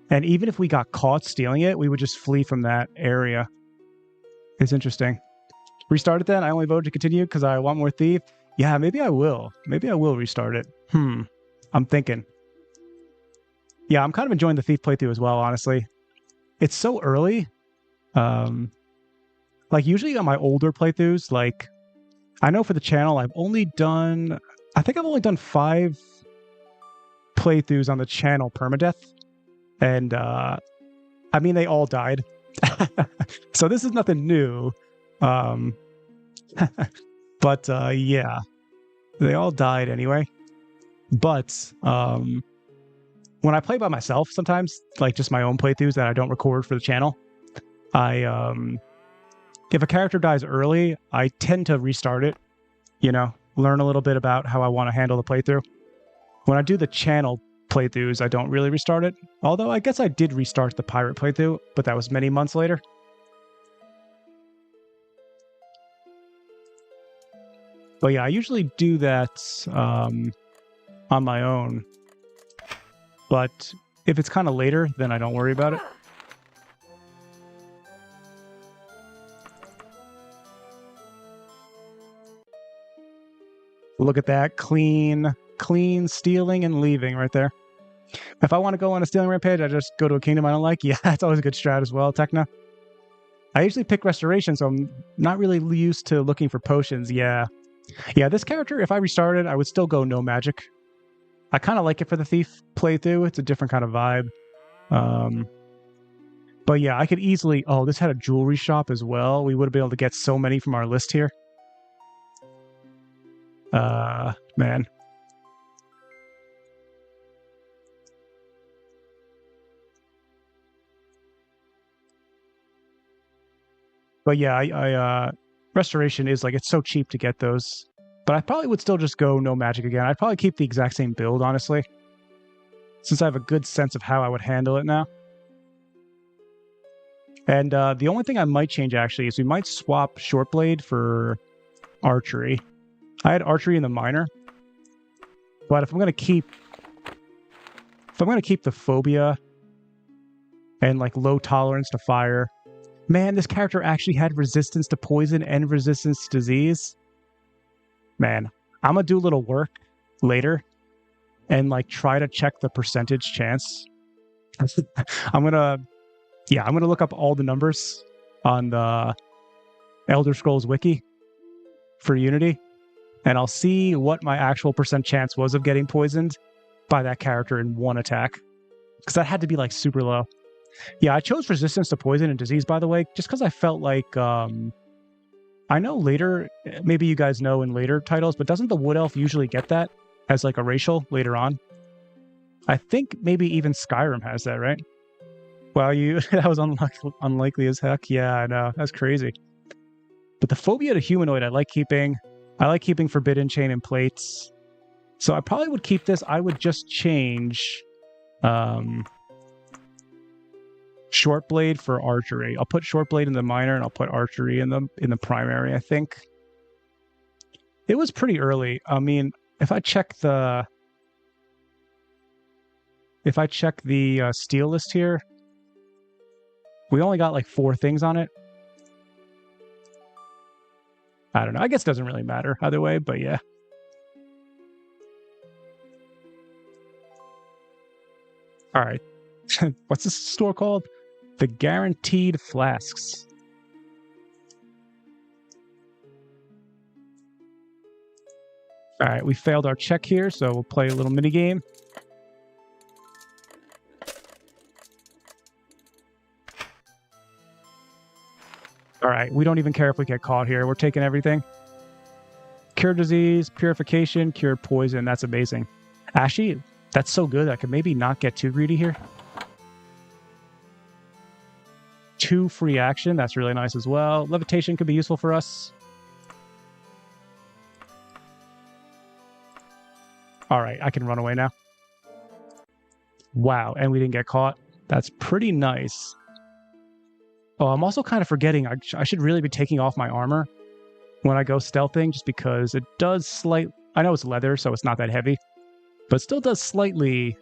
And even if we got caught stealing it, we would just flee from that area. It's interesting. Restart it then? I only voted to continue because I want more thief. Yeah, maybe I will. Maybe I will restart it. I'm thinking. Yeah, I'm kind of enjoying the thief playthrough as well, honestly. It's so early. Like, usually on my older playthroughs, like, I know for the channel, I think I've only done 5 playthroughs on the channel Permadeath. And, they all died. So this is nothing new. But, yeah. They all died anyway. But, when I play by myself sometimes, like just my own playthroughs that I don't record for the channel, if a character dies early, I tend to restart it, learn a little bit about how I want to handle the playthrough. When I do the channel playthroughs, I don't really restart it. Although I guess I did restart the pirate playthrough, but that was many months later. But yeah, I usually do that on my own. But if it's kind of later, then I don't worry about it. Look at that. Clean stealing and leaving right there. If I want to go on a stealing rampage, I just go to a kingdom I don't like. Yeah, that's always a good strat as well, Techna. I usually pick restoration, so I'm not really used to looking for potions. Yeah, this character, if I restarted, I would still go no magic. I kind of like it for the thief playthrough. It's a different kind of vibe. But yeah, I could easily... Oh, this had a jewelry shop as well. We would have been able to get so many from our list here. Man. But yeah, I restoration is like, it's so cheap to get those. But I probably would still just go no magic again. I'd probably keep the exact same build, honestly, since I have a good sense of how I would handle it now. And the only thing I might change, actually, is we might swap Shortblade for Archery. I had Archery in the Minor, but if I'm going to keep the Phobia and, like, low tolerance to fire... Man, this character actually had resistance to poison and resistance to disease. Man, I'm going to do a little work later and, like, try to check the percentage chance. I'm going to look up all the numbers on the Elder Scrolls Wiki for Unity, and I'll see what my actual percent chance was of getting poisoned by that character in one attack. Because that had to be, like, super low. Yeah, I chose resistance to poison and disease, by the way, just because I felt like, I know later, maybe you guys know in later titles, but doesn't the Wood Elf usually get that as, like, a racial later on? I think maybe even Skyrim has that, right? Wow, that was unlikely as heck. Yeah, I know, that's crazy. But the Phobia to Humanoid I like keeping. I like keeping Forbidden Chain and Plates. So I probably would keep this. I would just change... Shortblade for Archery. I'll put Shortblade in the Minor, and I'll put Archery in the Primary, I think. It was pretty early. I mean, if I check the Steel list here, we only got like 4 things on it. I don't know. I guess it doesn't really matter either way, but yeah. All right. What's this store called? The Guaranteed Flasks. All right, we failed our check here, so we'll play a little minigame. All right, we don't even care if we get caught here. We're taking everything. Cure disease, purification, cure poison. That's amazing. Actually, that's so good. I could maybe not get too greedy here. 2 free action. That's really nice as well. Levitation could be useful for us. All right, I can run away now. Wow, and we didn't get caught. That's pretty nice. Oh, I'm also kind of forgetting. I should really be taking off my armor when I go stealthing, just because it does I know it's leather, so it's not that heavy, but it still does slightly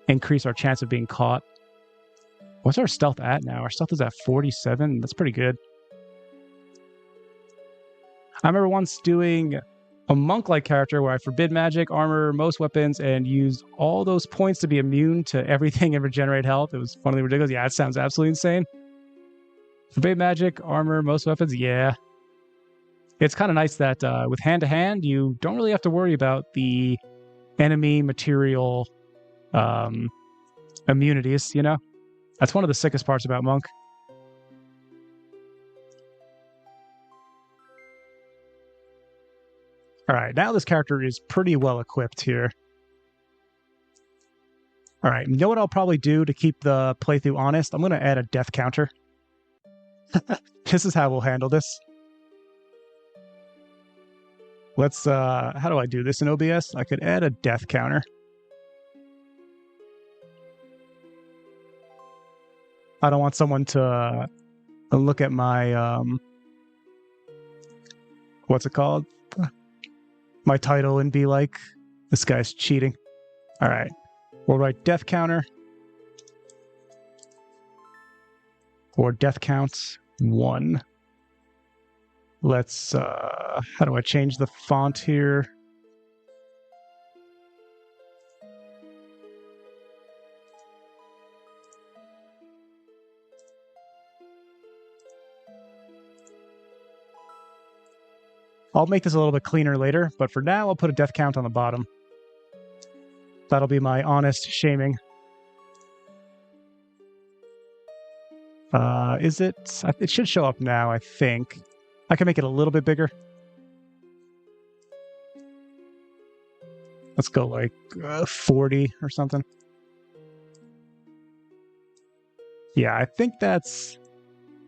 increase our chance of being caught. What's our stealth at now? Our stealth is at 47. That's pretty good. I remember once doing a monk-like character where I forbid magic, armor, most weapons, and used all those points to be immune to everything and regenerate health. It was funnily ridiculous. Yeah, it sounds absolutely insane. Forbid magic, armor, most weapons. Yeah. It's kind of nice that with hand-to-hand, you don't really have to worry about the enemy material immunities, you know? That's one of the sickest parts about Monk. All right, now this character is pretty well equipped here. All right, you know what I'll probably do to keep the playthrough honest? I'm going to add a death counter. This is how we'll handle this. Let's, how do I do this in OBS? I could add a death counter. I don't want someone to look at my, what's it called? My title and be like, this guy's cheating. All right. We'll write death counter. Or death counts 1. Let's, how do I change the font here? I'll make this a little bit cleaner later, but for now, I'll put a death count on the bottom. That'll be my honest shaming. Is it? It should show up now, I think. I can make it a little bit bigger. Let's go like 40 or something. Yeah, I think that's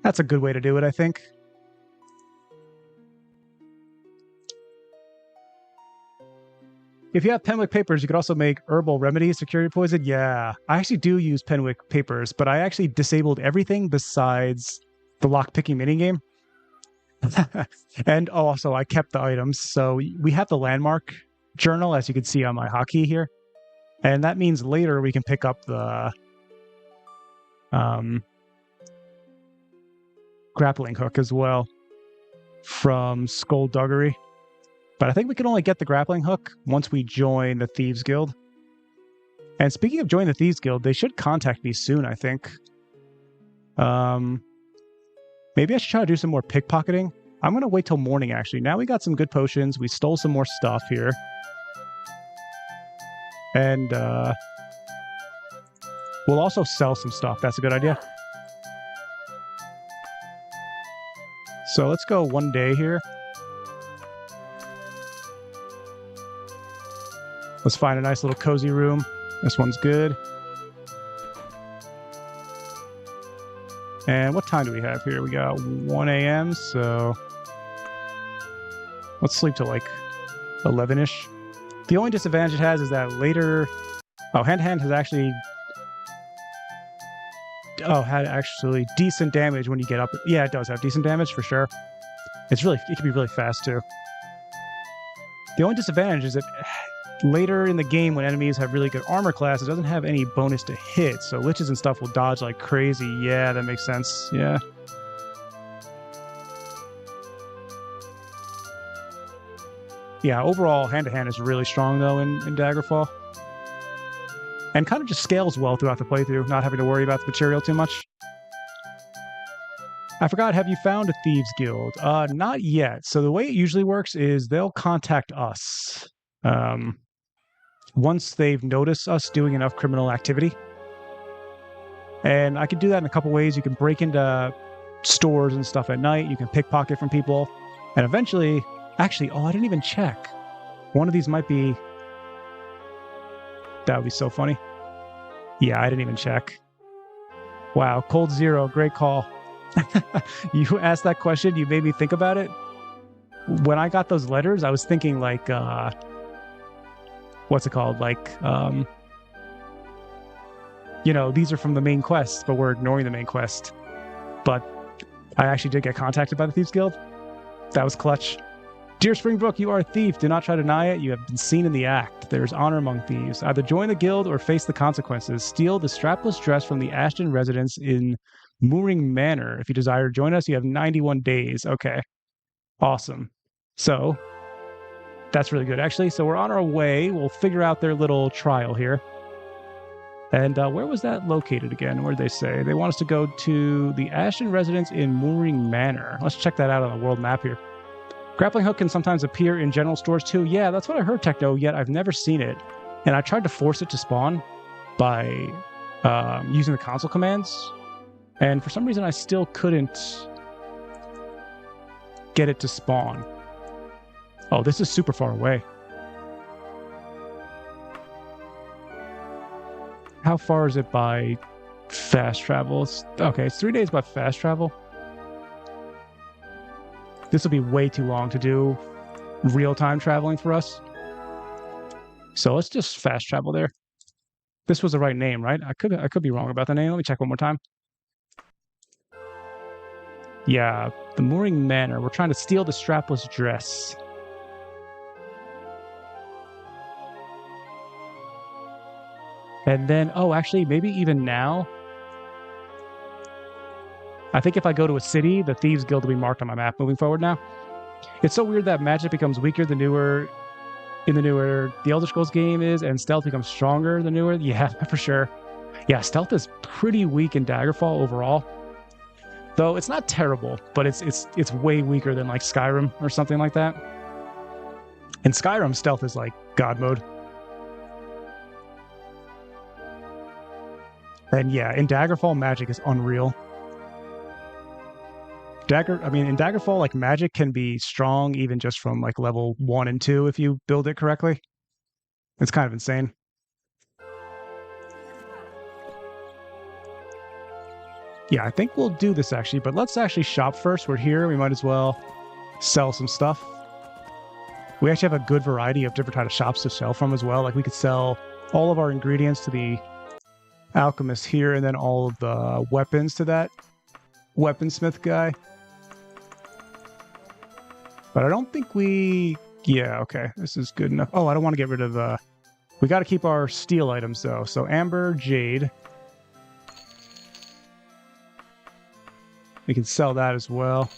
a good way to do it, I think. If you have Penwick papers, you could also make herbal remedies to cure your poison. Yeah, I actually do use Penwick papers, but I actually disabled everything besides the lockpicking minigame. And also, I kept the items. So we have the landmark journal, as you can see on my hotkey here. And that means later we can pick up the grappling hook as well from Skullduggery. But I think we can only get the grappling hook once we join the Thieves Guild. And speaking of joining the Thieves Guild, they should contact me soon, I think. Maybe I should try to do some more pickpocketing. I'm going to wait till morning, actually. Now we got some good potions. We stole some more stuff here. And we'll also sell some stuff. That's a good idea. So let's go one day here. Let's find a nice little cozy room. This one's good. And what time do we have here? We got 1 a.m., so let's sleep till like 11-ish. The only disadvantage it has is that later... Oh, hand-to-hand has actually... Oh, had actually decent damage when you get up. Yeah, it does have decent damage for sure. It can be really fast too. The only disadvantage is that later in the game, when enemies have really good armor class, it doesn't have any bonus to hit, so liches and stuff will dodge like crazy. Yeah, that makes sense. Yeah. Yeah, overall, hand-to-hand is really strong, though, in Daggerfall. And kind of just scales well throughout the playthrough, not having to worry about the material too much. I forgot, have you found a Thieves Guild? Not yet. So the way it usually works is they'll contact us. Once they've noticed us doing enough criminal activity. And I can do that in a couple ways. You can break into stores and stuff at night. You can pickpocket from people. And eventually... Actually, I didn't even check. One of these might be... That would be so funny. Yeah, I didn't even check. Wow, Cold Zero, great call. You asked that question, you made me think about it. When I got those letters, I was thinking like... what's it called? Like, you know, these are from the main quest, but we're ignoring the main quest. But I actually did get contacted by the Thieves Guild. That was clutch. Dear Springbrook, you are a thief. Do not try to deny it. You have been seen in the act. There is honor among thieves. Either join the guild or face the consequences. Steal the strapless dress from the Ashton residence in Mooring Manor. If you desire to join us, you have 91 days. Okay. Awesome. So... That's really good, actually. So we're on our way. We'll figure out their little trial here. And where was that located again? Where did they say? They want us to go to the Ashton residence in Mooring Manor. Let's check that out on the world map here. Grappling hook can sometimes appear in general stores too. Yeah, that's what I heard, Techno, yet I've never seen it. And I tried to force it to spawn by using the console commands. And for some reason, I still couldn't get it to spawn. Oh, this is super far away. How far is it by fast travel? Okay, it's 3 days by fast travel. This will be way too long to do real-time traveling for us. So let's just fast travel there. This was the right name, right? I could be wrong about the name. Let me check one more time. Yeah, the Mooring Manor. We're trying to steal the strapless dress. And then, oh, actually, maybe even now. I think if I go to a city, the Thieves Guild will be marked on my map moving forward now. It's so weird that magic becomes weaker the newer the Elder Scrolls game is, and stealth becomes stronger the newer. Yeah, for sure. Yeah, stealth is pretty weak in Daggerfall overall. Though it's not terrible, but it's way weaker than like Skyrim or something like that. In Skyrim, stealth is like God mode. And yeah, in Daggerfall, magic is unreal. In Daggerfall, like, magic can be strong even just from like level 1 and 2 if you build it correctly. It's kind of insane. Yeah, I think we'll do this actually, but let's actually shop first. We're here. We might as well sell some stuff. We actually have a good variety of different types of shops to sell from as well. Like we could sell all of our ingredients to the alchemist here, and then all of the weapons to that weaponsmith guy. But I don't think we... Yeah, okay. This is good enough. Oh, I don't want to get rid of... We got to keep our steel items, though. So amber, jade. We can sell that as well.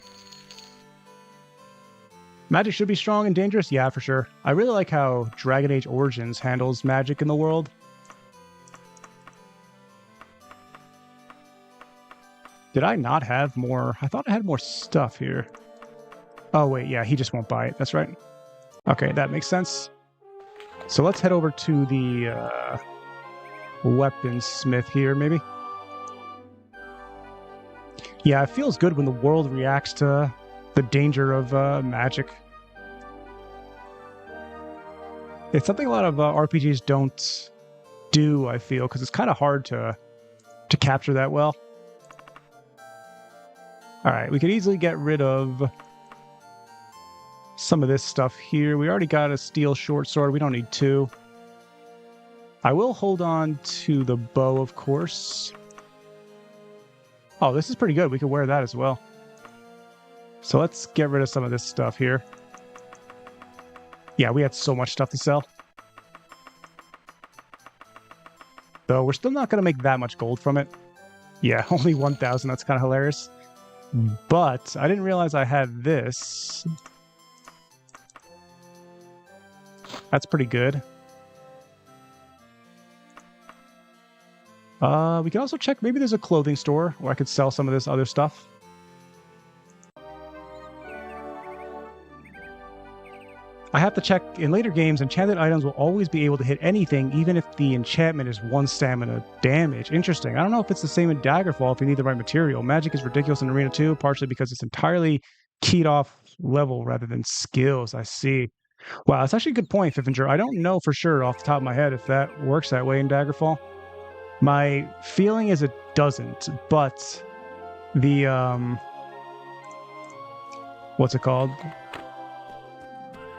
Magic should be strong and dangerous? Yeah, for sure. I really like how Dragon Age Origins handles magic in the world. Did I not have more? I thought I had more stuff here. Oh, wait, yeah, he just won't buy it. That's right. Okay, that makes sense. So let's head over to the weaponsmith here, maybe. Yeah, it feels good when the world reacts to the danger of magic. It's something a lot of RPGs don't do, I feel, because it's kind of hard to capture that well. All right, we could easily get rid of some of this stuff here. We already got a steel short sword. We don't need two. I will hold on to the bow, of course. Oh, this is pretty good. We could wear that as well. So let's get rid of some of this stuff here. Yeah, we had so much stuff to sell. Though we're still not going to make that much gold from it. Yeah, only 1,000. That's kind of hilarious. But I didn't realize I had this. That's pretty good. We can also check, maybe there's a clothing store where I could sell some of this other stuff. I have to check, in later games, enchanted items will always be able to hit anything, even if the enchantment is 1 stamina damage. Interesting. I don't know if it's the same in Daggerfall if you need the right material. Magic is ridiculous in Arena 2, partially because it's entirely keyed off level rather than skills. I see. Wow, that's actually a good point, Fiffinger. I don't know for sure off the top of my head if that works that way in Daggerfall. My feeling is it doesn't, but the, what's it called?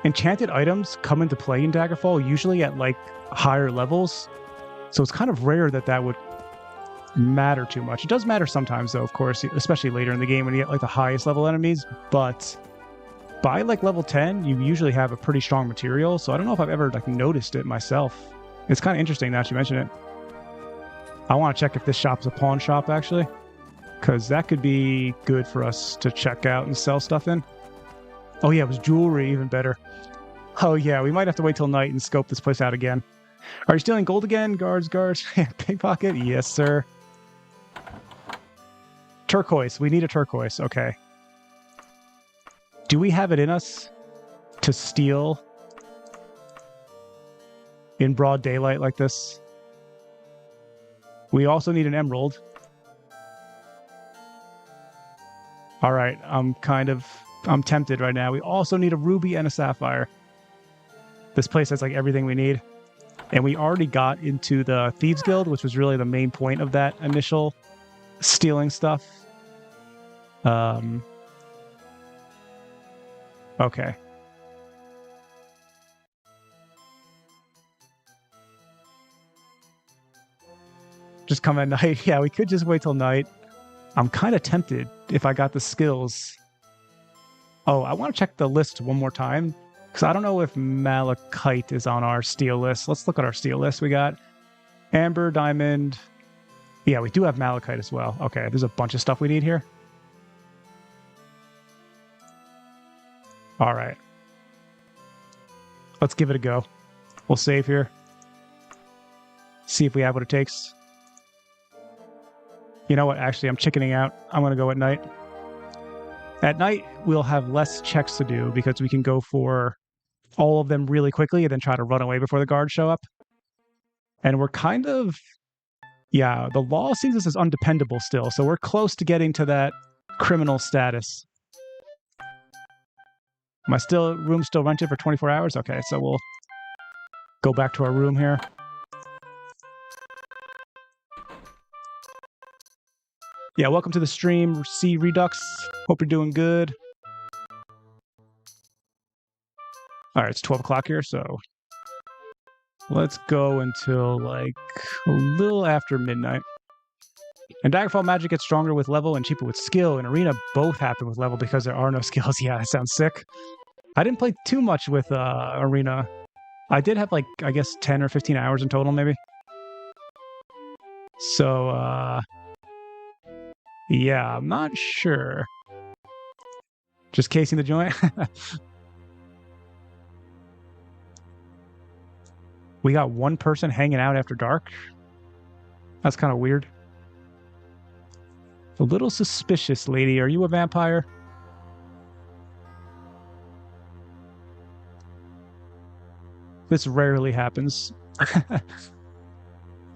Enchanted items come into play in Daggerfall, usually at, like, higher levels. So it's kind of rare that that would matter too much. It does matter sometimes, though, of course, especially later in the game when you get, like, the highest level enemies. But by, like, level 10, you usually have a pretty strong material. So I don't know if I've ever, like, noticed it myself. It's kind of interesting now that you mention it. I want to check if this shop is a pawn shop, actually, because that could be good for us to check out and sell stuff in. Oh, yeah, it was jewelry, even better. Oh, yeah, we might have to wait till night and scope this place out again. Are you stealing gold again? Guards. Pickpocket? Yes, sir. Turquoise. We need a turquoise. Okay. Do we have it in us to steal in broad daylight like this? We also need an emerald. All right, I'm tempted right now. We also need a ruby and a sapphire. This place has like everything we need. And we already got into the Thieves Guild, which was really the main point of that initial stealing stuff. Okay. Just come at night. Yeah, we could just wait till night. I'm kind of tempted if I got the skills. Oh, I want to check the list one more time, because I don't know if malachite is on our steel list. Let's look at our steel list. We got amber, diamond. Yeah, we do have malachite as well. Okay, there's a bunch of stuff we need here. All right. Let's give it a go. We'll save here. See if we have what it takes. You know what? Actually, I'm chickening out. I'm going to go at night. At night, we'll have less checks to do because we can go for all of them really quickly and then try to run away before the guards show up. And we're kind of... Yeah, the law sees us as undependable still, so we're close to getting to that criminal status. Am I room still rented for 24 hours? Okay, so we'll go back to our room here. Yeah, welcome to the stream, C Redux. Hope you're doing good. All right, it's 12 o'clock here, so let's go until like a little after midnight. And Daggerfall magic gets stronger with level and cheaper with skill, and Arena both happen with level because there are no skills. Yeah, that sounds sick. I didn't play too much with Arena. I did have like, I guess, 10 or 15 hours in total, maybe. So, yeah, I'm not sure. Just casing the joint. We got one person hanging out after dark. That's kind of weird. A little suspicious, lady. Are you a vampire? This rarely happens.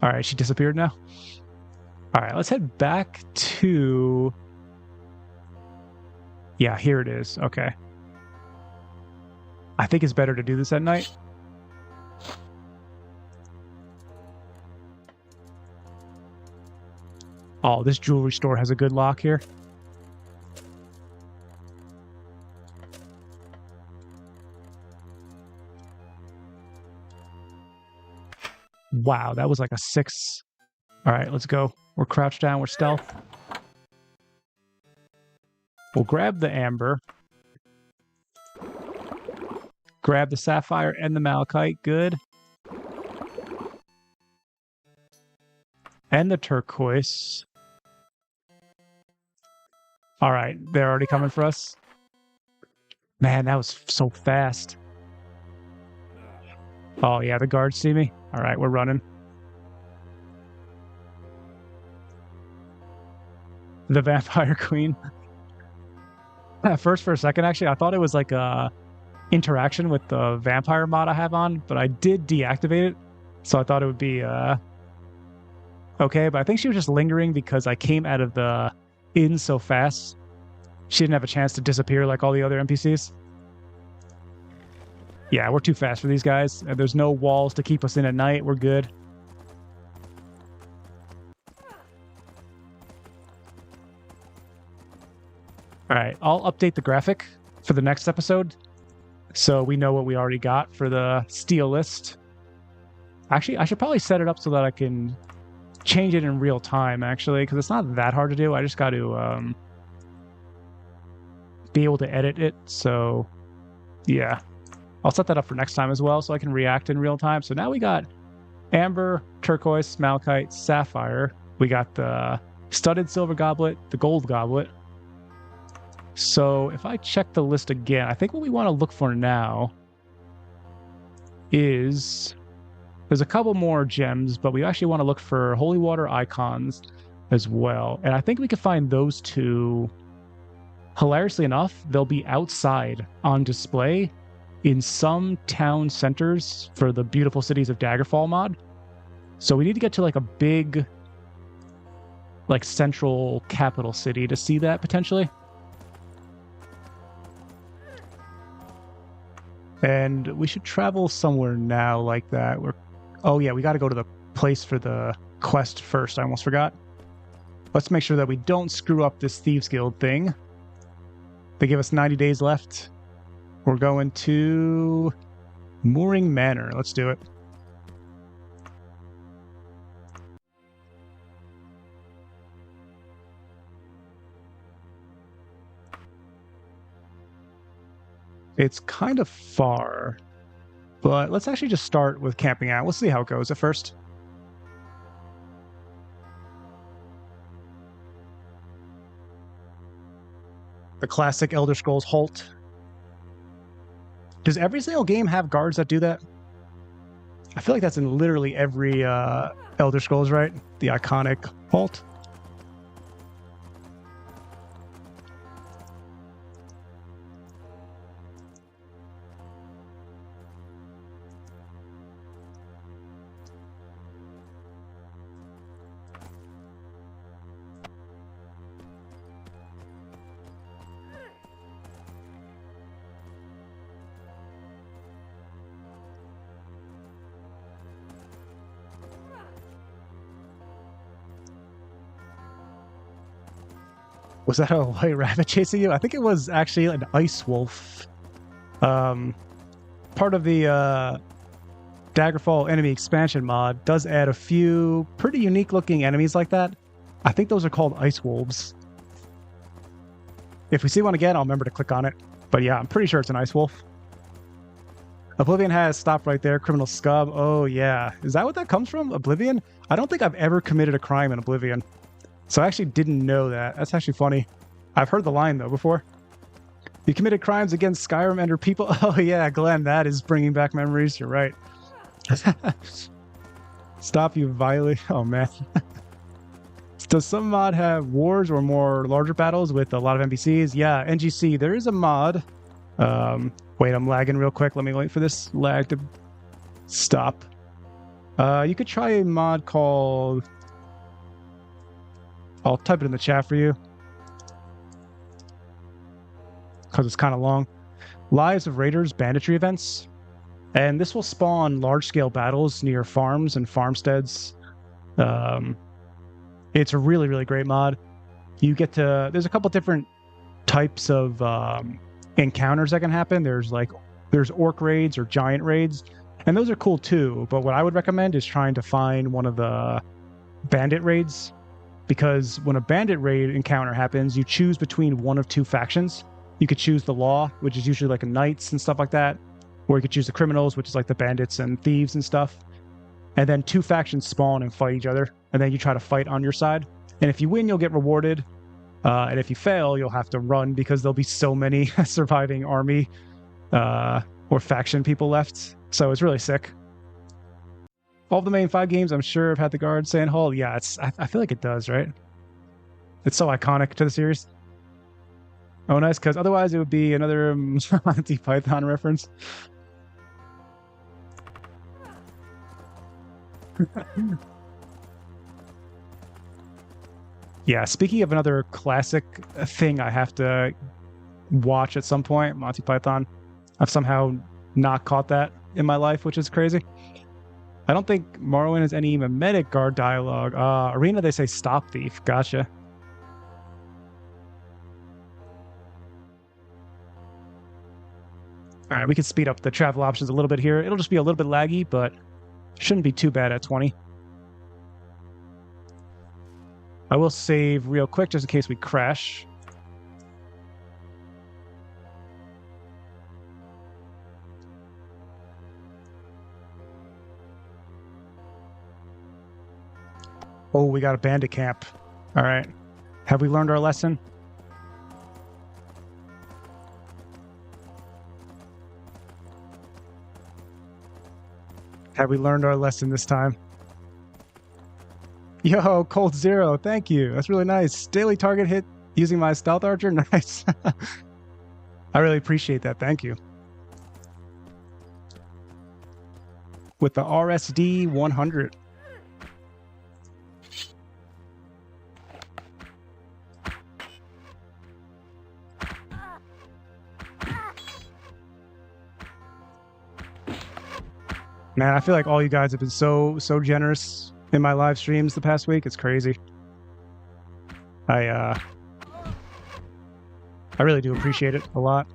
All right, she disappeared now. All right, let's head back to... Yeah, here it is. Okay. I think it's better to do this at night. Oh, this jewelry store has a good lock here. Wow, that was like a 6. All right, let's go. We're crouched down. We're stealth. We'll grab the amber. Grab the sapphire and the malachite. Good. And the turquoise. All right, they're already coming for us. Man, that was so fast. Oh, yeah, the guards see me. All right, we're running. The vampire queen. At first, for a second, actually, I thought it was like a interaction with the vampire mod I have on, but I did deactivate it, so I thought it would be okay. But I think she was just lingering because I came out of the inn so fast. She didn't have a chance to disappear like all the other NPCs. Yeah, we're too fast for these guys. There's no walls to keep us in at night. We're good. All right, I'll update the graphic for the next episode so we know what we already got for the steel list. Actually, I should probably set it up so that I can change it in real time, actually, because it's not that hard to do. I just got to be able to edit it. So, yeah. I'll set that up for next time as well so I can react in real time. So now we got amber, turquoise, malachite, sapphire. We got the studded silver goblet, the gold goblet. So if I check the list again, I think what we want to look for now is... There's a couple more gems, but we actually want to look for holy water icons as well. And I think we can find those two. Hilariously enough, they'll be outside on display in some town centers for the Beautiful Cities of Daggerfall mod. So we need to get to like a big, like central capital city to see that potentially. And we should travel somewhere now like that. Oh yeah, we got to go to the place for the quest first. I almost forgot. Let's make sure that we don't screw up this Thieves Guild thing. They give us 90 days left. We're going to Mooring Manor. Let's do it. It's kind of far, but let's actually just start with camping out. We'll see how it goes at first. The classic Elder Scrolls halt. Does every single game have guards that do that? I feel like that's in literally every Elder Scrolls, right? The iconic halt. Was that a white rabbit chasing you? I think it was actually an ice wolf. Part of the Daggerfall enemy expansion mod does add a few pretty unique looking enemies like that. I think those are called ice wolves. If we see one again, I'll remember to click on it. But yeah, I'm pretty sure it's an ice wolf. Oblivion has stop right there. Criminal scum. Oh yeah. Is that what that comes from? Oblivion? I don't think I've ever committed a crime in Oblivion. So I actually didn't know that. That's actually funny. I've heard the line though before. You committed crimes against Skyrim Ender people. Oh yeah, Glenn, that is bringing back memories. You're right. Stop, you violate. Oh man. Does some mod have wars or more larger battles with a lot of NPCs? Yeah, NGC, there is a mod. Wait, I'm lagging real quick. Let me wait for this lag to stop. You could try a mod called... I'll type it in the chat for you, because it's kind of long. Lives of Raiders Banditry Events. And this will spawn large-scale battles near farms and farmsteads. It's a really, really great mod. You get to... There's a couple different types of encounters that can happen. There's orc raids or giant raids. And those are cool too. But what I would recommend is trying to find one of the bandit raids. Because when a bandit raid encounter happens, you choose between one of two factions. You could choose the law, which is usually like a knights and stuff like that. Or you could choose the criminals, which is like the bandits and thieves and stuff. And then two factions spawn and fight each other. And then you try to fight on your side. And if you win, you'll get rewarded. And if you fail, you'll have to run because there'll be so many surviving army or faction people left. So it's really sick. All of the main 5 games, I'm sure, have had the guard saying Hall. Yeah, I feel like it does, right? It's so iconic to the series. Oh, nice, because otherwise it would be another Monty Python reference. Yeah, speaking of another classic thing I have to watch at some point, Monty Python. I've somehow not caught that in my life, which is crazy. I don't think Morrowind has any mimetic guard dialogue. Arena, they say stop thief. Gotcha. All right, we can speed up the travel options a little bit here. It'll just be a little bit laggy, but shouldn't be too bad at 20. I will save real quick just in case we crash. Oh, we got a bandit camp. All right. Have we learned our lesson? Have we learned our lesson this time? Yo, Cold Zero, thank you. That's really nice. Daily target hit using my stealth archer? Nice. I really appreciate that. Thank you. With the RSD 100. Man, I feel like all you guys have been so generous in my live streams the past week. It's crazy. I really do appreciate it a lot.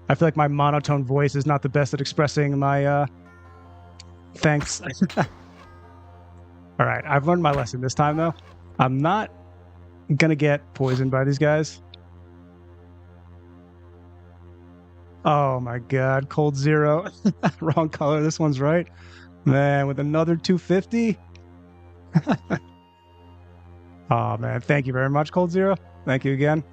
I feel like my monotone voice is not the best at expressing my thanks. All right, I've learned my lesson this time though. I'm not gonna get poisoned by these guys. Oh my god, Cold Zero. Wrong color, this one's right. Man, with another 250? Oh man, thank you very much, Cold Zero. Thank you again.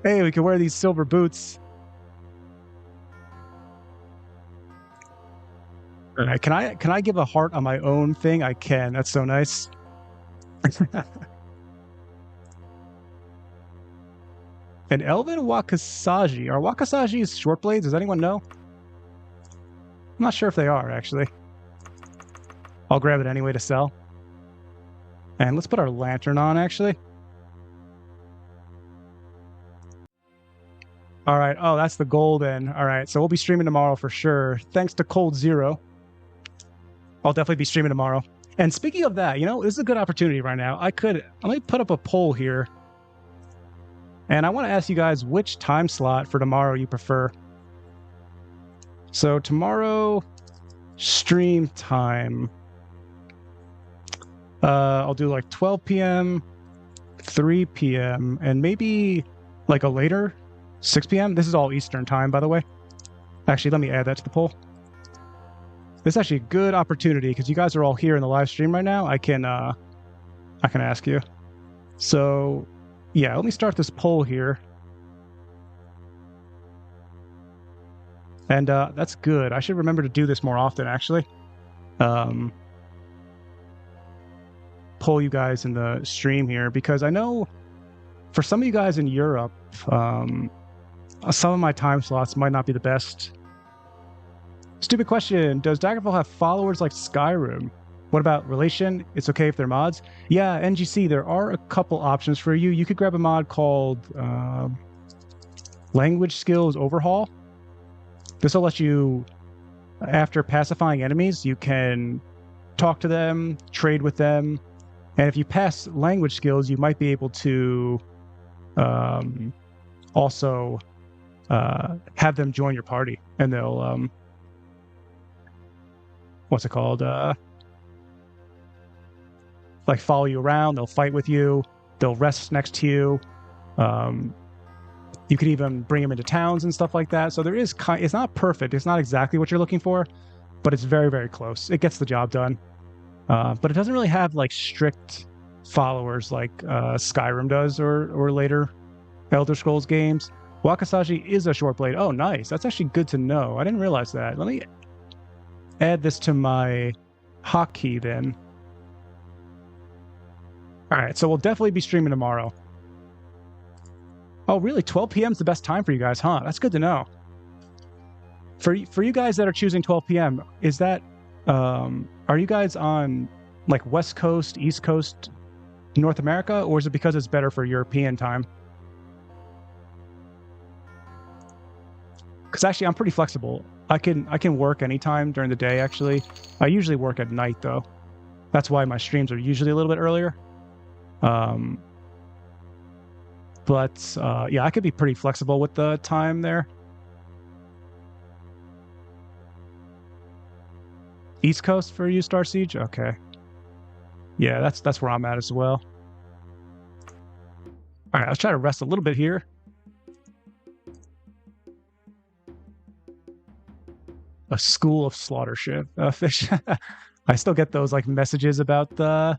Hey, we can wear these silver boots. All right, can I give a heart on my own thing? I can. That's so nice. An Elven Wakasaji. Are Wakasajis short blades? Does anyone know? I'm not sure if they are, actually. I'll grab it anyway to sell. And let's put our lantern on, actually. All right. Oh, that's the golden. All right. So we'll be streaming tomorrow for sure. Thanks to Cold Zero. I'll definitely be streaming tomorrow. And speaking of that, this is a good opportunity right now. Let me put up a poll here. And I want to ask you guys which time slot for tomorrow you prefer. So tomorrow, stream time. I'll do like 12 p.m., 3 p.m., and maybe like a later 6 p.m. This is all Eastern time, by the way. Actually, let me add that to the poll. This is actually a good opportunity because you guys are all here in the live stream right now. I can ask you. So, yeah, let me start this poll here. And that's good. I should remember to do this more often, actually. Poll you guys in the stream here because I know for some of you guys in Europe, some of my time slots might not be the best. Stupid question. Does Daggerfall have followers like Skyrim? What about relation? It's okay if they're mods? Yeah, NGC, there are a couple options for you. You could grab a mod called Language Skills Overhaul. This will let you, after pacifying enemies, you can talk to them, trade with them, and if you pass language skills, you might be able to also have them join your party, and they'll what's it called? Like follow you around. They'll fight with you. They'll rest next to you. You could even bring them into towns and stuff like that. So there is it's not perfect. It's not exactly what you're looking for, but it's very, very close. It gets the job done. But it doesn't really have like strict followers like Skyrim does or later Elder Scrolls games. Wakasaji is a short blade. Oh, nice. That's actually good to know. I didn't realize that. Let me add this to my hotkey then. All right, so we'll definitely be streaming tomorrow. Oh, really? 12 p.m. is the best time for you guys, huh? That's good to know. For you guys that are choosing 12 p.m., is that are you guys on like West Coast, East Coast, North America, or is it because it's better for European time? Because actually, I'm pretty flexible. I can work anytime during the day. Actually, I usually work at night though. That's why my streams are usually a little bit earlier. But yeah, I could be pretty flexible with the time there. East Coast for you, Star Siege? Okay. Yeah, that's where I'm at as well. All right, let's try to rest a little bit here. A school of slaughter ship fish. I still get those like messages about the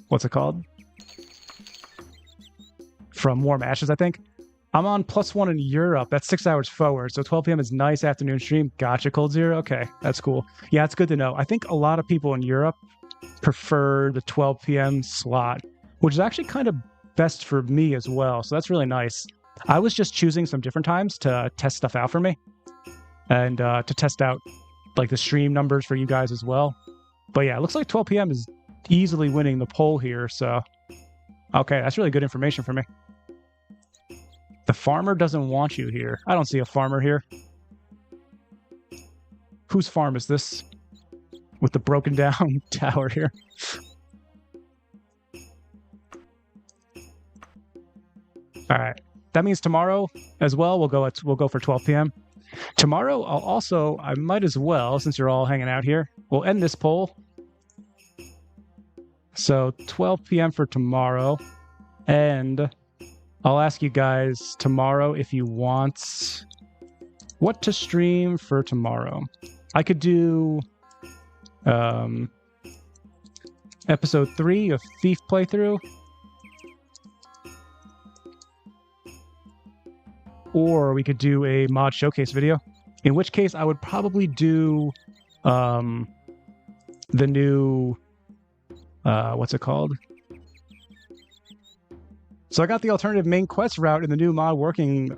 what's it called? From Warm Ashes, I think. I'm on +1 in Europe. That's 6 hours forward. So 12 p.m. is nice afternoon stream. Gotcha, Cold Zero. Okay, that's cool. Yeah, it's good to know. I think a lot of people in Europe prefer the 12 p.m. slot, which is actually kind of best for me as well. So that's really nice. I was just choosing some different times to test stuff out for me and to test out like the stream numbers for you guys as well. But yeah, it looks like 12 p.m. is easily winning the poll here. So, okay, that's really good information for me. The farmer doesn't want you here. I don't see a farmer here. Whose farm is this? With the broken down tower here. All right. That means tomorrow as well, we'll go for 12 p.m. Tomorrow, I might as well, since you're all hanging out here, we'll end this poll. So 12 p.m. for tomorrow. And I'll ask you guys tomorrow if you want what to stream for tomorrow. I could do episode 3 of Thief playthrough. Or we could do a mod showcase video. In which case, I would probably do the new... what's it called? So I got the alternative main quest route in the new mod working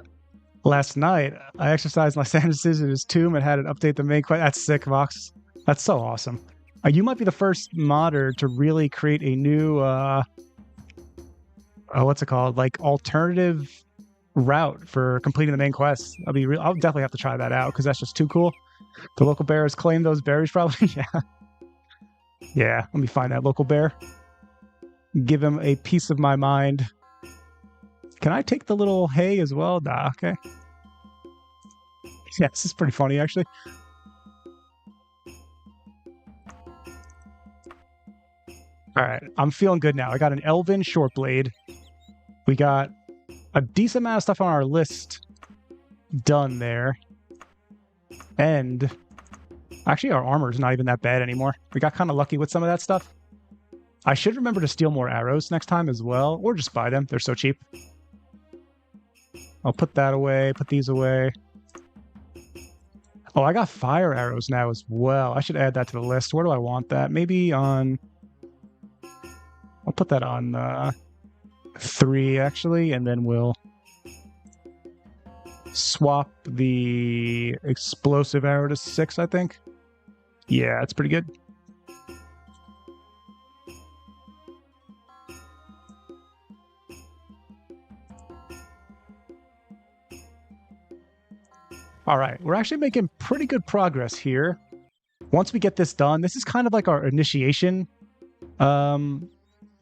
last night. I exercised my sentences in his tomb and had it update the main quest. That's sick, Vox. That's so awesome. You might be the first modder to really create a new... what's it called? Like, alternative route for completing the main quest. I'll definitely have to try that out because that's just too cool. The local bear has claimed those berries, probably. Yeah. Yeah, let me find that local bear. Give him a piece of my mind. Can I take the little hay as well? Nah, okay. Yeah, this is pretty funny, actually. All right, I'm feeling good now. I got an elven short blade. We got a decent amount of stuff on our list done there. And actually, our armor is not even that bad anymore. We got kind of lucky with some of that stuff. I should remember to steal more arrows next time as well, or just buy them. They're so cheap. I'll put that away, put these away. Oh, I got fire arrows now as well. I should add that to the list. Where do I want that? Maybe on... I'll put that on 3, actually, and then we'll swap the explosive arrow to 6, I think. Yeah, that's pretty good. All right, we're actually making pretty good progress here. Once we get this done, this is kind of like our initiation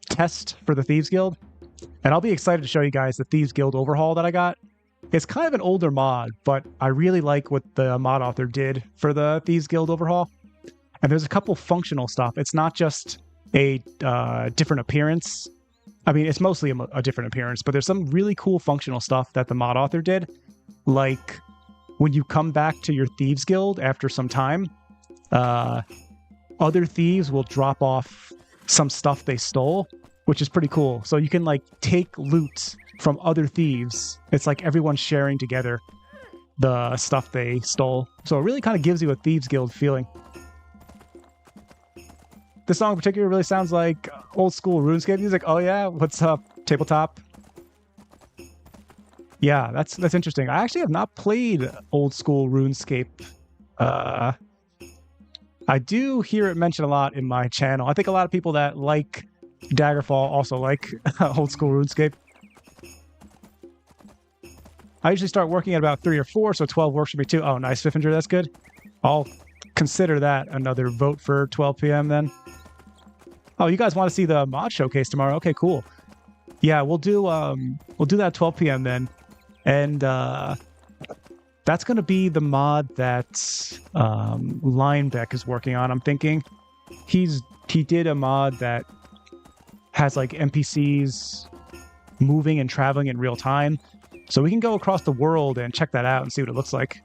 test for the Thieves Guild. And I'll be excited to show you guys the Thieves Guild overhaul that I got. It's kind of an older mod, but I really like what the mod author did for the Thieves Guild overhaul. And there's a couple functional stuff. It's not just a different appearance. I mean, it's mostly a different appearance, but there's some really cool functional stuff that the mod author did. Like, when you come back to your Thieves Guild after some time, other thieves will drop off some stuff they stole, which is pretty cool. So you can, like, take loot from other thieves. It's like everyone's sharing together the stuff they stole. So it really kind of gives you a Thieves Guild feeling. This song in particular really sounds like old school RuneScape music. Oh yeah, what's up, tabletop? Yeah, that's interesting. I actually have not played old school RuneScape. I do hear it mentioned a lot in my channel. I think a lot of people that like Daggerfall also like old school RuneScape. I usually start working at about 3 or 4, so 12 works for me too. Oh, nice, Fiffinger, that's good. I'll consider that another vote for 12 p.m. then. Oh, you guys want to see the mod showcase tomorrow? Okay, cool. Yeah, we'll do that at 12 p.m. then. And that's going to be the mod that Linebeck is working on, I'm thinking. He did a mod that has like NPCs moving and traveling in real time. So we can go across the world and check that out and see what it looks like.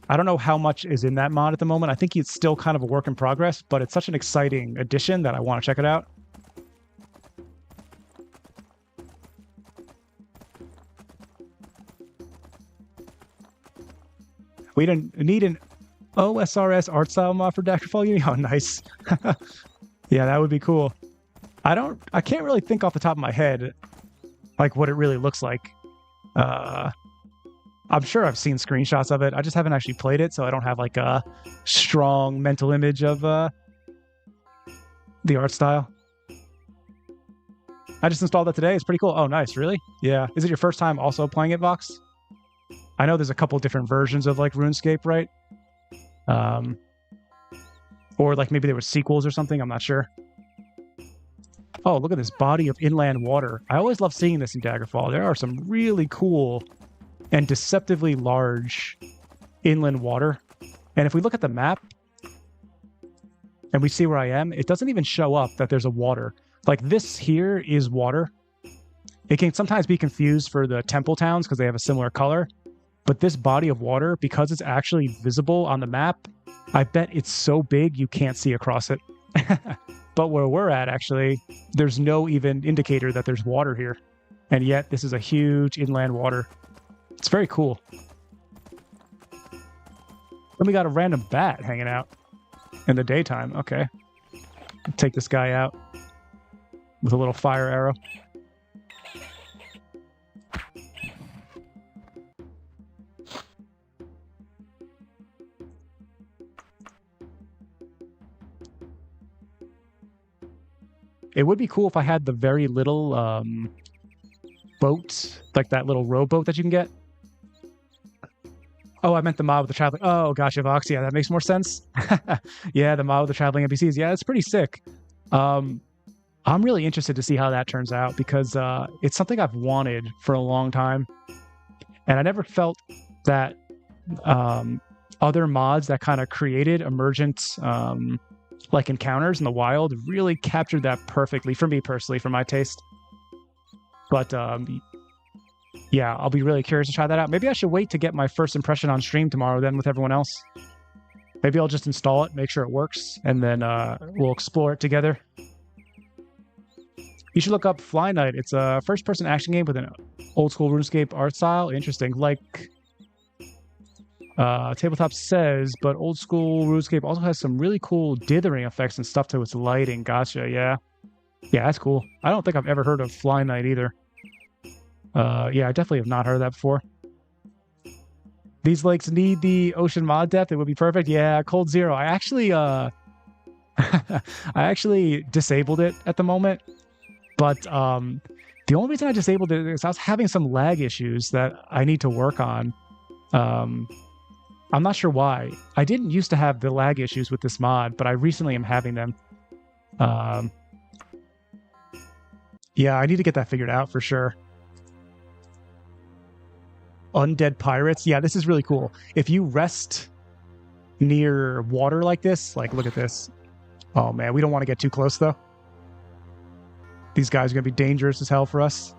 I don't know how much is in that mod at the moment. I think it's still kind of a work in progress, but it's such an exciting addition that I want to check it out. We didn't need an OSRS art style mod for Daggerfall. Oh, nice. Yeah, that would be cool. I can't really think off the top of my head, like, what it really looks like. I'm sure I've seen screenshots of it. I just haven't actually played it, so I don't have, like, a strong mental image of the art style. I just installed that today. It's pretty cool. Oh, nice. Really? Yeah. Is it your first time also playing it, Vox? I know there's a couple different versions of, like, RuneScape, right? Or, like, maybe there were sequels or something. I'm not sure. Oh, look at this body of inland water. I always love seeing this in Daggerfall. There are some really cool and deceptively large inland water. And if we look at the map and we see where I am, it doesn't even show up that there's a water. Like, this here is water. It can sometimes be confused for the temple towns because they have a similar color. But this body of water, because it's actually visible on the map, I bet it's so big you can't see across it. But where we're at, actually, there's no even indicator that there's water here. And yet, this is a huge inland water. It's very cool. Then we got a random bat hanging out in the daytime. Okay. Take this guy out with a little fire arrow. It would be cool if I had the very little boat, like that little rowboat that you can get. Oh, I meant the mod with the traveling. Oh, gotcha, Vox. Yeah, that makes more sense. Yeah, the mod with the traveling NPCs. Yeah, it's pretty sick. I'm really interested to see how that turns out because it's something I've wanted for a long time. And I never felt that other mods that kind of created emergent like encounters in the wild really captured that perfectly for me personally, for my taste. But yeah, I'll be really curious to try that out. Maybe I should wait to get my first impression on stream tomorrow then with everyone else. Maybe I'll just install it, make sure it works, and then we'll explore it together. You should look up Fly Night. It's a first-person action game with an old-school RuneScape art style. Interesting. Like Tabletop says, but old-school RuneScape also has some really cool dithering effects and stuff to its lighting. Gotcha, yeah. Yeah, that's cool. I don't think I've ever heard of Fly Night either. Yeah, I definitely have not heard of that before. These lakes need the ocean mod depth. It would be perfect. Yeah, Cold Zero. I actually I actually disabled it at the moment. But the only reason I disabled it is I was having some lag issues that I need to work on. I'm not sure why. I didn't used to have the lag issues with this mod, but I recently am having them. Yeah, I need to get that figured out for sure. Undead pirates. Yeah, this is really cool. If you rest near water like this, like look at this. Oh man, we don't want to get too close though. These guys are going to be dangerous as hell for us.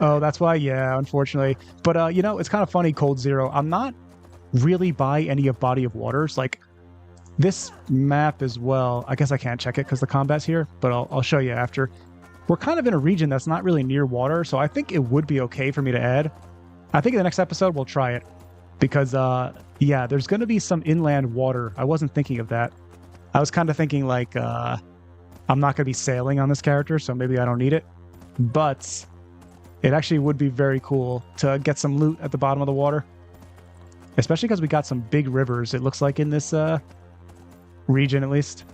Oh, that's why? Yeah, unfortunately. But, you know, it's kind of funny, Cold Zero. I'm not really by any of Body of Waters. Like, this map as well. I guess I can't check it because the combat's here, but I'll show you after. We're kind of in a region that's not really near water, so I think it would be okay for me to add. I think in the next episode, we'll try it. Because, yeah, there's going to be some inland water. I wasn't thinking of that. I was kind of thinking, like, I'm not going to be sailing on this character, so maybe I don't need it. But it actually would be very cool to get some loot at the bottom of the water. Especially because we got some big rivers, it looks like, in this region, at least.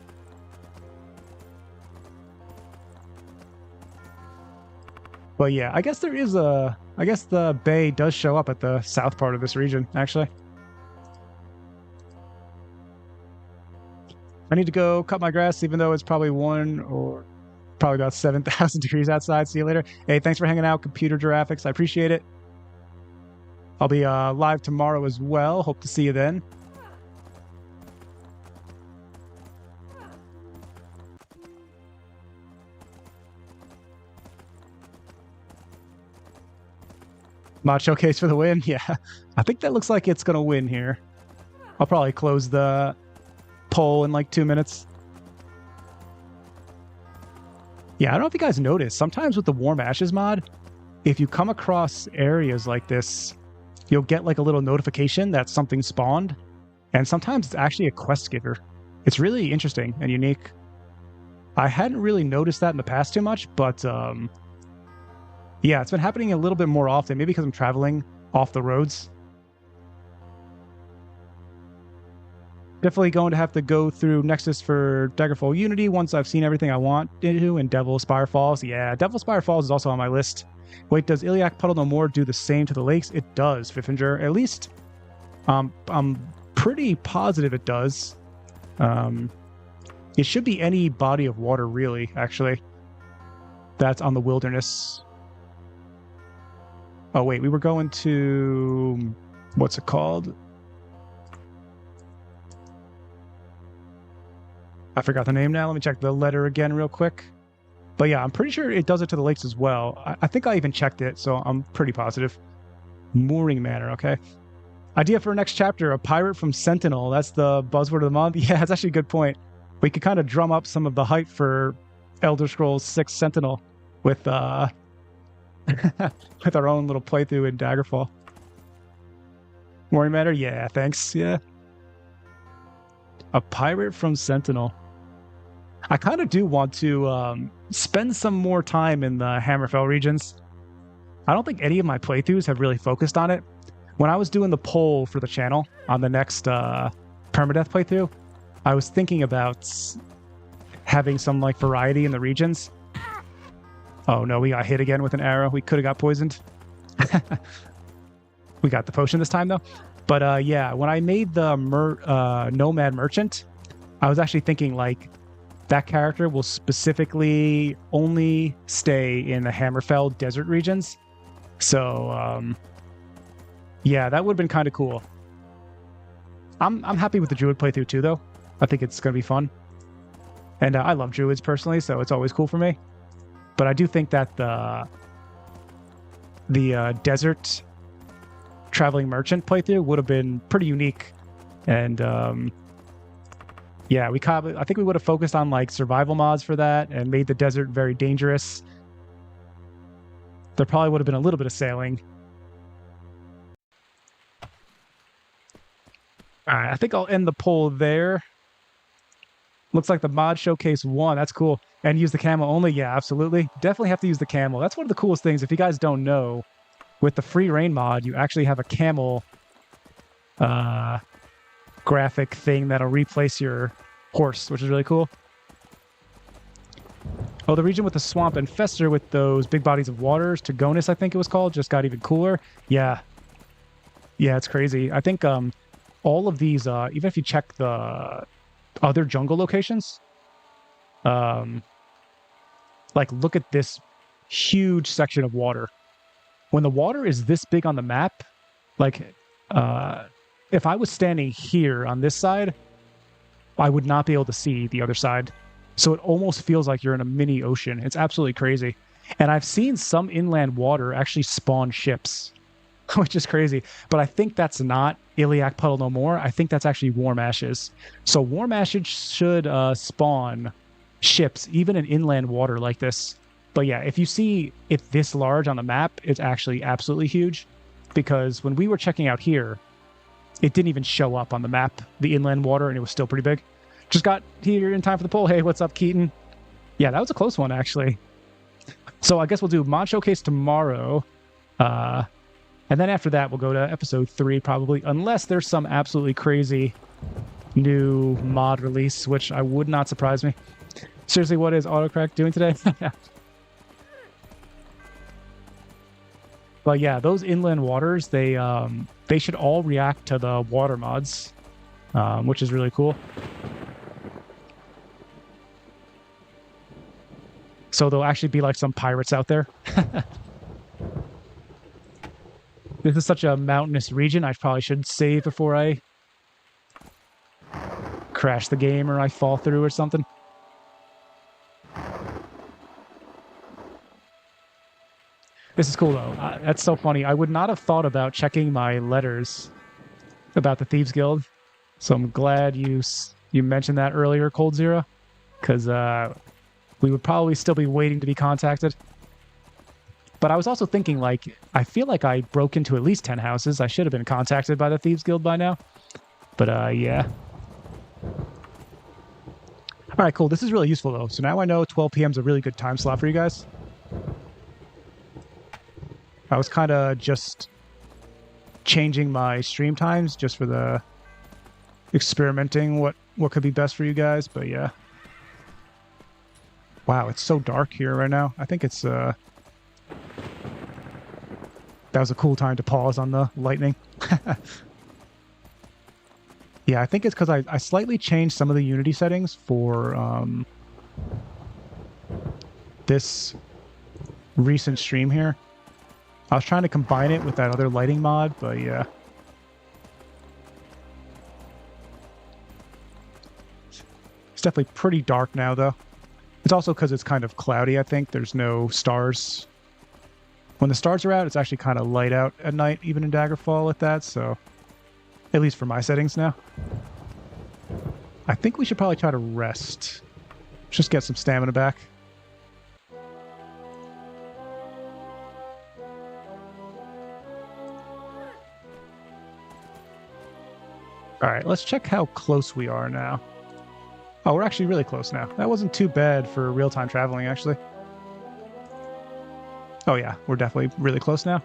But yeah, I guess there is a... I guess the bay does show up at the south part of this region, actually. I need to go cut my grass, even though it's probably probably about 7,000 degrees outside. See you later. Hey, thanks for hanging out, Computer Giraffics. I appreciate it. I'll be live tomorrow as well. Hope to see you then. Mod showcase for the win. Yeah, I think that looks like it's going to win here. I'll probably close the poll in like 2 minutes. Yeah, I don't know if you guys noticed. Sometimes with the Warm Ashes mod, if you come across areas like this, you'll get like a little notification that something spawned. And sometimes it's actually a quest giver. It's really interesting and unique. I hadn't really noticed that in the past too much, but yeah, it's been happening a little bit more often, maybe because I'm traveling off the roads. Definitely going to have to go through Nexus for Daggerfall Unity once I've seen everything I want to in Devil Spire Falls. Yeah, Devil Spire Falls is also on my list. Wait, does Iliac Puddle No More do the same to the lakes? It does, Fiffinger. At least I'm pretty positive it does. It should be any body of water, really, actually. That's on the wilderness. Oh, wait, we were going to... What's it called? I forgot the name now. Let me check the letter again real quick. But yeah, I'm pretty sure it does it to the lakes as well. I think I even checked it, so I'm pretty positive. Mooring Manor, okay. Idea for next chapter, a pirate from Sentinel. That's the buzzword of the month. Yeah, that's actually a good point. We could kind of drum up some of the hype for Elder Scrolls 6 Sentinel with... with our own little playthrough in Daggerfall. Mooring Manor? Yeah, thanks. Yeah. A pirate from Sentinel. I kind of do want to spend some more time in the Hammerfell regions. I don't think any of my playthroughs have really focused on it. When I was doing the poll for the channel on the next Permadeath playthrough, I was thinking about having some like variety in the regions. Oh no, we got hit again with an arrow. We could have got poisoned. we got the potion this time though. But yeah, when I made the Nomad Merchant, I was actually thinking like that character will specifically only stay in the Hammerfell desert regions. So yeah, that would have been kind of cool. I'm happy with the Druid playthrough too, though. I think it's gonna be fun, and I love Druids personally, so it's always cool for me. But I do think that the desert traveling merchant playthrough would have been pretty unique, and yeah, I think we would have focused on like survival mods for that and made the desert very dangerous. There probably would have been a little bit of sailing. All right, I think I'll end the poll there. Looks like the mod showcase won. That's cool. And use the camel only? Yeah, absolutely. Definitely have to use the camel. That's one of the coolest things. If you guys don't know, with the free rain mod, you actually have a camel graphic thing that'll replace your horse, which is really cool. Oh, the region with the swamp and fester with those big bodies of waters, Tagonis, I think it was called, just got even cooler. Yeah. Yeah, it's crazy. I think all of these, even if you check the other jungle locations, like look at this huge section of water. When the water is this big on the map, like if I was standing here on this side, I would not be able to see the other side. So it almost feels like you're in a mini ocean. It's absolutely crazy. And I've seen some inland water actually spawn ships, which is crazy. But I think that's not Iliac Puddle no more. I think that's actually Warm Ashes. So Warm Ashes should spawn ships, even in inland water like this. But yeah, if you see it this large on the map, it's actually absolutely huge. Because when we were checking out here, it didn't even show up on the map, the inland water, and it was still pretty big. Just got here in time for the poll. Hey, what's up, Keaton? Yeah, that was a close one, actually. So I guess we'll do Mod Showcase tomorrow. And then after that, we'll go to episode 3, probably. Unless there's some absolutely crazy new mod release, which I would not surprise me. Seriously, what is Autocrack doing today? But yeah, those inland waters, they should all react to the water mods, which is really cool. So there'll actually be like some pirates out there. This is such a mountainous region. I probably should save before I crash the game or I fall through or something. This is cool, though. That's so funny. I would not have thought about checking my letters about the Thieves Guild. So I'm glad you mentioned that earlier, Cold Zero, because we would probably still be waiting to be contacted. But I was also thinking, like, I feel like I broke into at least 10 houses. I should have been contacted by the Thieves Guild by now. But yeah. All right, cool. This is really useful, though. So now I know 12 p.m. is a really good time slot for you guys. I was kind of just changing my stream times just for the experimenting what could be best for you guys, but yeah. Wow, it's so dark here right now. I think it's that was a cool time to pause on the lightning. Yeah, I think it's because I slightly changed some of the Unity settings for this recent stream here. I was trying to combine it with that other lighting mod, but yeah. It's definitely pretty dark now, though. It's also because it's kind of cloudy, I think. There's no stars. When the stars are out, it's actually kind of light out at night, even in Daggerfall with that, so... At least for my settings now. I think we should probably try to rest. Just get some stamina back. Alright, let's check how close we are now. Oh, we're actually really close now. That wasn't too bad for real-time traveling, actually. Oh yeah, we're definitely really close now.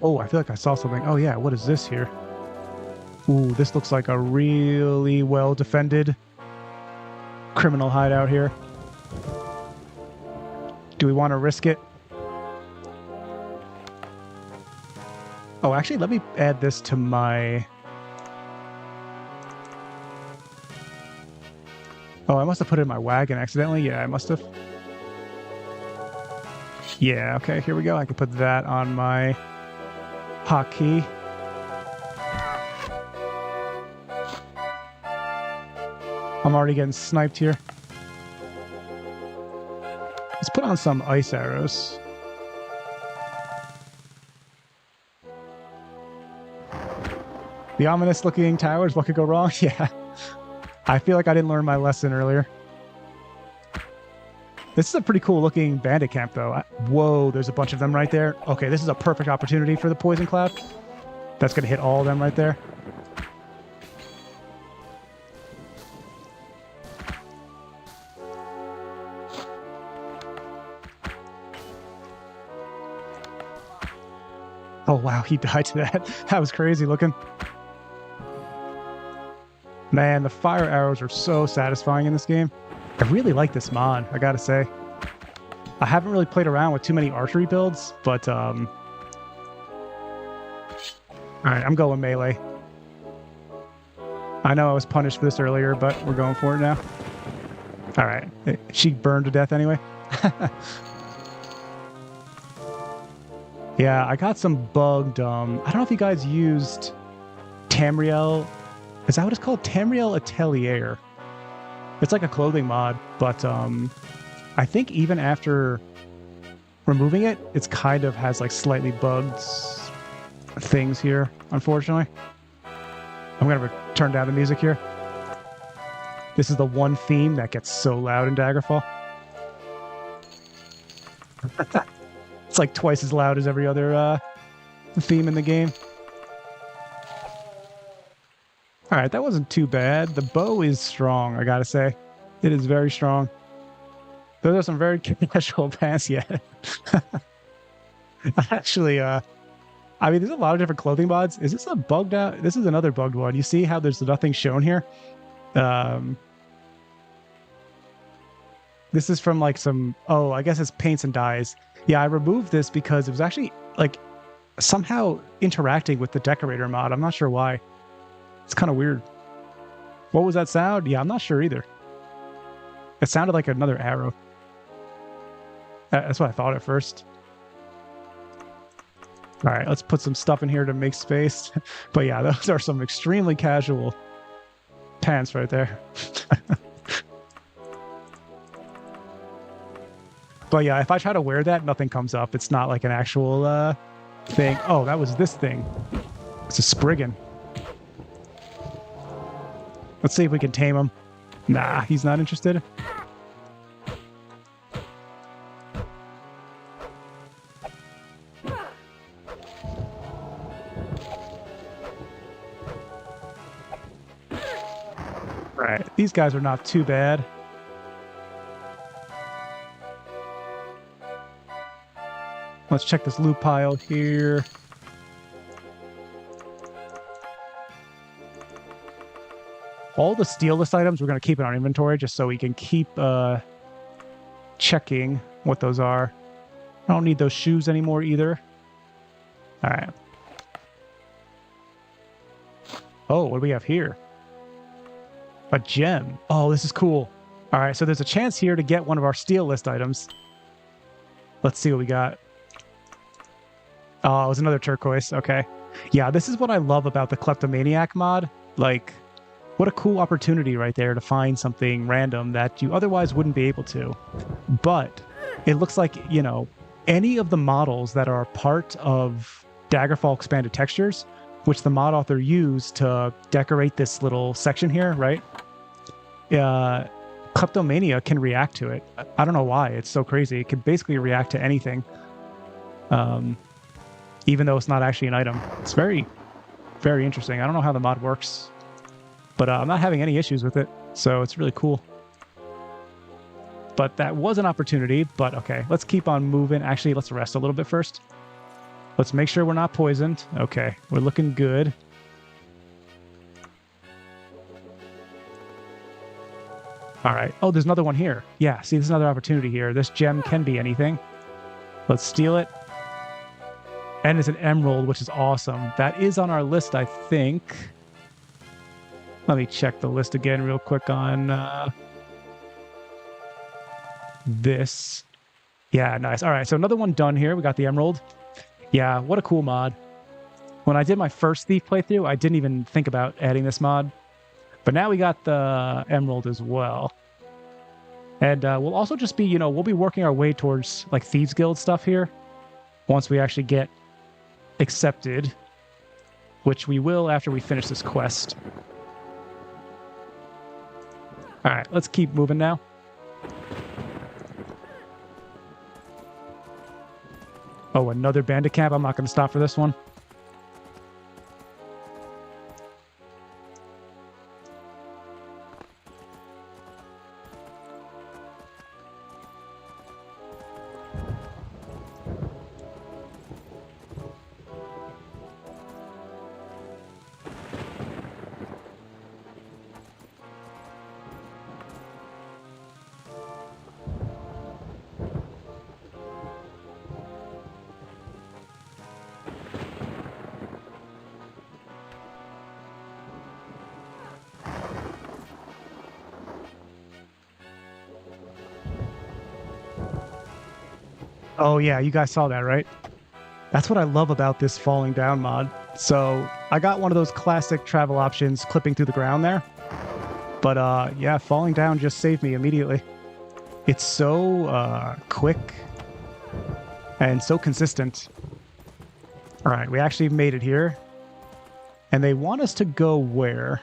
Oh, I feel like I saw something. Oh yeah, what is this here? Ooh, this looks like a really well-defended criminal hideout here. Do we want to risk it? Oh, actually, let me add this to my... Oh, I must have put it in my wagon accidentally. Yeah, I must have. Yeah, okay, here we go. I can put that on my hotkey. I'm already getting sniped here. Let's put on some ice arrows. The ominous looking towers, what could go wrong? Yeah. I feel like I didn't learn my lesson earlier. This is a pretty cool looking bandit camp though. Whoa, there's a bunch of them right there. Okay, this is a perfect opportunity for the poison cloud. That's gonna hit all of them right there. Oh wow, he died to that. That was crazy looking. Man, the fire arrows are so satisfying in this game. I really like this mod, I gotta say. I haven't really played around with too many archery builds, but alright, I'm going melee. I know I was punished for this earlier, but we're going for it now. Alright, she burned to death anyway. Yeah, I got some bugged, I don't know if you guys used Tamriel. Is that what it's called? Tamriel Atelier. It's like a clothing mod, but I think even after removing it, it's kind of has like slightly bugged things here, unfortunately. I'm going to turn down the music here. This is the one theme that gets so loud in Daggerfall. It's like twice as loud as every other theme in the game. All right, that wasn't too bad. The bow is strong, I gotta say. It is very strong. Those are some very casual pants yet. Actually, I mean, there's a lot of different clothing mods. Is this a bugged out? This is another bugged one. You see how there's nothing shown here? This is from like some, oh, I guess it's paints and dyes. Yeah, I removed this because it was actually like somehow interacting with the decorator mod. I'm not sure why. It's kind of weird. What was that sound? Yeah, I'm not sure either. It sounded like another arrow. That's what I thought at first. All right, let's put some stuff in here to make space. But yeah, those are some extremely casual pants right there. But yeah, if I try to wear that, nothing comes up. It's not like an actual thing. Oh, that was this thing. It's a Spriggan. Let's see if we can tame him. Nah, he's not interested. Right, these guys are not too bad. Let's check this loot pile here. All the steel list items, we're going to keep in our inventory just so we can keep checking what those are. I don't need those shoes anymore either. All right. Oh, what do we have here? A gem. Oh, this is cool. All right, so there's a chance here to get one of our steel list items. Let's see what we got. Oh, it was another turquoise. Okay. Yeah, this is what I love about the Kleptomaniac mod. Like, what a cool opportunity right there to find something random that you otherwise wouldn't be able to. But it looks like, you know, any of the models that are part of Daggerfall expanded textures, which the mod author used to decorate this little section here, right? Kleptomania can react to it. I don't know why. It's so crazy. It can basically react to anything. Even though it's not actually an item. It's very, very interesting. I don't know how the mod works, but I'm not having any issues with it, so it's really cool. But that was an opportunity, but okay, let's keep on moving. Actually, let's rest a little bit first. Let's make sure we're not poisoned. Okay, we're looking good. All right. Oh, there's another one here. Yeah, see, there's another opportunity here. This gem can be anything. Let's steal it. And it's an emerald, which is awesome. That is on our list, I think. Let me check the list again real quick on this. Yeah, nice. All right, so another one done here. We got the emerald. Yeah, what a cool mod. When I did my first Thief playthrough, I didn't even think about adding this mod. But now we got the emerald as well. And we'll also just be, we'll be working our way towards like Thieves Guild stuff here. Once we actually get accepted, which we will after we finish this quest. All right, let's keep moving now. Oh, another bandit camp. I'm not going to stop for this one. Oh yeah, you guys saw that, right? That's what I love about this falling down mod. So I got one of those classic travel options clipping through the ground there. But yeah, falling down just saved me immediately. It's so quick and so consistent. All right, we actually made it here. And they want us to go where?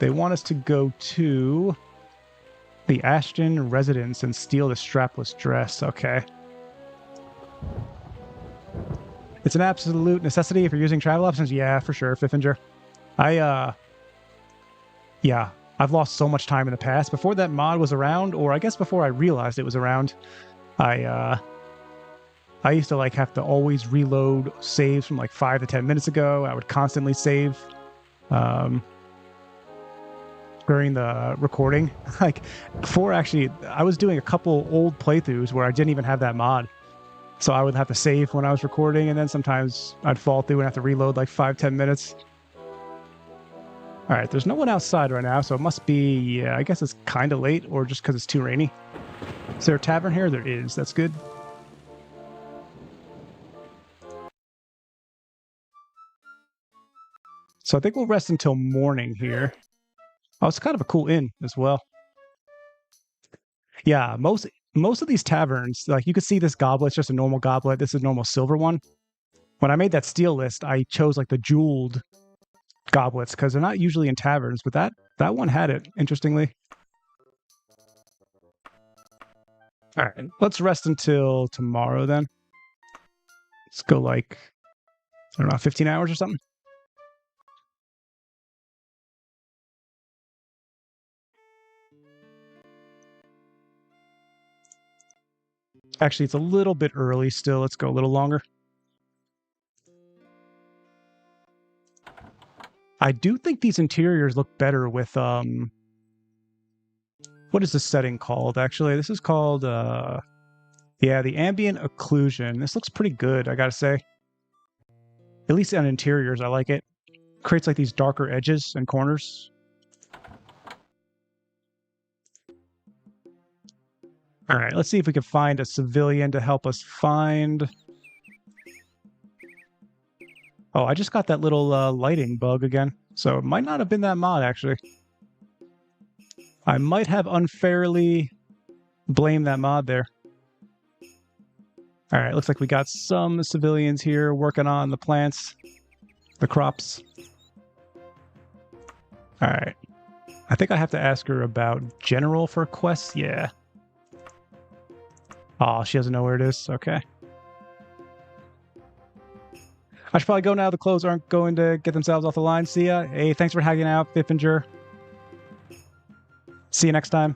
They want us to go to the Ashton residence and steal the strapless dress. Okay. It's an absolute necessity if you're using travel options. Yeah, for sure, Fiffinger. Yeah, I've lost so much time in the past. Before that mod was around, or I guess before I realized it was around, I used to like have to always reload saves from like 5 to 10 minutes ago. I would constantly save during the recording. Like before, actually, I was doing a couple old playthroughs where I didn't even have that mod. So I would have to save when I was recording, and then sometimes I'd fall through and have to reload like 5-10 minutes. All right, there's no one outside right now, so it must be, yeah, I guess it's kind of late, or just because it's too rainy. Is there a tavern here? There is. That's good. So I think we'll rest until morning here. Oh, it's kind of a cool inn as well. Yeah, most of these taverns, like you could see this goblet's just a normal goblet. This is a normal silver one. When I made that steel list, I chose like the jeweled goblets because they're not usually in taverns, but that one had it, interestingly. All right, let's rest until tomorrow then. Let's go like, I don't know, 15 hours or something. Actually, it's a little bit early still. Let's go a little longer. I do think these interiors look better with, what is this setting called, actually? This is called, yeah, the ambient occlusion. This looks pretty good, I gotta say. At least on interiors, I like it. Creates like these darker edges and corners. All right, let's see if we can find a civilian to help us find... Oh, I just got that little lighting bug again. So it might not have been that mod, actually. I might have unfairly blamed that mod there. All right, looks like we got some civilians here working on the plants, the crops. All right. I think I have to ask her about general for quests. Yeah. Oh, she doesn't know where it is. Okay. I should probably go now. The clothes aren't going to get themselves off the line. See ya. Hey, thanks for hanging out, Fiffinger. See you next time.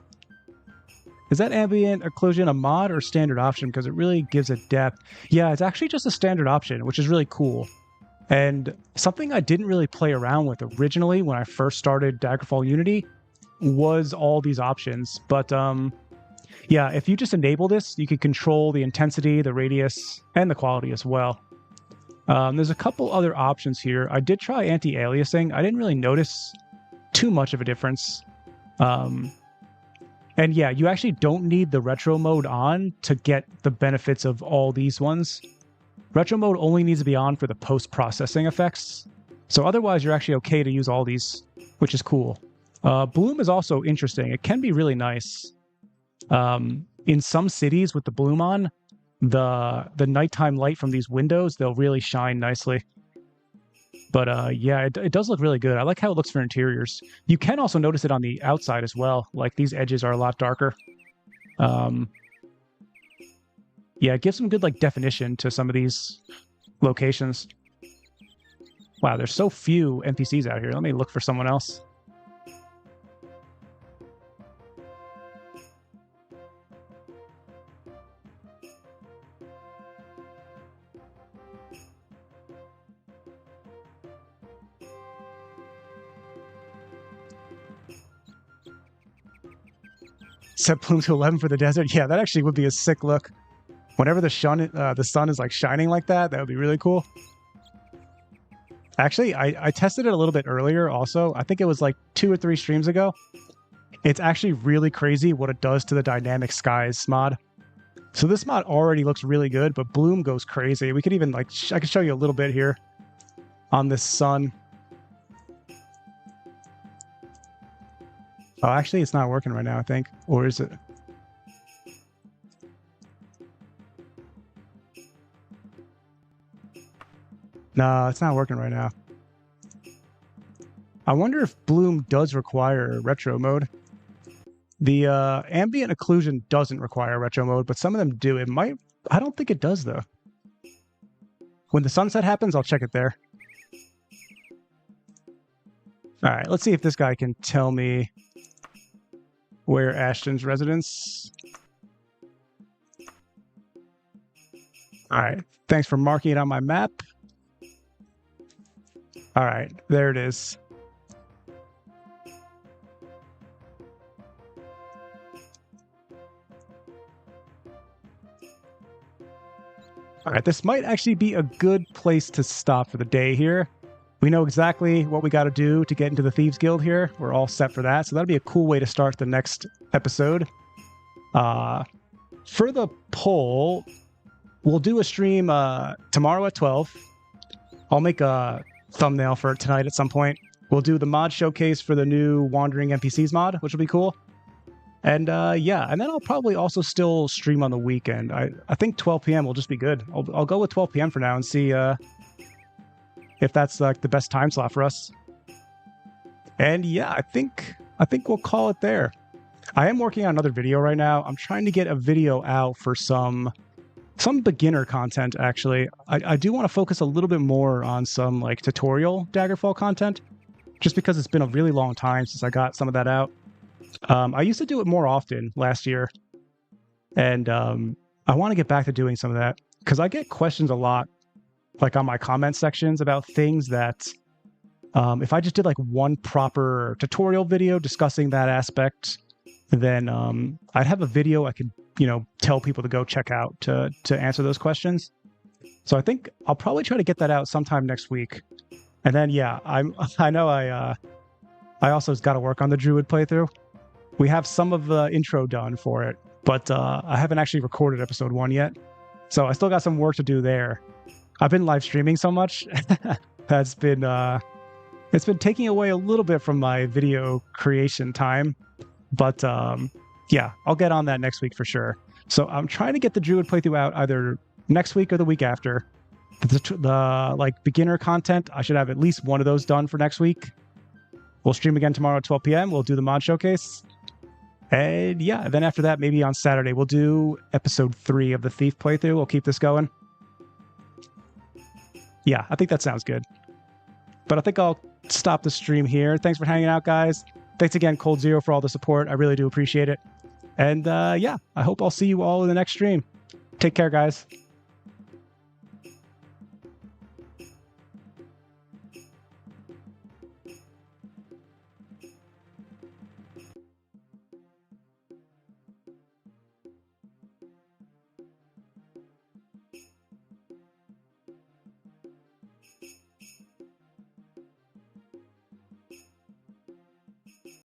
Is that ambient occlusion a mod or standard option? Because it really gives it depth. Yeah, it's actually just a standard option, which is really cool. And something I didn't really play around with originally when I first started Daggerfall Unity was all these options. But yeah, if you just enable this, you can control the intensity, the radius, and the quality as well. There's a couple other options here. I did try anti-aliasing. I didn't really notice too much of a difference. And yeah, you actually don't need the retro mode on to get the benefits of all these ones. Retro mode only needs to be on for the post-processing effects. So otherwise, you're actually okay to use all these, which is cool. Bloom is also interesting. It can be really nice. In some cities with the bloom on, the nighttime light from these windows, they'll really shine nicely. But yeah, it does look really good. I like how it looks for interiors. You can also notice it on the outside as well. Like these edges are a lot darker. Yeah, it gives some good like definition to some of these locations. Wow, there's so few NPCs out here. Let me look for someone else. Set bloom to 11 for the desert. Yeah, that actually would be a sick look. Whenever the sun is like shining like that, that would be really cool. Actually, I tested it a little bit earlier also. I think it was like 2 or 3 streams ago. It's actually really crazy what it does to the dynamic skies mod. So this mod already looks really good, but bloom goes crazy. We could even like, I could show you a little bit here on this sun. Oh, actually, it's not working right now, I think. Or is it? No, it's not working right now. I wonder if bloom does require retro mode. The ambient occlusion doesn't require retro mode, but some of them do. It might... I don't think it does, though. When the sunset happens, I'll check it there. All right, let's see if this guy can tell me where Ashton's residence. All right, thanks for marking it on my map. All right, there it is. All right, this might actually be a good place to stop for the day here. We know exactly what we got to do to get into the Thieves Guild here. We're all set for that, so that'll be a cool way to start the next episode. For the poll, we'll do a stream tomorrow at 12. I'll make a thumbnail for it tonight at some point. We'll do the mod showcase for the new Wandering NPCs mod, which will be cool. And yeah, and then I'll probably also still stream on the weekend. I think 12 p.m. will just be good. I'll go with 12 p.m. for now and see if that's like the best time slot for us. And yeah, I think we'll call it there. I am working on another video right now. I'm trying to get a video out for some beginner content, actually. I do want to focus a little bit more on some like tutorial Daggerfall content, just because it's been a really long time since I got some of that out. I used to do it more often last year, and I want to get back to doing some of that, because I get questions a lot, like on my comment sections, about things that if I just did like one proper tutorial video discussing that aspect, then I'd have a video I could, you know, tell people to go check out to answer those questions. So I think I'll probably try to get that out sometime next week. And then, yeah, I know I also got to work on the Druid playthrough. We have some of the intro done for it, but I haven't actually recorded episode 1 yet. So I still got some work to do there. I've been live streaming so much. That's been it's been taking away a little bit from my video creation time. But yeah, I'll get on that next week for sure. So I'm trying to get the Druid playthrough out either next week or the week after. The like beginner content, I should have at least one of those done for next week. We'll stream again tomorrow at 12 p.m. We'll do the mod showcase. And yeah, then after that, maybe on Saturday, we'll do episode 3 of the Thief playthrough. We'll keep this going. Yeah, I think that sounds good. But I think I'll stop the stream here. Thanks for hanging out, guys. Thanks again, Cold Zero, for all the support. I really do appreciate it. And yeah, I hope I'll see you all in the next stream. Take care, guys.